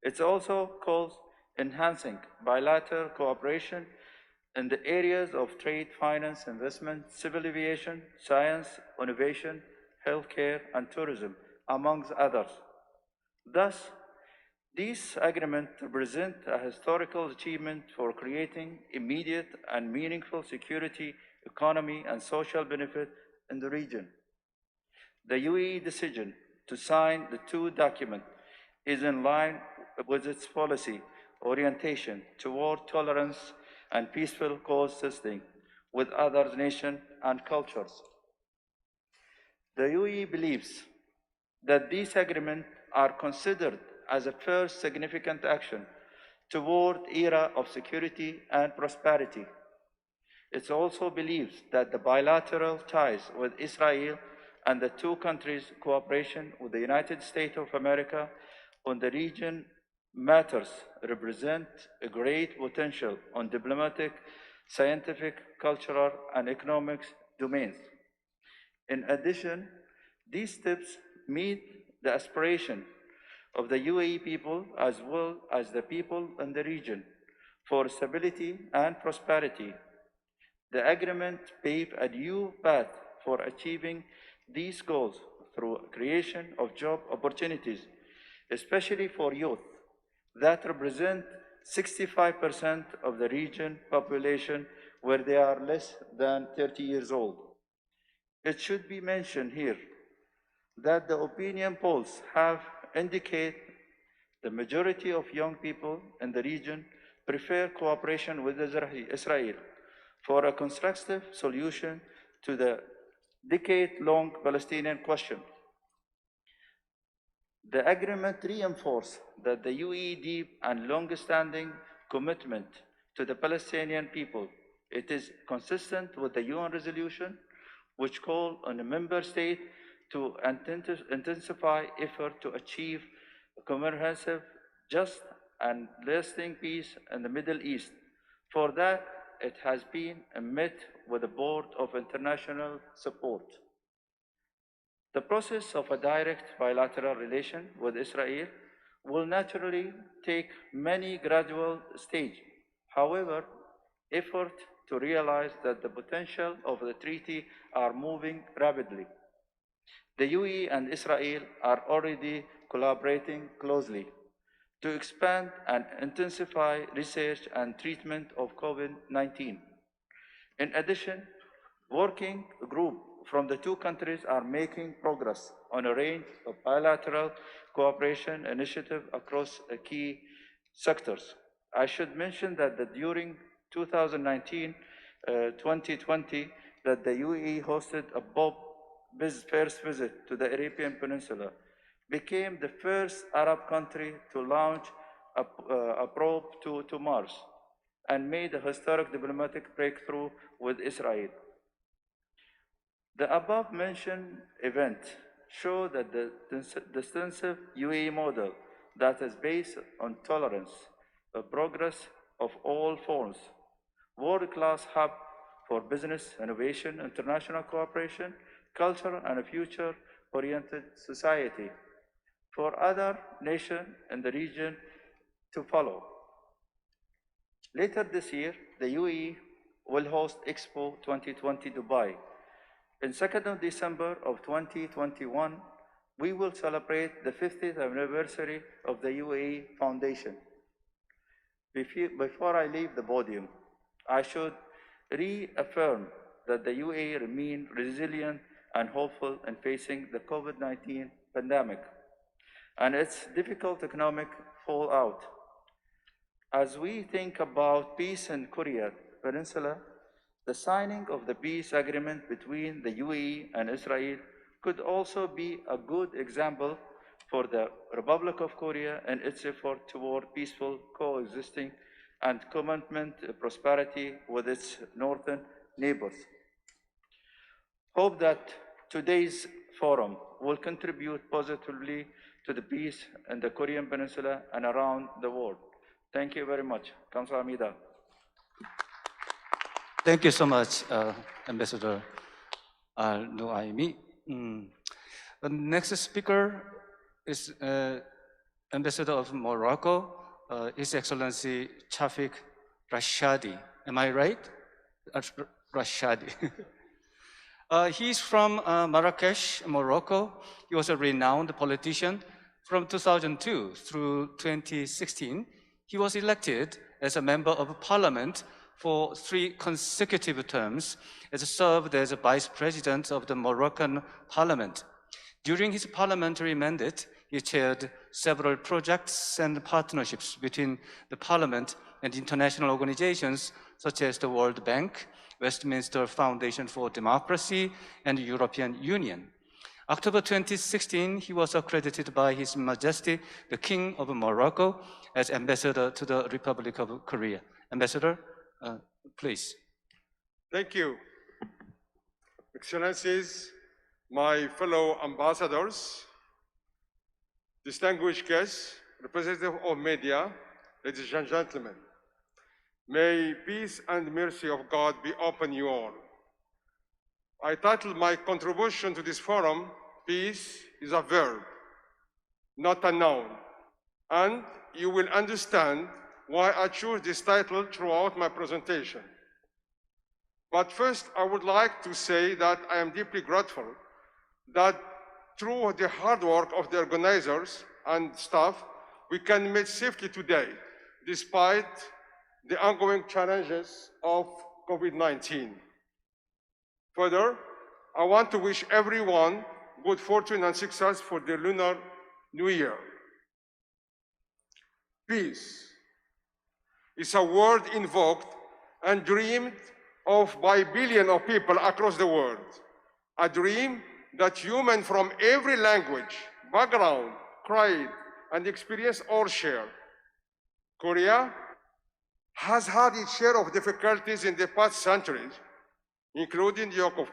It also calls enhancing bilateral cooperation in the areas of trade, finance, investment, civil aviation, science, innovation, healthcare, and tourism, amongst others. Thus, these agreements represent a historical achievement for creating immediate and meaningful security, economy, and social benefit in the region. The UAE decision to sign the two documents is in line with its policy orientation toward tolerance and peaceful coexisting with other nations and cultures. The UAE believes that these agreements are considered as a first significant action toward era of security and prosperity. It also believes that the bilateral ties with Israel and the two countries' cooperation with the United States of America on the region matters represent a great potential on diplomatic, scientific, cultural, and economic domains. In addition, these steps meet the aspiration of the UAE people as well as the people in the region for stability and prosperity. The agreement paves a new path for achieving these goals through creation of job opportunities, especially for youth that represent 65% of the region population where they are less than 30 years old. It should be mentioned here that the opinion polls have indicated the majority of young people in the region prefer cooperation with Israel for a constructive solution to the decade-long Palestinian question. The agreement reinforced that the UAE deep and long-standing commitment to the Palestinian people. It is consistent with the UN resolution, which called on the member state to intensify effort to achieve a comprehensive, just, and lasting peace in the Middle East. For that, it has been met with a board of international support. The process of a direct bilateral relation with Israel will naturally take many gradual stages. However, effort to realize that the potential of the treaty are moving rapidly. The UAE and Israel are already collaborating closely to expand and intensify research and treatment of COVID-19. In addition, working groups from the two countries are making progress on a range of bilateral cooperation initiatives across key sectors. I should mention that during 2019-2020, that the UAE hosted a first visit to the Arabian Peninsula, became the first Arab country to launch a probe to Mars, and made a historic diplomatic breakthrough with Israel. The above-mentioned event showed that the distinctive UAE model that is based on tolerance, the progress of all forms, world-class hub for business, innovation, international cooperation, culture, and a future-oriented society for other nations in the region to follow. Later this year, the UAE will host Expo 2020 Dubai. In 2nd of December of 2021, we will celebrate the 50th anniversary of the UAE Foundation. Before I leave the podium, I should reaffirm that the UAE remains resilient and hopeful in facing the COVID-19 pandemic and its difficult economic fallout. As we think about peace in Korea Peninsula, the signing of the peace agreement between the UAE and Israel could also be a good example for the Republic of Korea and its effort toward peaceful coexisting and commitment to prosperity with its northern neighbors. Hope that today's forum will contribute positively to the peace in the Korean Peninsula and around the world. Thank you very much. 감사합니다. Thank you so much, Ambassador Al-Nuaimi. The next speaker is Ambassador of Morocco, His Excellency Chafik Rashadi. Am I right? Rashadi. He's from Marrakesh, Morocco. He was a renowned politician. From 2002 through 2016, he was elected as a member of parliament for 3 consecutive terms, as served as a vice president of the Moroccan parliament. During his parliamentary mandate, he chaired several projects and partnerships between the parliament and international organizations such as the World Bank, Westminster Foundation for Democracy, and the European Union. October 2016, he was accredited by His Majesty, the King of Morocco, as ambassador to the Republic of Korea. Ambassador, please. Thank you. Excellencies, my fellow ambassadors, distinguished guests, representatives of media, ladies and gentlemen, may peace and mercy of God be upon you all. I titled my contribution to this forum, Peace is a verb, not a noun. And you will understand why I chose this title throughout my presentation. But first, I would like to say that I am deeply grateful that through the hard work of the organizers and staff, we can meet safely today, despite the ongoing challenges of COVID-19. Further, I want to wish everyone good fortune and success for the Lunar New Year. Peace is a word invoked and dreamed of by billions of people across the world. A dream that humans from every language, background, creed, and experience all share. Korea has had its share of difficulties in the past centuries, including the yoke of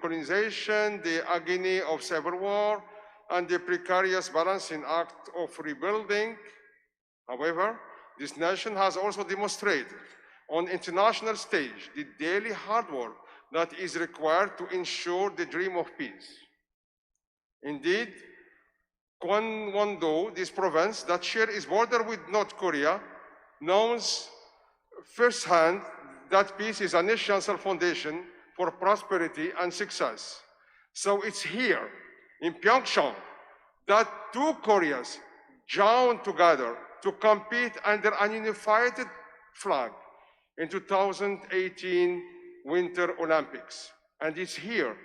colonization, the agony of civil war, and the precarious balancing act of rebuilding. However, this nation has also demonstrated on international stage the daily hard work that is required to ensure the dream of peace. Indeed, Gwangwon-do, this province that shares its border with North Korea, knows firsthand that peace is an essential foundation for prosperity and success. So it's here in PyeongChang that 2 Koreas joined together to compete under a unified flag in 2018 Winter Olympics. And it's here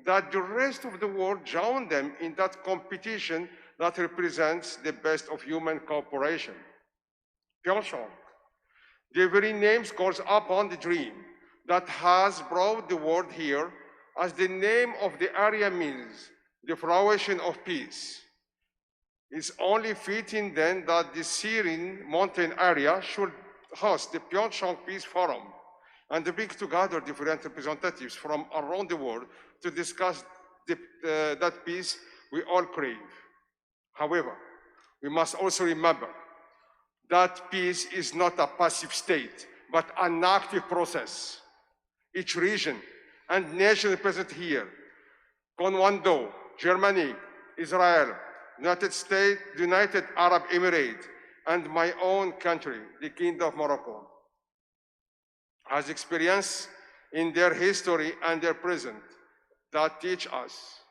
that the rest of the world joined them in that competition that represents the best of human cooperation. PyeongChang, the very name calls upon the dream that has brought the world here, as the name of the area means, the fruition of peace. It's only fitting then that the Syrian mountain area should host the PyeongChang Peace Forum and to bring together different representatives from around the world to discuss that peace we all crave. However, we must also remember that peace is not a passive state, but an active process. Each region and nation present here, Conwando, Germany, Israel, United States, United Arab Emirates, and my own country, the Kingdom of Morocco, has experience in their history and their present that teach us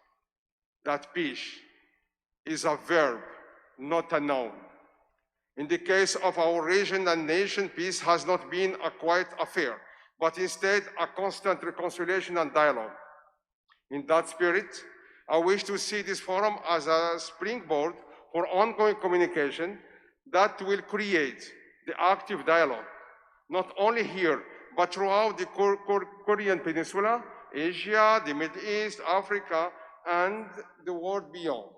that peace is a verb, not a noun. In the case of our region and nation, peace has not been a quiet affair, but instead a constant reconciliation and dialogue. In that spirit, I wish to see this forum as a springboard for ongoing communication that will create the active dialogue, not only here, but throughout the Korean Peninsula, Asia, the Middle East, Africa, and the world beyond.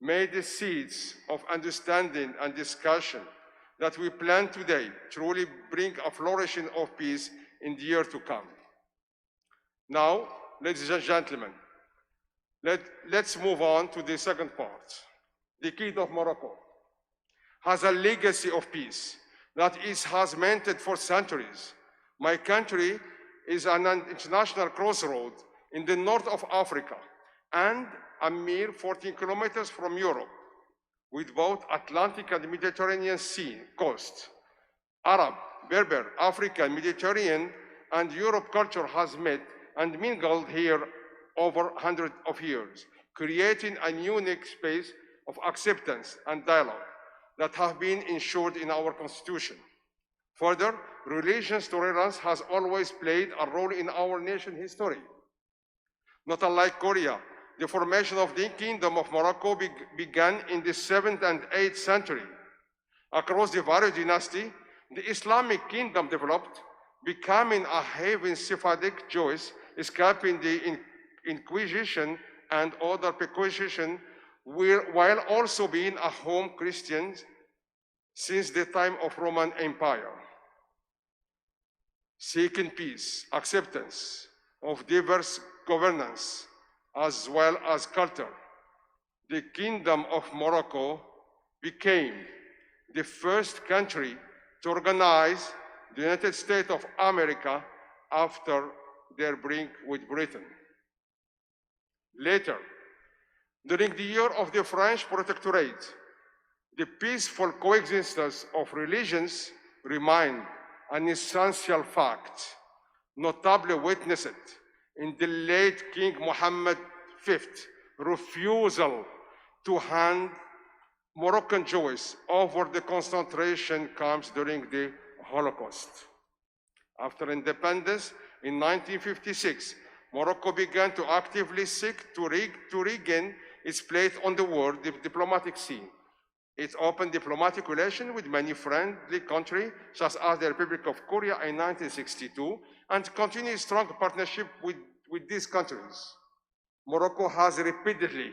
May the seeds of understanding and discussion that we plant today truly bring a flourishing of peace in the year to come. Now, ladies and gentlemen, let's move on to the second part. The Kingdom of Morocco has a legacy of peace that it has maintained for centuries. My country is an international crossroad in the north of Africa and a mere 14 kilometers from Europe, with both Atlantic and Mediterranean Sea coast. Arab, Berber, African, Mediterranean, and Europe culture has met and mingled here over hundreds of years, creating a unique space of acceptance and dialogue that have been ensured in our Constitution. Further, religious tolerance has always played a role in our nation's history. Not unlike Korea, the formation of the Kingdom of Morocco began in the 7th and 8th century. Across the various dynasties, the Islamic kingdom developed, becoming a haven Sephardic Jews, escaping the Inquisition and other persecution, while also being a home Christian since the time of Roman Empire. Seeking peace, acceptance of diverse governance, as well as culture, the Kingdom of Morocco became the first country to organize the United States of America after their break with Britain. Later, during the year of the French Protectorate, the peaceful coexistence of religions remained an essential fact, notably witnessed in the late King Mohammed V's refusal to hand Moroccan Jews over the concentration camps during the Holocaust. After independence in 1956, Morocco began to actively seek to regain its place on the world diplomatic scene. It opened diplomatic relations with many friendly countries, such as the Republic of Korea in 1962, and continued strong partnership with these countries. Morocco has repeatedly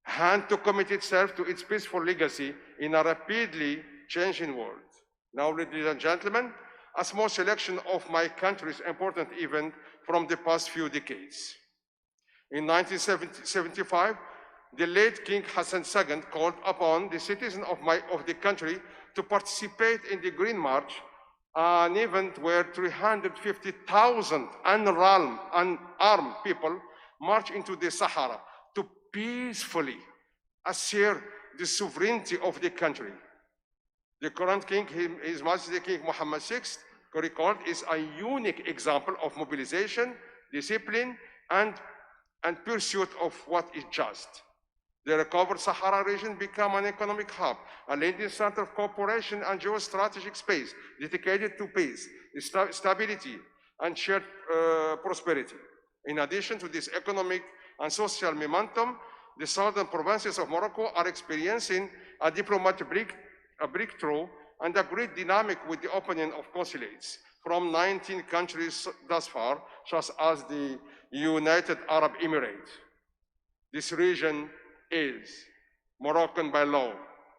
had to commit itself to its peaceful legacy in a rapidly changing world. Now, ladies and gentlemen, a small selection of my country's important events from the past few decades. In 1975, the late King Hassan II called upon the citizens of the country to participate in the Green March, an event where 350,000 unarmed people marched into the Sahara to peacefully assert the sovereignty of the country. The current king, His Majesty King Mohammed VI, recalled, is a unique example of mobilization, discipline, and pursuit of what is just. The recovered Sahara region became an economic hub, a leading center of cooperation and geostrategic space dedicated to peace, stability, and shared prosperity. In addition to this economic and social momentum, the southern provinces of Morocco are experiencing a diplomatic breakthrough and a great dynamic with the opening of consulates from 19 countries thus far, such as the United Arab Emirates. This region is Moroccan by law,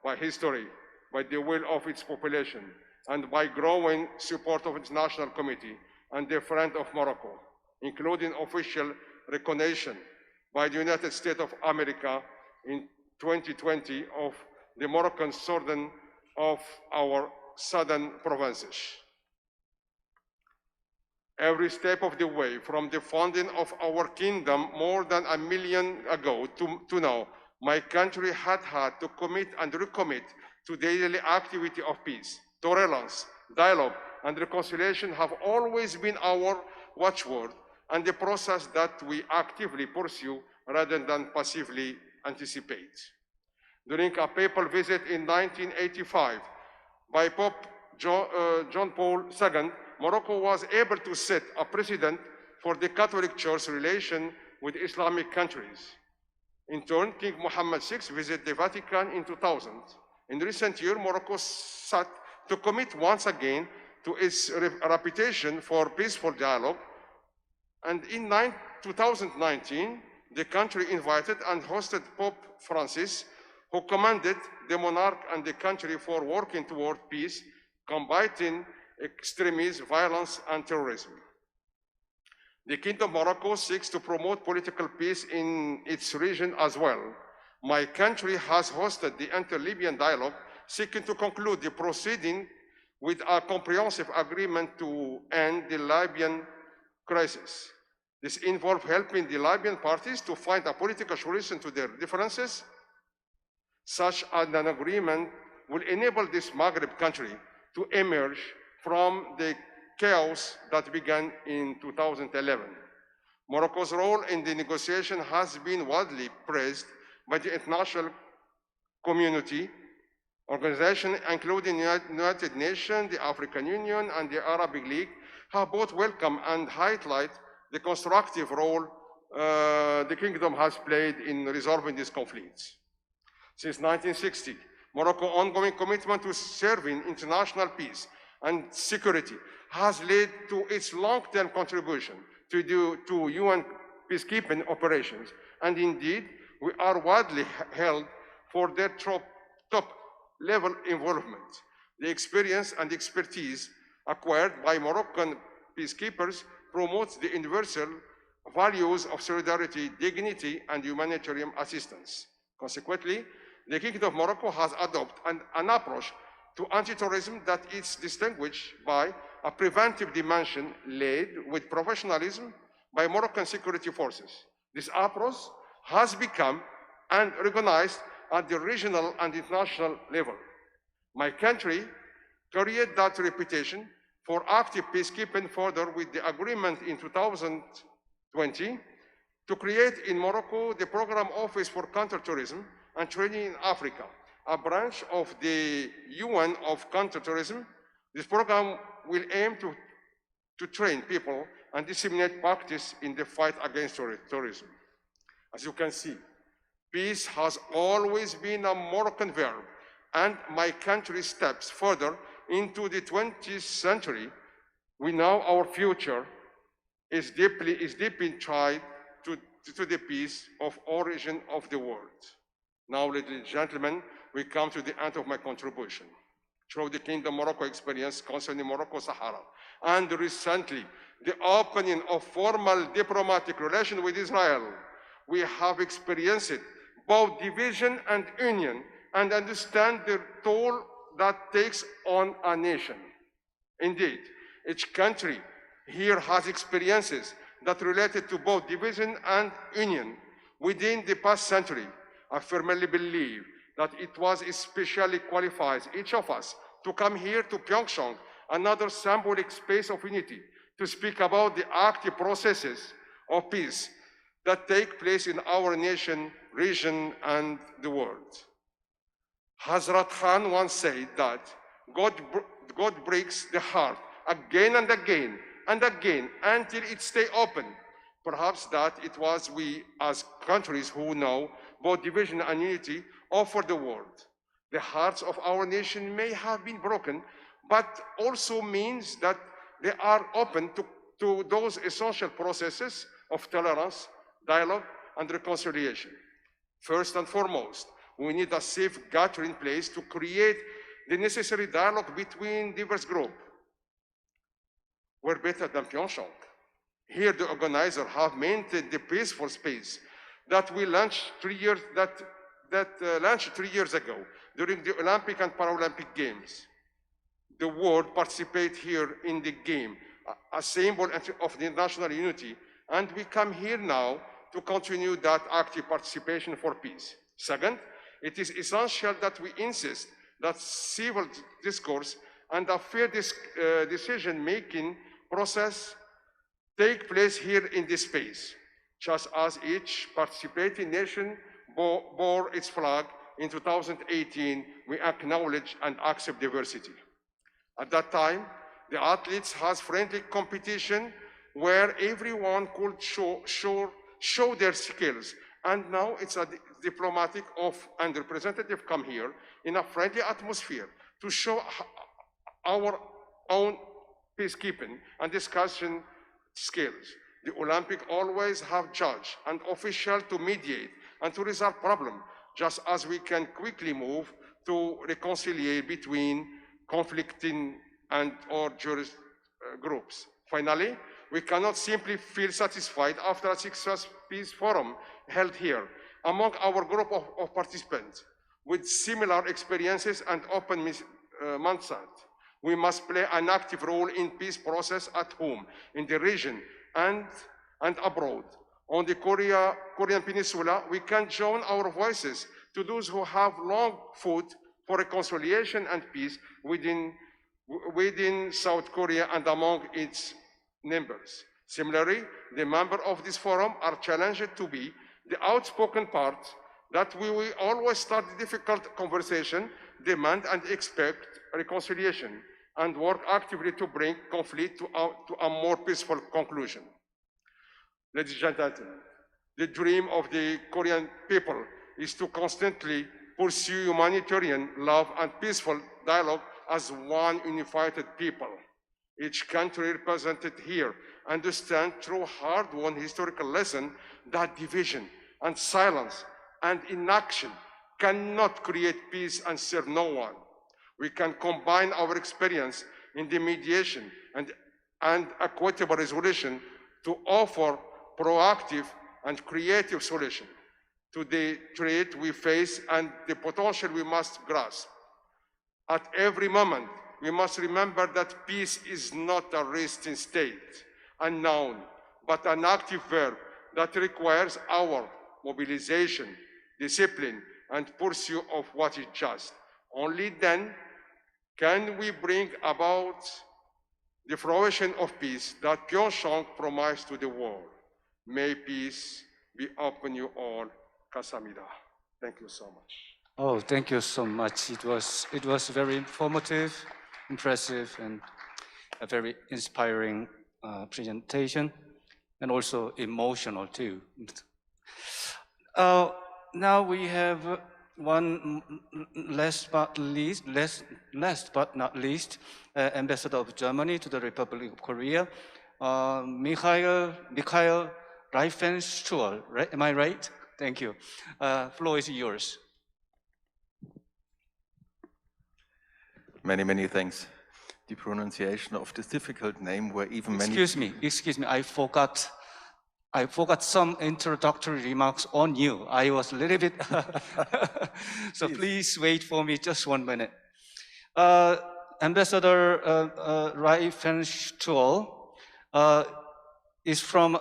by history, by the will of its population, and by growing support of international community and the friend of Morocco, including official recognition by the United States of America in 2020 of the Moroccan southern of our southern provinces. every step of the way, from the founding of our kingdom more than a millennium ago to now, my country had to commit and recommit to daily activity of peace, tolerance, dialogue, and reconciliation have always been our watchword and the process that we actively pursue rather than passively anticipate. During a papal visit in 1985 by Pope John Paul II, Morocco was able to set a precedent for the Catholic Church relation with Islamic countries. In turn, King Mohammed VI visited the Vatican in 2000. In recent years, Morocco sought to commit once again to its reputation for peaceful dialogue. And in 2019, the country invited and hosted Pope Francis, who commended the monarch and the country for working toward peace, combating extremism, violence, and terrorism. The Kingdom of Morocco seeks to promote political peace in its region as well. My country has hosted the Inter-Libyan dialogue, seeking to conclude the proceeding with a comprehensive agreement to end the Libyan crisis. This involves helping the Libyan parties to find a political solution to their differences. Such an agreement will enable this Maghreb country to emerge from the chaos that began in 2011. Morocco's role in the negotiation has been widely praised by the international community. Organizations including the United Nations, the African Union, and the Arabic League have both welcomed and highlighted the constructive role the Kingdom has played in resolving these conflicts. Since 1960, Morocco's ongoing commitment to serving international peace and security has led to its long-term contribution to UN peacekeeping operations. And indeed, we are widely held for their top-level involvement. The experience and expertise acquired by Moroccan peacekeepers promotes the universal values of solidarity, dignity, and humanitarian assistance. Consequently, the Kingdom of Morocco has adopted an approach to anti-terrorism that is distinguished by a preventive dimension led with professionalism by Moroccan security forces. This approach has become and recognized at the regional and international level. My country carried that reputation for active peacekeeping further with the agreement in 2020 to create in Morocco the Program Office for Counterterrorism and Training in Africa, a branch of the UN of Counterterrorism. This program will aim to train people and disseminate practice in the fight against terrorism. As you can see, peace has always been a Moroccan verb, and my country steps further into the 20th century. We know our future is deeply tied to the peace of origin of the world. Now, ladies and gentlemen, we come to the end of my contribution. Through the Kingdom of Morocco experience concerning Morocco-Sahara, and recently the opening of formal diplomatic relations with Israel, we have experienced both division and union and understand the toll that takes on a nation. Indeed, each country here has experiences that related to both division and union within the past century. I firmly believe that it was especially qualifies each of us to come here to PyeongChang, another symbolic space of unity, to speak about the active processes of peace that take place in our nation, region, and the world. Hazrat Khan once said that God breaks the heart again and again and again until it stays open. Perhaps that it was we as countries who know both division and unity offer the world. The hearts of our nation may have been broken, but also means that they are open to those essential processes of tolerance, dialogue, and reconciliation. First and foremost, we need a safe gathering place to create the necessary dialogue between diverse groups. We're better than PyeongChang. Here, the organizers have maintained the peaceful space that we launched 3 years launched 3 years ago during the Olympic and Paralympic Games. The world participated here in the game a symbol of the national unity, and we come here now to continue that active participation for peace. Second, it is essential that we insist that civil discourse and a fair decision-making process take place here in this space, just as each participating nation bore its flag in 2018, we acknowledge and accept diversity. At that time, the athletes had friendly competition where everyone could show their skills. And now it's a diplomatic and representative come here in a friendly atmosphere to show our own peacekeeping and discussion skills. The Olympic always have judge and official to mediate and to resolve problem, just as we can quickly move to reconcile between conflicting or groups. Finally, we cannot simply feel satisfied after a successful peace forum held here among our group of participants with similar experiences and open mindset. We must play an active role in peace process at home, in the region, and abroad. On the Korean Peninsula, we can join our voices to those who have long fought for reconciliation and peace within South Korea and among its members. Similarly, the members of this forum are challenged to be the outspoken part that we will always start the difficult conversation, demand and expect reconciliation, and work actively to bring conflict to a more peaceful conclusion. Ladies and gentlemen, the dream of the Korean people is to constantly pursue humanitarian love and peaceful dialogue as one unified people. Each country represented here understand through hard-won historical lesson that division and silence and inaction cannot create peace and serve no one. We can combine our experience in the mediation and equitable resolution to offer proactive and creative solution to the threat we face and the potential we must grasp. At every moment, we must remember that peace is not a resting state, a noun, but an active verb that requires our mobilization, discipline, and pursuit of what is just. Only then can we bring about the fruition of peace that PyeongChang promised to the world. May peace be upon you all. Kasamida. Thank you so much. Oh, thank you so much. It was very informative, impressive, and a very inspiring presentation, and also emotional too. Now we have one last but not least, Ambassador of Germany to the Republic of Korea, Michael Reifenstuhl, right? Am I right? Thank you. Floor is yours. Many, many thanks. The pronunciation of this difficult name were even many... Excuse me, I forgot some introductory remarks on you. I was a little bit... So please wait for me just 1 minute. Ambassador Reifenstuhl is from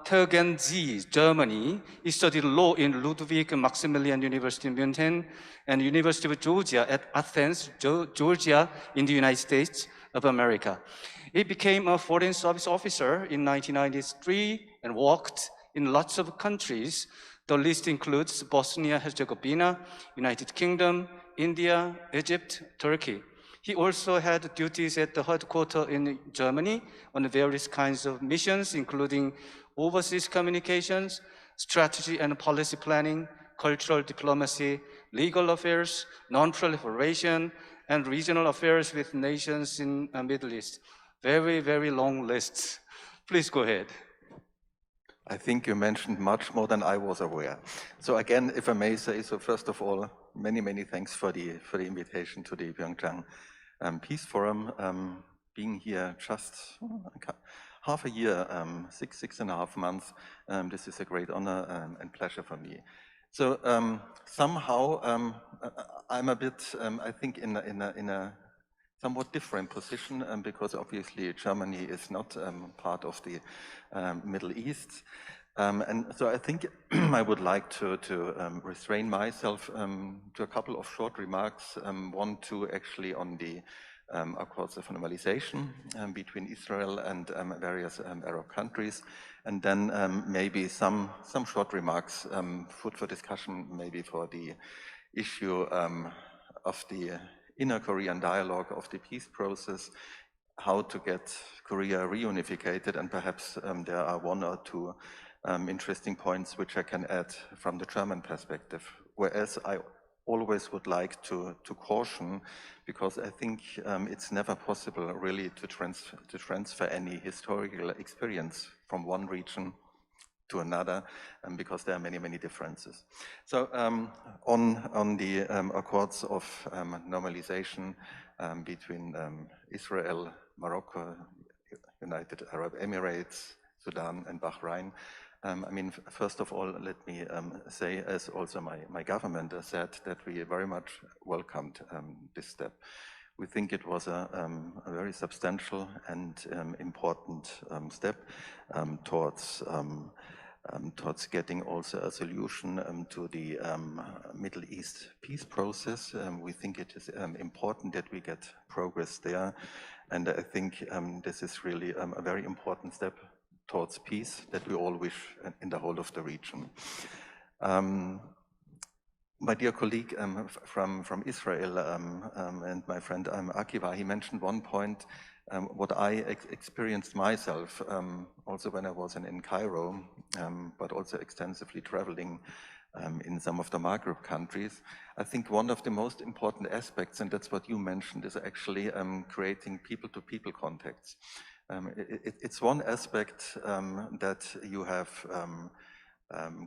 Tegernsee, Germany. He studied law in Ludwig Maximilian University in München and University of Georgia at Athens, Georgia, in the United States of America. He became a foreign service officer in 1993 and worked in lots of countries. The list includes Bosnia-Herzegovina, United Kingdom, India, Egypt, Turkey. He also had duties at the headquarters in Germany on various kinds of missions, including overseas communications, strategy and policy planning, cultural diplomacy, legal affairs, non-proliferation, and regional affairs with nations in the Middle East. Very, very long lists. Please go ahead. I think you mentioned much more than I was aware. So again, if I may say so, first of all, many, many thanks for the invitation to the PyeongChang Peace Forum. Being here just half a year, 6.5 months, this is a great honor and pleasure for me. So somehow I'm a bit, I think, in a somewhat different position because obviously Germany is not part of the Middle East. And so I think I would like to restrain myself to a couple of short remarks, one, two actually on the Accords of Normalization between Israel and various Arab countries, and then maybe some short remarks, food for discussion, maybe for the issue of the inner Korean dialogue, of the peace process, how to get Korea reunificated, and perhaps there are one or two interesting points which I can add from the German perspective. Whereas I always would like to caution, because I think it's never possible really to transfer any historical experience from one region to another, because there are many, many differences. So on the Accords of Normalization between Israel, Morocco, United Arab Emirates, Sudan and Bahrain, I mean, first of all, let me say, as also my government has said, that we very much welcomed this step. We think it was a very substantial and important step towards getting also a solution to the Middle East peace process. We think it is important that we get progress there, and I think this is really a very important step towards peace that we all wish in the whole of the region. My dear colleague from Israel and my friend Akiva, he mentioned one point, what I experienced myself, also when I was in Cairo, but also extensively traveling in some of the Maghreb countries. I think one of the most important aspects, and that's what you mentioned, is actually creating people-to-people contacts. It's one aspect that you have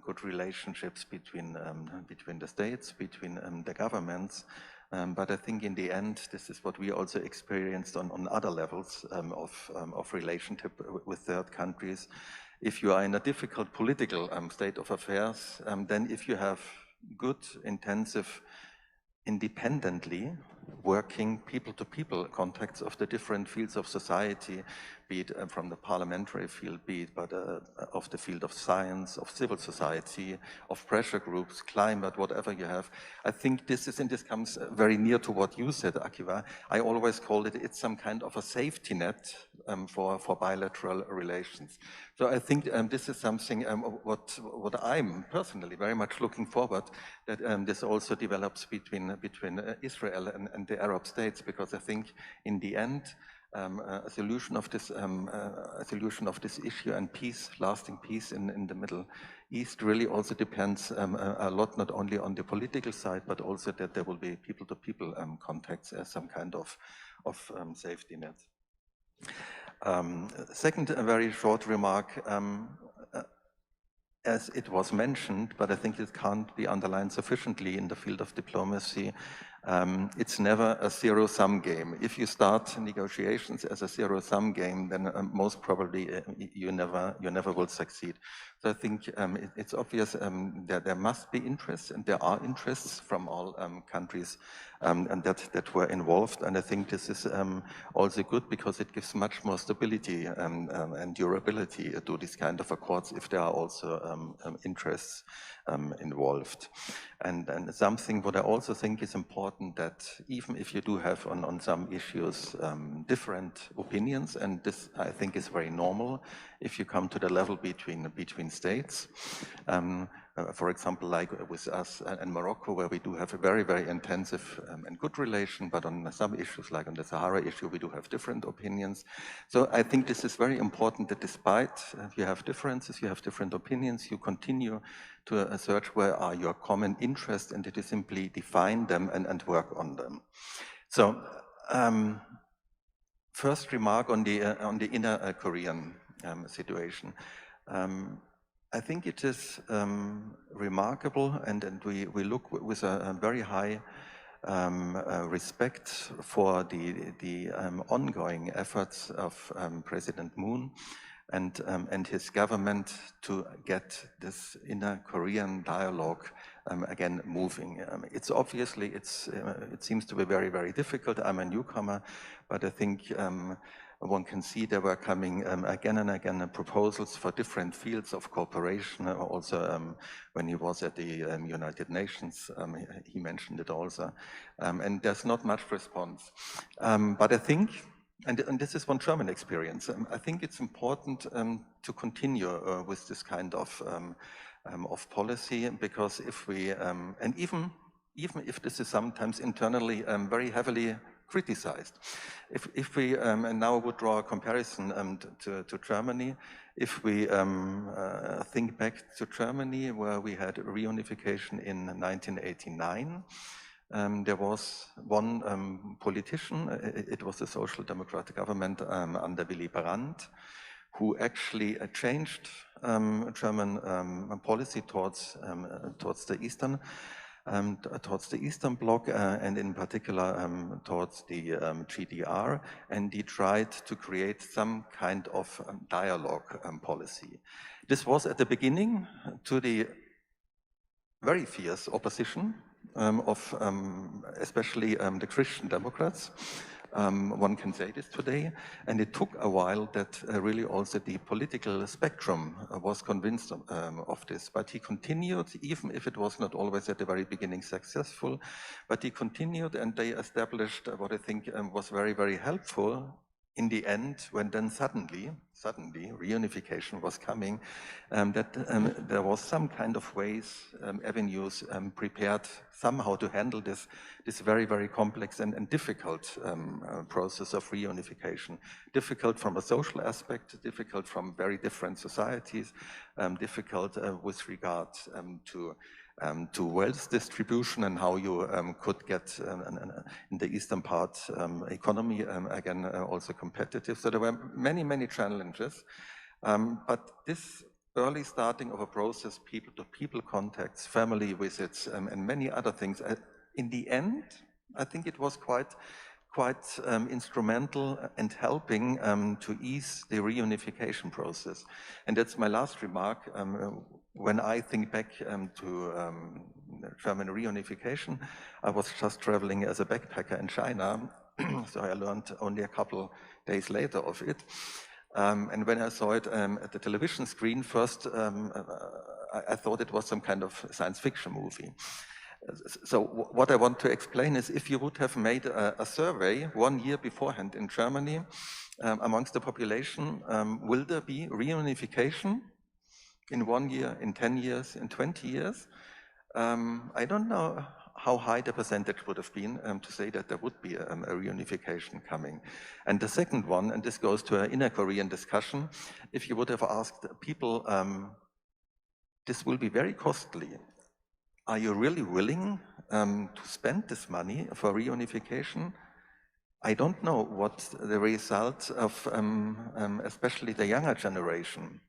good relationships between the states, between the governments, but I think in the end, this is what we also experienced on other levels of relationship with third countries. If you are in a difficult political state of affairs, then if you have good, intensive, independently working people-to-people contacts of the different fields of society, be it from the parliamentary field, be it but of the field of science, of civil society, of pressure groups, climate, whatever you have. I think this comes very near to what you said, Akiva. I always call it's some kind of a safety net for bilateral relations. So I think this is something what I'm personally very much looking forward, that this also develops between Israel and the Arab states, because I think in the end a solution of this issue and peace, lasting peace in the Middle East, really also depends a lot not only on the political side, but also that there will be people-to-people contacts as some kind of safety net. Second, a very short remark. As it was mentioned, but I think it can't be underlined sufficiently in the field of diplomacy, it's never a zero-sum game. If you start negotiations as a zero-sum game, then most probably you never will succeed. So I think it's obvious that there must be interests, and there are interests from all countries and that were involved. And I think this is also good, because it gives much more stability and durability to these kind of accords if there are also interests involved. And something what I also think is important, that even if you do have on some issues different opinions, and this I think is very normal if you come to the level between states. For example, like with us and Morocco, where we do have a very, very intensive and good relation, but on some issues, like on the Sahara issue, we do have different opinions. So I think this is very important, that despite you have differences, you have different opinions, you continue to search where are your common interests, and that you simply define them and work on them. So first remark on the inner Korean situation. I think it is remarkable, and we look with a very high respect for the ongoing efforts of President Moon and his government to get this inner Korean dialogue again moving. It's obviously, it seems to be very, very difficult. I'm a newcomer, but I think one can see there were coming again and again proposals for different fields of cooperation. Also, when he was at the United Nations, he mentioned it also. And there's not much response. But I think, and this is one German experience, I think it's important to continue with this kind of policy, because if we, and even if this is sometimes internally very heavily criticized. If we and now would draw a comparison to Germany, if we think back to Germany, where we had reunification in 1989, there was one politician, it was the Social Democratic government under Willy Brandt, who actually changed German policy towards the Eastern Bloc, and in particular towards the GDR, and he tried to create some kind of dialogue policy. This was at the beginning to the very fierce opposition of especially the Christian Democrats. One can say this today, and it took a while that really also the political spectrum was convinced of this. But he continued, even if it was not always at the very beginning successful, but he continued, and they established what I think was very, very helpful in the end, when then suddenly reunification was coming, that there was some kind of ways, avenues prepared somehow to handle this very, very complex and difficult process of reunification. Difficult from a social aspect, difficult from very different societies, difficult with regard to wealth distribution and how you could get in the eastern part economy again also competitive. So there were many, many challenges, but this early starting of a process, people-to-people contacts, family visits, and many other things, in the end, I think it was quite instrumental and helping to ease the reunification process. And that's my last remark. When I think back to German reunification, I was just traveling as a backpacker in China, so I learned only a couple days later of it. And when I saw it at the television screen, first I thought it was some kind of science fiction movie. So what I want to explain is, if you would have made a survey 1 year beforehand in Germany amongst the population, will there be reunification in 1 year, in 10 years, in 20 years? I don't know how high the percentage would have been to say that there would be a reunification coming. And the second one, and this goes to an inner Korean discussion, if you would have asked people, this will be very costly. Are you really willing to spend this money for reunification? I don't know what the result of especially the younger generation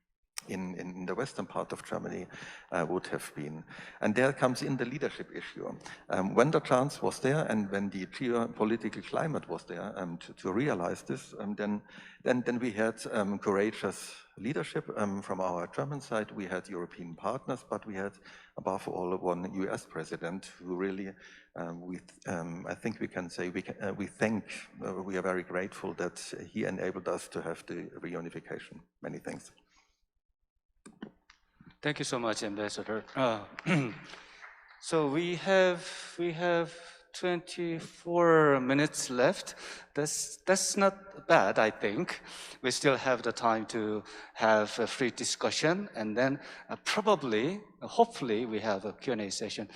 in the western part of Germany would have been. And there comes in the leadership issue. When the chance was there and when the geopolitical climate was there to realize this, then we had courageous leadership from our German side. We had European partners, but we had above all one US president who really, I think we can say, we are very grateful that he enabled us to have the reunification. Many thanks. Thank you so much, Ambassador. So we have 24 minutes left. That's not bad, I think. We still have the time to have a free discussion, and then hopefully, we have a Q&A session.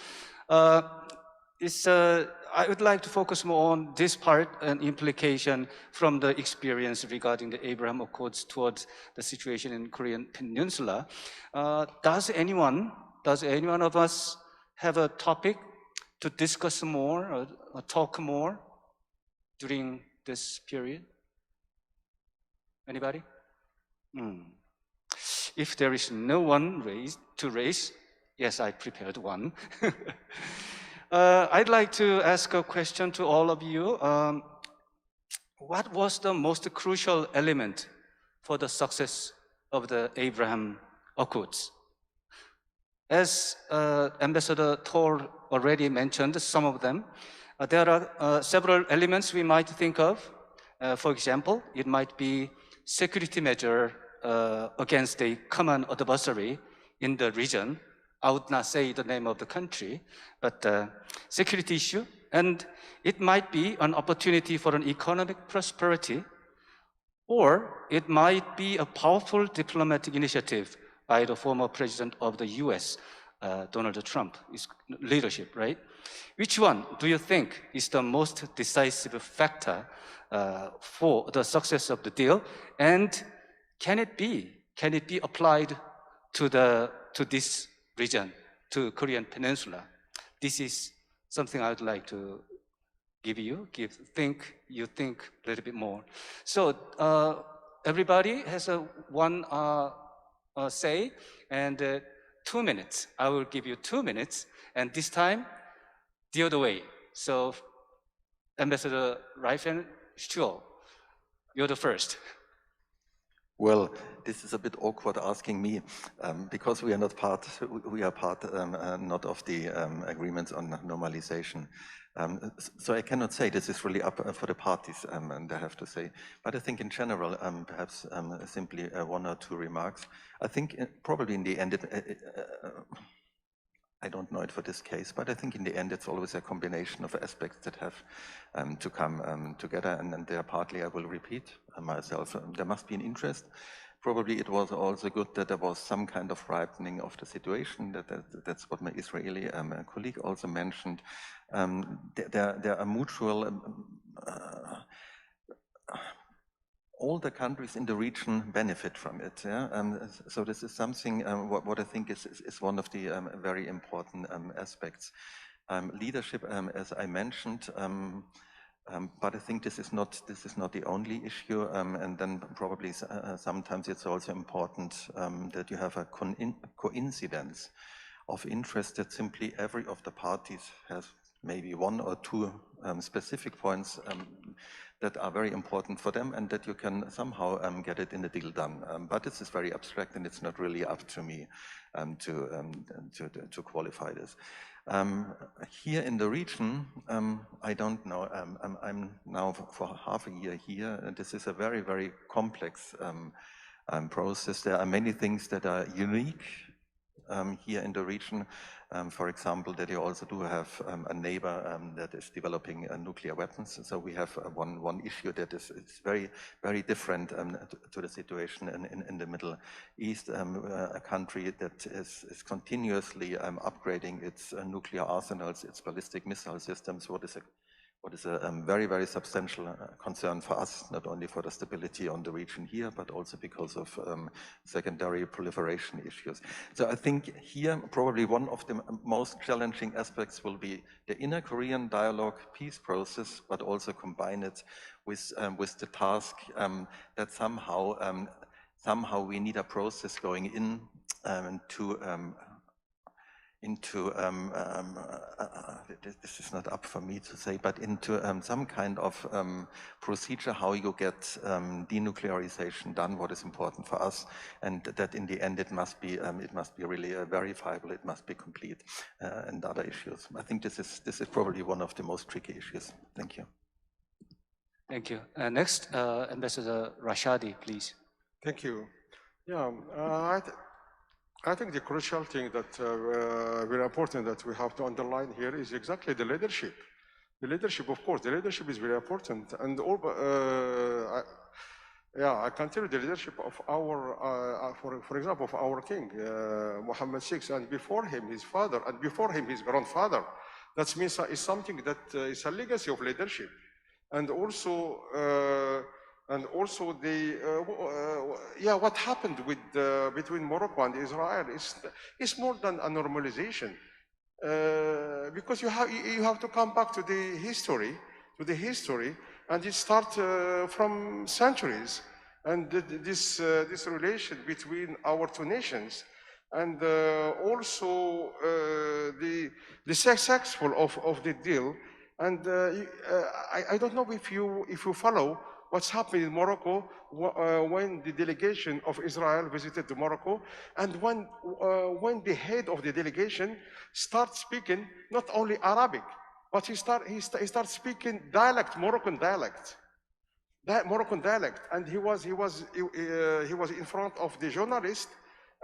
I would like to focus more on this part and implication from the experience regarding the Abraham Accords towards the situation in Korean Peninsula. Does anyone of us have a topic to discuss more or talk more during this period? Anybody? If there is no one to raise, yes, I prepared one. I'd like to ask a question to all of you. What was the most crucial element for the success of the Abraham Accords. As Ambassador Thor already mentioned some of them, there are several elements we might think of. For example, it might be security measure against a common adversary in the region. I would not say the name of the country, but security issue. And it might be an opportunity for an economic prosperity, or it might be a powerful diplomatic initiative by the former president of the US, Donald Trump, his leadership, right? Which one do you think is the most decisive factor for the success of the deal? And can it be applied to this region, to Korean Peninsula? This is something I would like to give you, think a little bit more. So everybody has one say, and 2 minutes. I will give you 2 minutes, and this time, the other way. So Ambassador Reifen Stuhl, you're the first. Well, this is a bit awkward asking me because we are not part not of the agreements on normalization. So I cannot say this is really up for the parties, and I have to say. But I think in general, perhaps simply 1 or 2 remarks. I think probably in the end, I don't know it for this case, but I think in the end it's always a combination of aspects that have to come together, and there partly I will repeat myself. There must be an interest. Probably it was also good that there was some kind of ripening of the situation. That's what my Israeli colleague also mentioned. There are mutual. All the countries in the region benefit from it. Yeah? So this is something what I think is one of the very important aspects. Leadership, as I mentioned, but I think this is not the only issue. And then probably sometimes it's also important that you have a coincidence of interest that simply every of the parties has maybe 1 or 2 specific points that are very important for them, and that you can somehow get it in the deal done. But this is very abstract, and it's not really up to me to qualify this. Here in the region, I don't know. I'm now for half a year here, and this is a very, very complex process. There are many things that are unique here in the region. For example, that you also do have a neighbor that is developing nuclear weapons. So we have one issue that is very, very different to the situation in the Middle East, a country that is continuously upgrading its nuclear arsenals, its ballistic missile systems, what is a very, very substantial concern for us, not only for the stability on the region here, but also because of secondary proliferation issues. So I think here probably one of the most challenging aspects will be the inner Korean dialogue peace process, but also combine it with the task that somehow we need a process going into this is not up for me to say, but into some kind of procedure how you get denuclearization done, what is important for us, and that in the end it must be really verifiable, it must be complete, and other issues. I think this is probably one of the most tricky issues. Thank you. Thank you. Next, Ambassador Rashadi, please. Thank you. Yeah, I think the crucial thing that very important that we have to underline here is exactly the leadership. The leadership, of course, the leadership is very important, and I can tell you the leadership of our, for example, of our king, Mohammed VI, and before him his father, and before him his grandfather. That means is something that is a legacy of leadership, and also. What happened with between Morocco and Israel is more than a normalization, because you have to come back to the history, and it starts from centuries, and this relation between our 2 nations, and also the successful of the deal. And I don't know if you follow what's happening in Morocco when the delegation of Israel visited Morocco, and when the head of the delegation starts speaking not only Arabic, but he starts speaking dialect, Moroccan dialect. That Moroccan dialect, and he was in front of the journalist,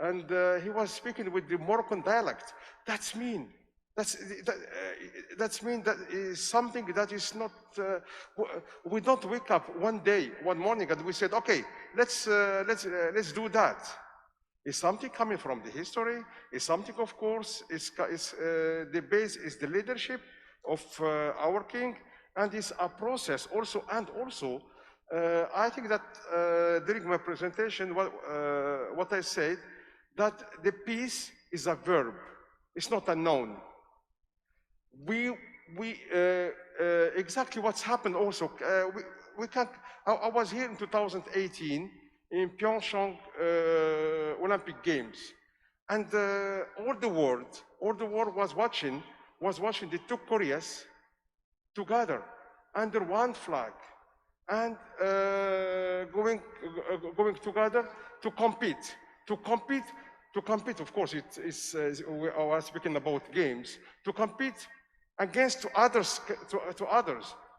and he was speaking with the Moroccan dialect. That's mean. That's mean that is something that is not. We don't wake up one morning, and we said, okay, let's do that. It's something coming from the history. It's something, of course. The base is the leadership of our king, and it's a process also, and also. I think that during my presentation, what I said, that the peace is a verb, it's not a noun. Exactly what's happened also, we can't, I was here in 2018 in PyeongChang Olympic Games, and all the world was watching the two Koreas together under one flag, and going together to compete. Of course, we are speaking about games. To compete against others.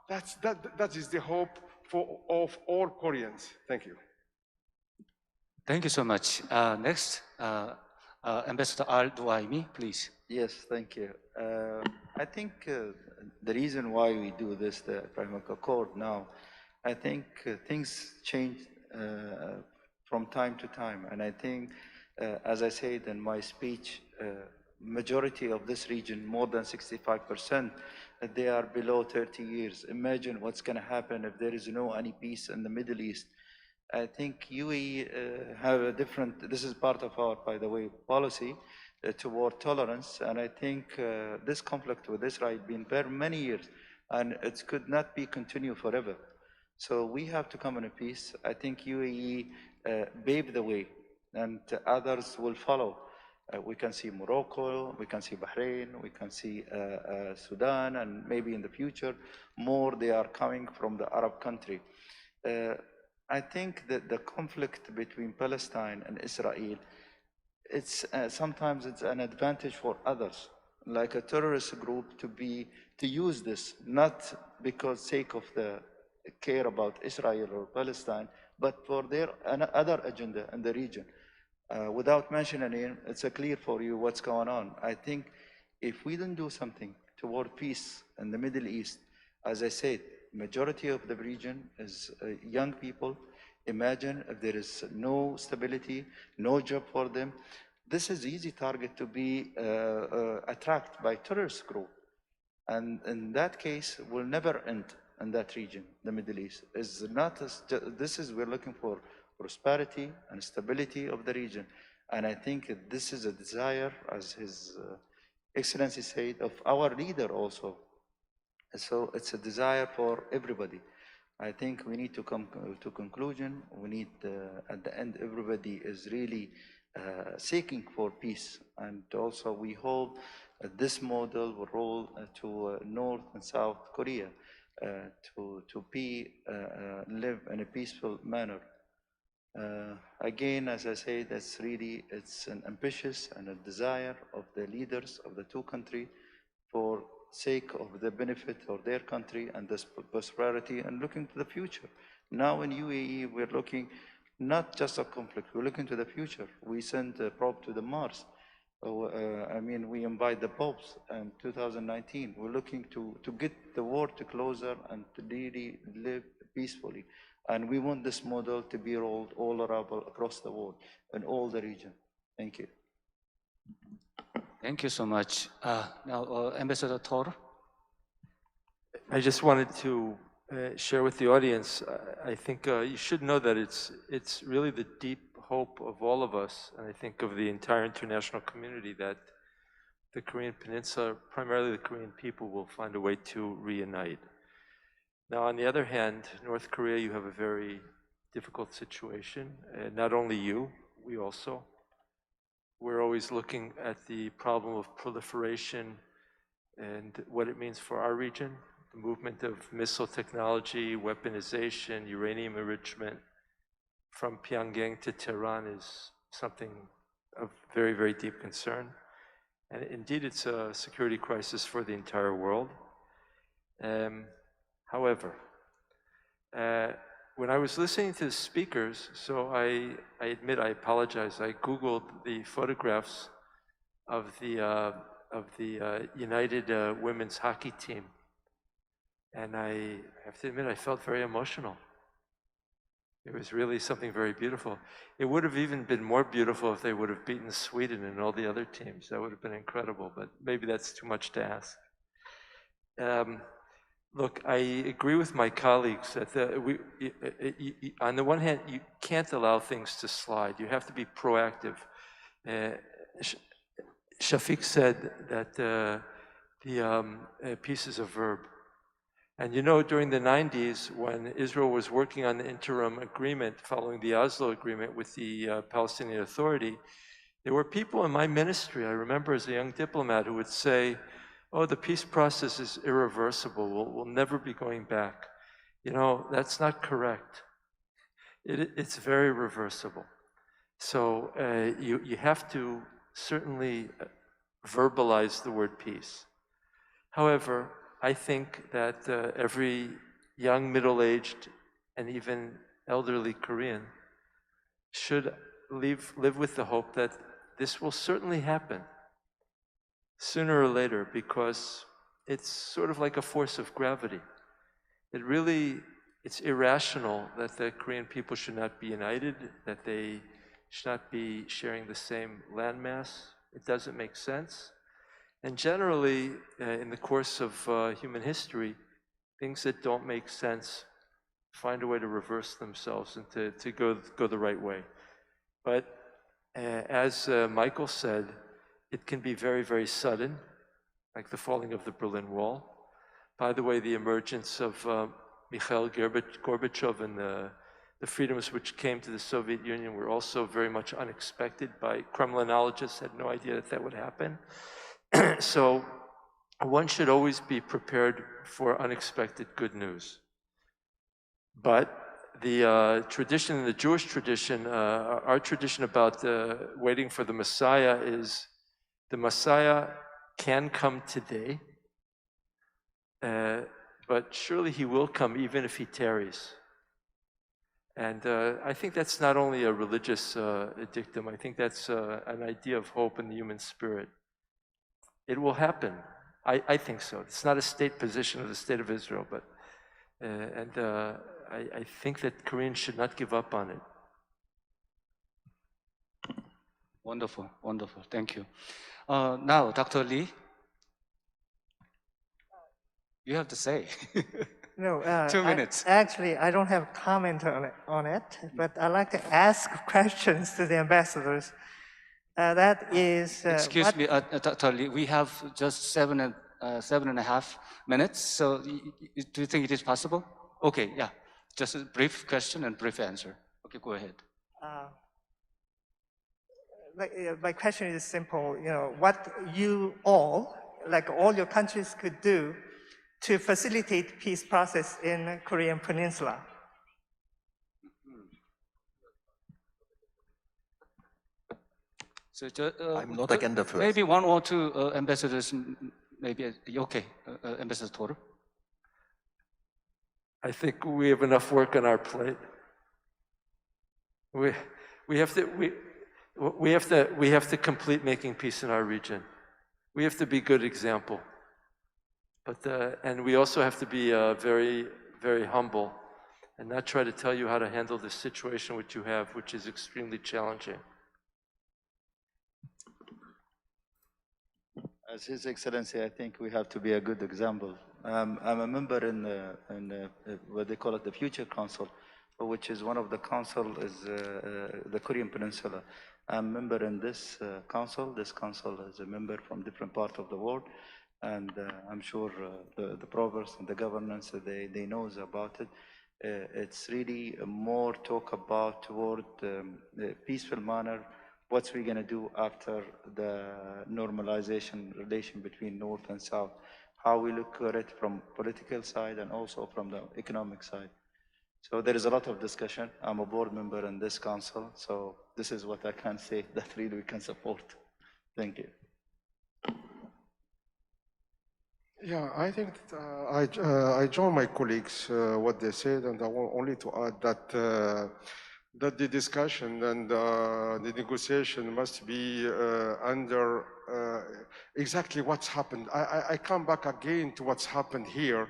That is the hope of all Koreans. Thank you. Thank you so much. Next, Ambassador Al Duaimi, please. Yes, thank you. I think the reason why we do this, the framework accord now, I think things change from time to time. And I think, as I said in my speech, majority of this region, more than 65%, they are below 30 years. Imagine what's going to happen if there is no any peace in the Middle East. I think UAE have a different, this is part of our, by the way, policy toward tolerance. And I think this conflict with Israel has been very many years, and it could not be continue forever. So we have to come in a peace. I think UAE paved the way, and others will follow. We can see Morocco, we can see Bahrain, we can see Sudan, and maybe in the future, more they are coming from the Arab country. I think that the conflict between Palestine and Israel, it's sometimes it's an advantage for others, like a terrorist group to use this, not because sake of the care about Israel or Palestine, but for their other agenda in the region. Without mentioning it, it's clear for you what's going on. I think if we don't do something toward peace in the Middle East, as I said, majority of the region is young people. Imagine if there is no stability, no job for them. This is easy target to be attracted by terrorist group. And in that case, will never end in that region, the Middle East. Is not we're looking for prosperity and stability of the region. And I think this is a desire, as His Excellency said, of our leader also. So it's a desire for everybody. I think we need to come to conclusion. We need, at the end, everybody is really seeking for peace. And also we hope this model will roll to North and South Korea to live in a peaceful manner. Again, as I say, it's an ambitious and a desire of the leaders of the two countries for sake of the benefit of their country and the prosperity and looking to the future. Now in UAE, we're looking not just a conflict, we're looking to the future. We sent a probe to the Mars. We invite the popes in 2019. We're looking to get the world to closer and to really live peacefully. And we want this model to be rolled all around across the world in all the region. Thank you. Thank you so much. Now, Ambassador Tor. I just wanted to share with the audience, I think you should know that it's really the deep hope of all of us, and I think of the entire international community, that the Korean Peninsula, primarily the Korean people, will find a way to reunite. Now, on the other hand, North Korea, you have a very difficult situation. Not only you, we also. We're always looking at the problem of proliferation and what it means for our region. the movement of missile technology, weaponization, uranium enrichment from Pyongyang to Tehran is something of very, very deep concern. And indeed, it's a security crisis for the entire world. However, when I was listening to the speakers, so I admit, I apologize, I Googled the photographs of the United women's hockey team. And I have to admit, I felt very emotional. It was really something very beautiful. It would have even been more beautiful if they would have beaten Sweden and all the other teams. That would have been incredible, but maybe that's too much to ask. Look, I agree with my colleagues that on the one hand, you can't allow things to slide. You have to be proactive. Shafiq said that peace is a verb. And you know, during the 90s, when Israel was working on the interim agreement following the Oslo agreement with the Palestinian Authority, there were people in my ministry, I remember as a young diplomat, who would say, oh, the peace process is irreversible, we'll never be going back. You know, that's not correct. It's very reversible. So you have to certainly verbalize the word peace. However, I think that every young, middle-aged, and even elderly Korean should live with the hope that this will certainly happen sooner or later, because it's sort of like a force of gravity. It's irrational that the Korean people should not be united, that they should not be sharing the same landmass. It doesn't make sense. And generally, in the course of human history, things that don't make sense find a way to reverse themselves and to go the right way. But as Michael said, it can be very, very sudden, like the falling of the Berlin Wall. By the way, the emergence of Mikhail Gorbachev and the freedoms which came to the Soviet Union were also very much unexpected. By Kremlinologists had no idea that would happen. So one should always be prepared for unexpected good news. But the tradition, the Jewish tradition, our tradition about waiting for the Messiah is the Messiah can come today, but surely he will come even if he tarries. And I think that's not only a religious dictum, I think that's an idea of hope in the human spirit. It will happen. I think so. It's not a state position of the State of Israel, but I think that Koreans should not give up on it. Wonderful, wonderful. Thank you. Now, Dr. Lee, you have to say. No, 2 minutes. Actually, I don't have comment on it, but I'd like to ask questions to the ambassadors. That is... Excuse me, Dr. Lee, we have just 7.5 minutes, so do you think it is possible? Okay, yeah, just a brief question and brief answer. Okay, go ahead. My question is simple, what you all, like all your countries could do to facilitate peace process in Korean Peninsula. So, I'm not again the first. Maybe one or two ambassadors, maybe, okay, Ambassador Toro. I think we have enough work on our plate. We have to complete making peace in our region. We have to be a good example. But and we also have to be very, very humble and not try to tell you how to handle the situation which you have, which is extremely challenging. As His Excellency, I think we have to be a good example. I'm a member in what they call it the Future Council, which is one of the council is the Korean Peninsula. I'm a member in this council. This council is a member from different parts of the world, and I'm sure the province and the governments they knows about it. It's really more talk about toward the peaceful manner. What's we gonna do after the normalization relation between North and South? how we look at it from political side and also from the economic side. So there is a lot of discussion. I'm a board member in this council, so this is what I can say that really we can support. Thank you. Yeah, I think I join my colleagues what they said, and I want only to add that the discussion and the negotiation must be under exactly what's happened. I come back again to what's happened here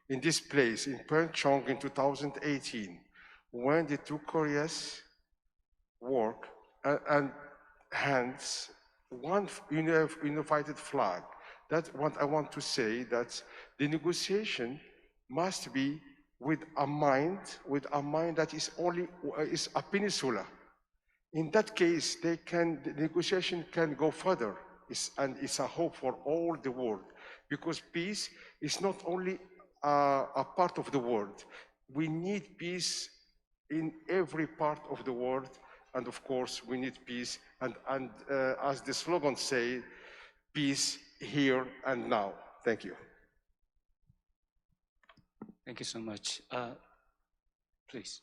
in this place in PyeongChang in 2018, when the two Koreas work and hands one unified flag. That's what I want to say, that the negotiation must be with a mind that is a peninsula. In that case, the negotiation can go further, and it's a hope for all the world, because peace is not only a part of the world. We need peace in every part of the world, and of course, we need peace, and as the slogan says, peace here and now. Thank you. Thank you so much. Please.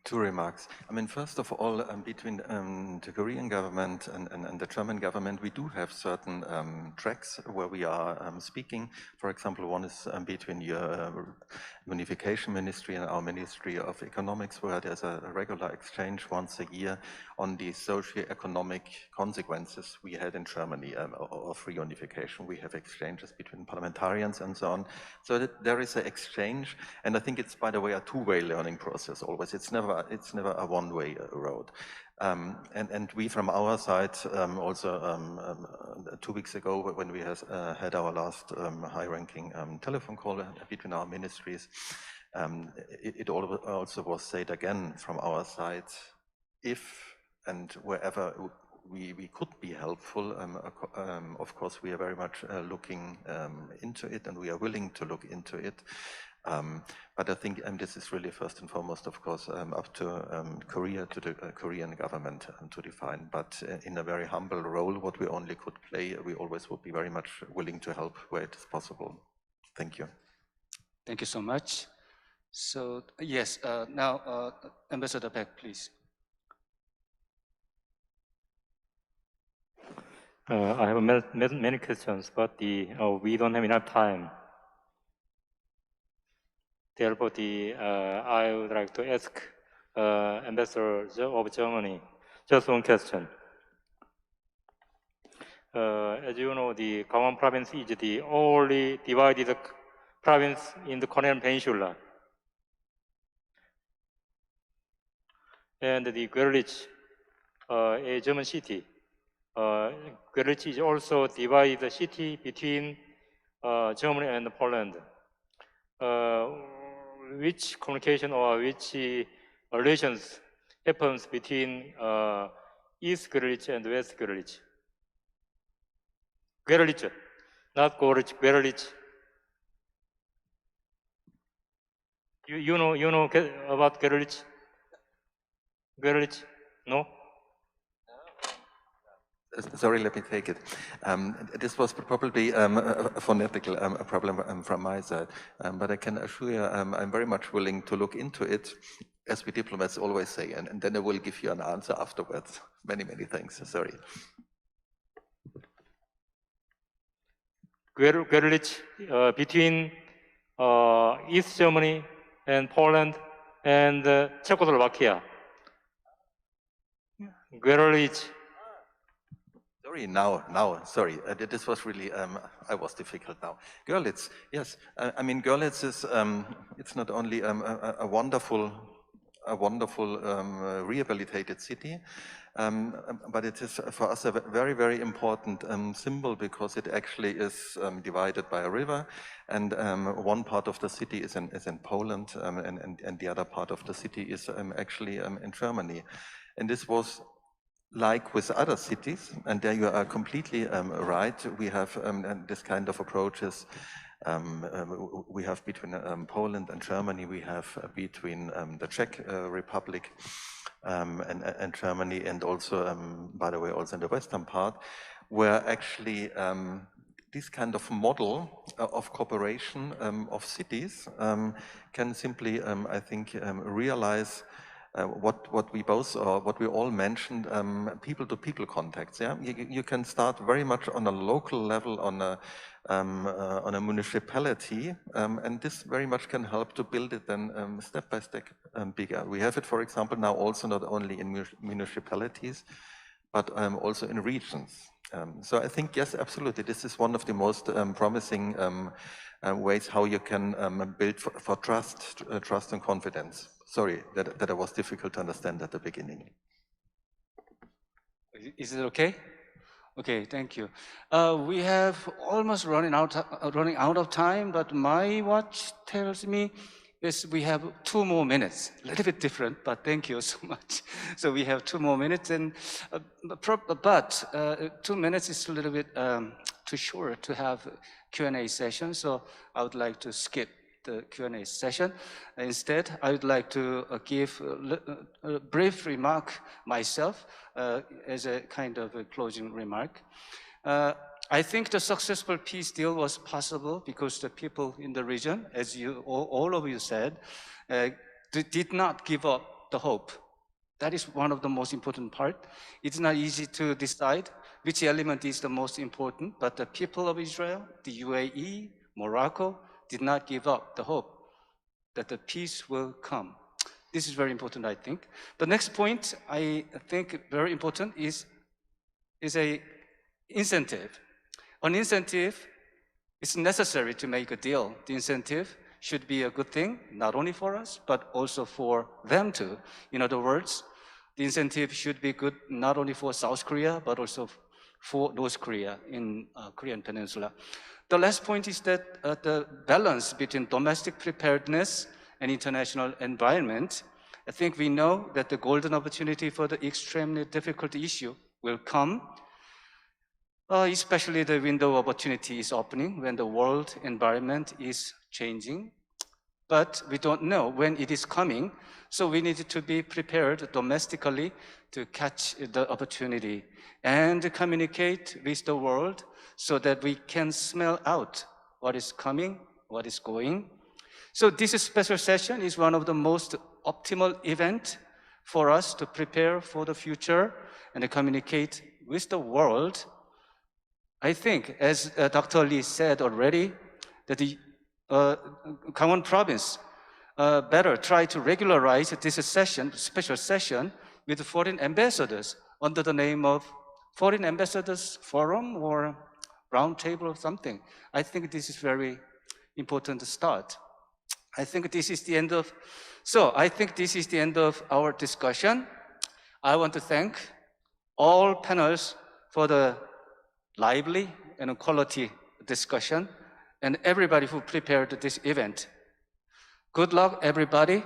Two remarks. I mean, first of all, between the Korean government and the German government, we do have certain tracks where we are speaking. For example, one is between your Unification Ministry and our Ministry of Economics, where there's a regular exchange once a year on the socio-economic consequences we had in Germany of reunification. We have exchanges between parliamentarians and so on. So there is an exchange, and I think it's, by the way, a two-way learning process always. It's never a one-way road. And we, from our side, also 2 weeks ago, when we had our last high-ranking telephone call between our ministries, it also was said again from our side, if and wherever we could be helpful, of course, we are very much looking into it, and we are willing to look into it. But I think this is really first and foremost, of course, up to Korea, to the Korean government to define. But in a very humble role, what we only could play, we always would be very much willing to help where it is possible. Thank you. Thank you so much. So yes, now Ambassador Beck, please. I have many questions, but we don't have enough time. Therefore, I would like to ask Ambassador of Germany just one question. As you know, the Gangwon province is the only divided province in the Korean Peninsula. And the Görlitz, a German city, Görlitz is also divided city between Germany and Poland. Which communication or which relations happens between East Görlitz and West Görlitz? Görlitz, not Görlitz, Görlitz. You know about Görlitz? Görlitz? No? Sorry, let me take it. This was probably a phonetical problem from my side, but I can assure you I'm very much willing to look into it, as we diplomats always say, and then I will give you an answer afterwards. Many, many thanks. Sorry. Görlitz between East Germany and Poland and Czechoslovakia. Görlitz. Sorry, this was really, I was difficult now. Görlitz, yes, I mean, Görlitz is, it's not only a wonderful rehabilitated city, but it is for us a very, very important symbol, because it actually is divided by a river, and one part of the city is in Poland, and the other part of the city is actually in Germany. And this was like with other cities, and there you are completely right, we have this kind of approaches We have between Poland and Germany, we have between the Czech Republic and Germany, and also, by the way, also in the western part, where actually this kind of model of cooperation of cities can simply, I think, realize what we both, or what we all mentioned, people-to-people contacts. Yeah, you can start very much on a local level, on a municipality, and this very much can help to build it then step by step bigger. We have it, for example, now also not only in municipalities, but also in regions. So I think, yes, absolutely, this is one of the most promising ways how you can build for trust and confidence. Sorry that it was difficult to understand at the beginning. Is it okay? Okay, thank you. We have almost running out of time, but my watch tells me is we have 2 more minutes. A little bit different, but thank you so much. So we have 2 more minutes, and but 2 minutes is a little bit too short to have a Q&A session. So I would like to skip the Q&A session. Instead, I would like to give a brief remark myself as a kind of a closing remark. I think the successful peace deal was possible because the people in the region, as you all of you said, did not give up the hope. That is one of the most important part. It's not easy to decide which element is the most important, but the people of Israel, the UAE, Morocco, did not give up the hope that the peace will come. This is very important, I think. The next point I think very important is a incentive. An incentive is necessary to make a deal. The incentive should be a good thing, not only for us, but also for them too. In other words, the incentive should be good not only for South Korea, but also for North Korea in Korean Peninsula. The last point is that the balance between domestic preparedness and international environment. I think we know that the golden opportunity for the extremely difficult issue will come. Especially the window of opportunity is opening when the world environment is changing. But we don't know when it is coming, so we need to be prepared domestically to catch the opportunity and communicate with the world so that we can smell out what is coming, what is going. So this special session is one of the most optimal events for us to prepare for the future and to communicate with the world. I think, as Dr. Lee said already, that the Gangwon province better try to regularize this session, special session, with foreign ambassadors under the name of Foreign Ambassadors Forum or Round Table or something. I think this is very important to start. I think this is the end of, our discussion. I want to thank all panels for the lively and quality discussion, and everybody who prepared this event. Good luck, everybody.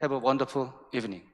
Have a wonderful evening.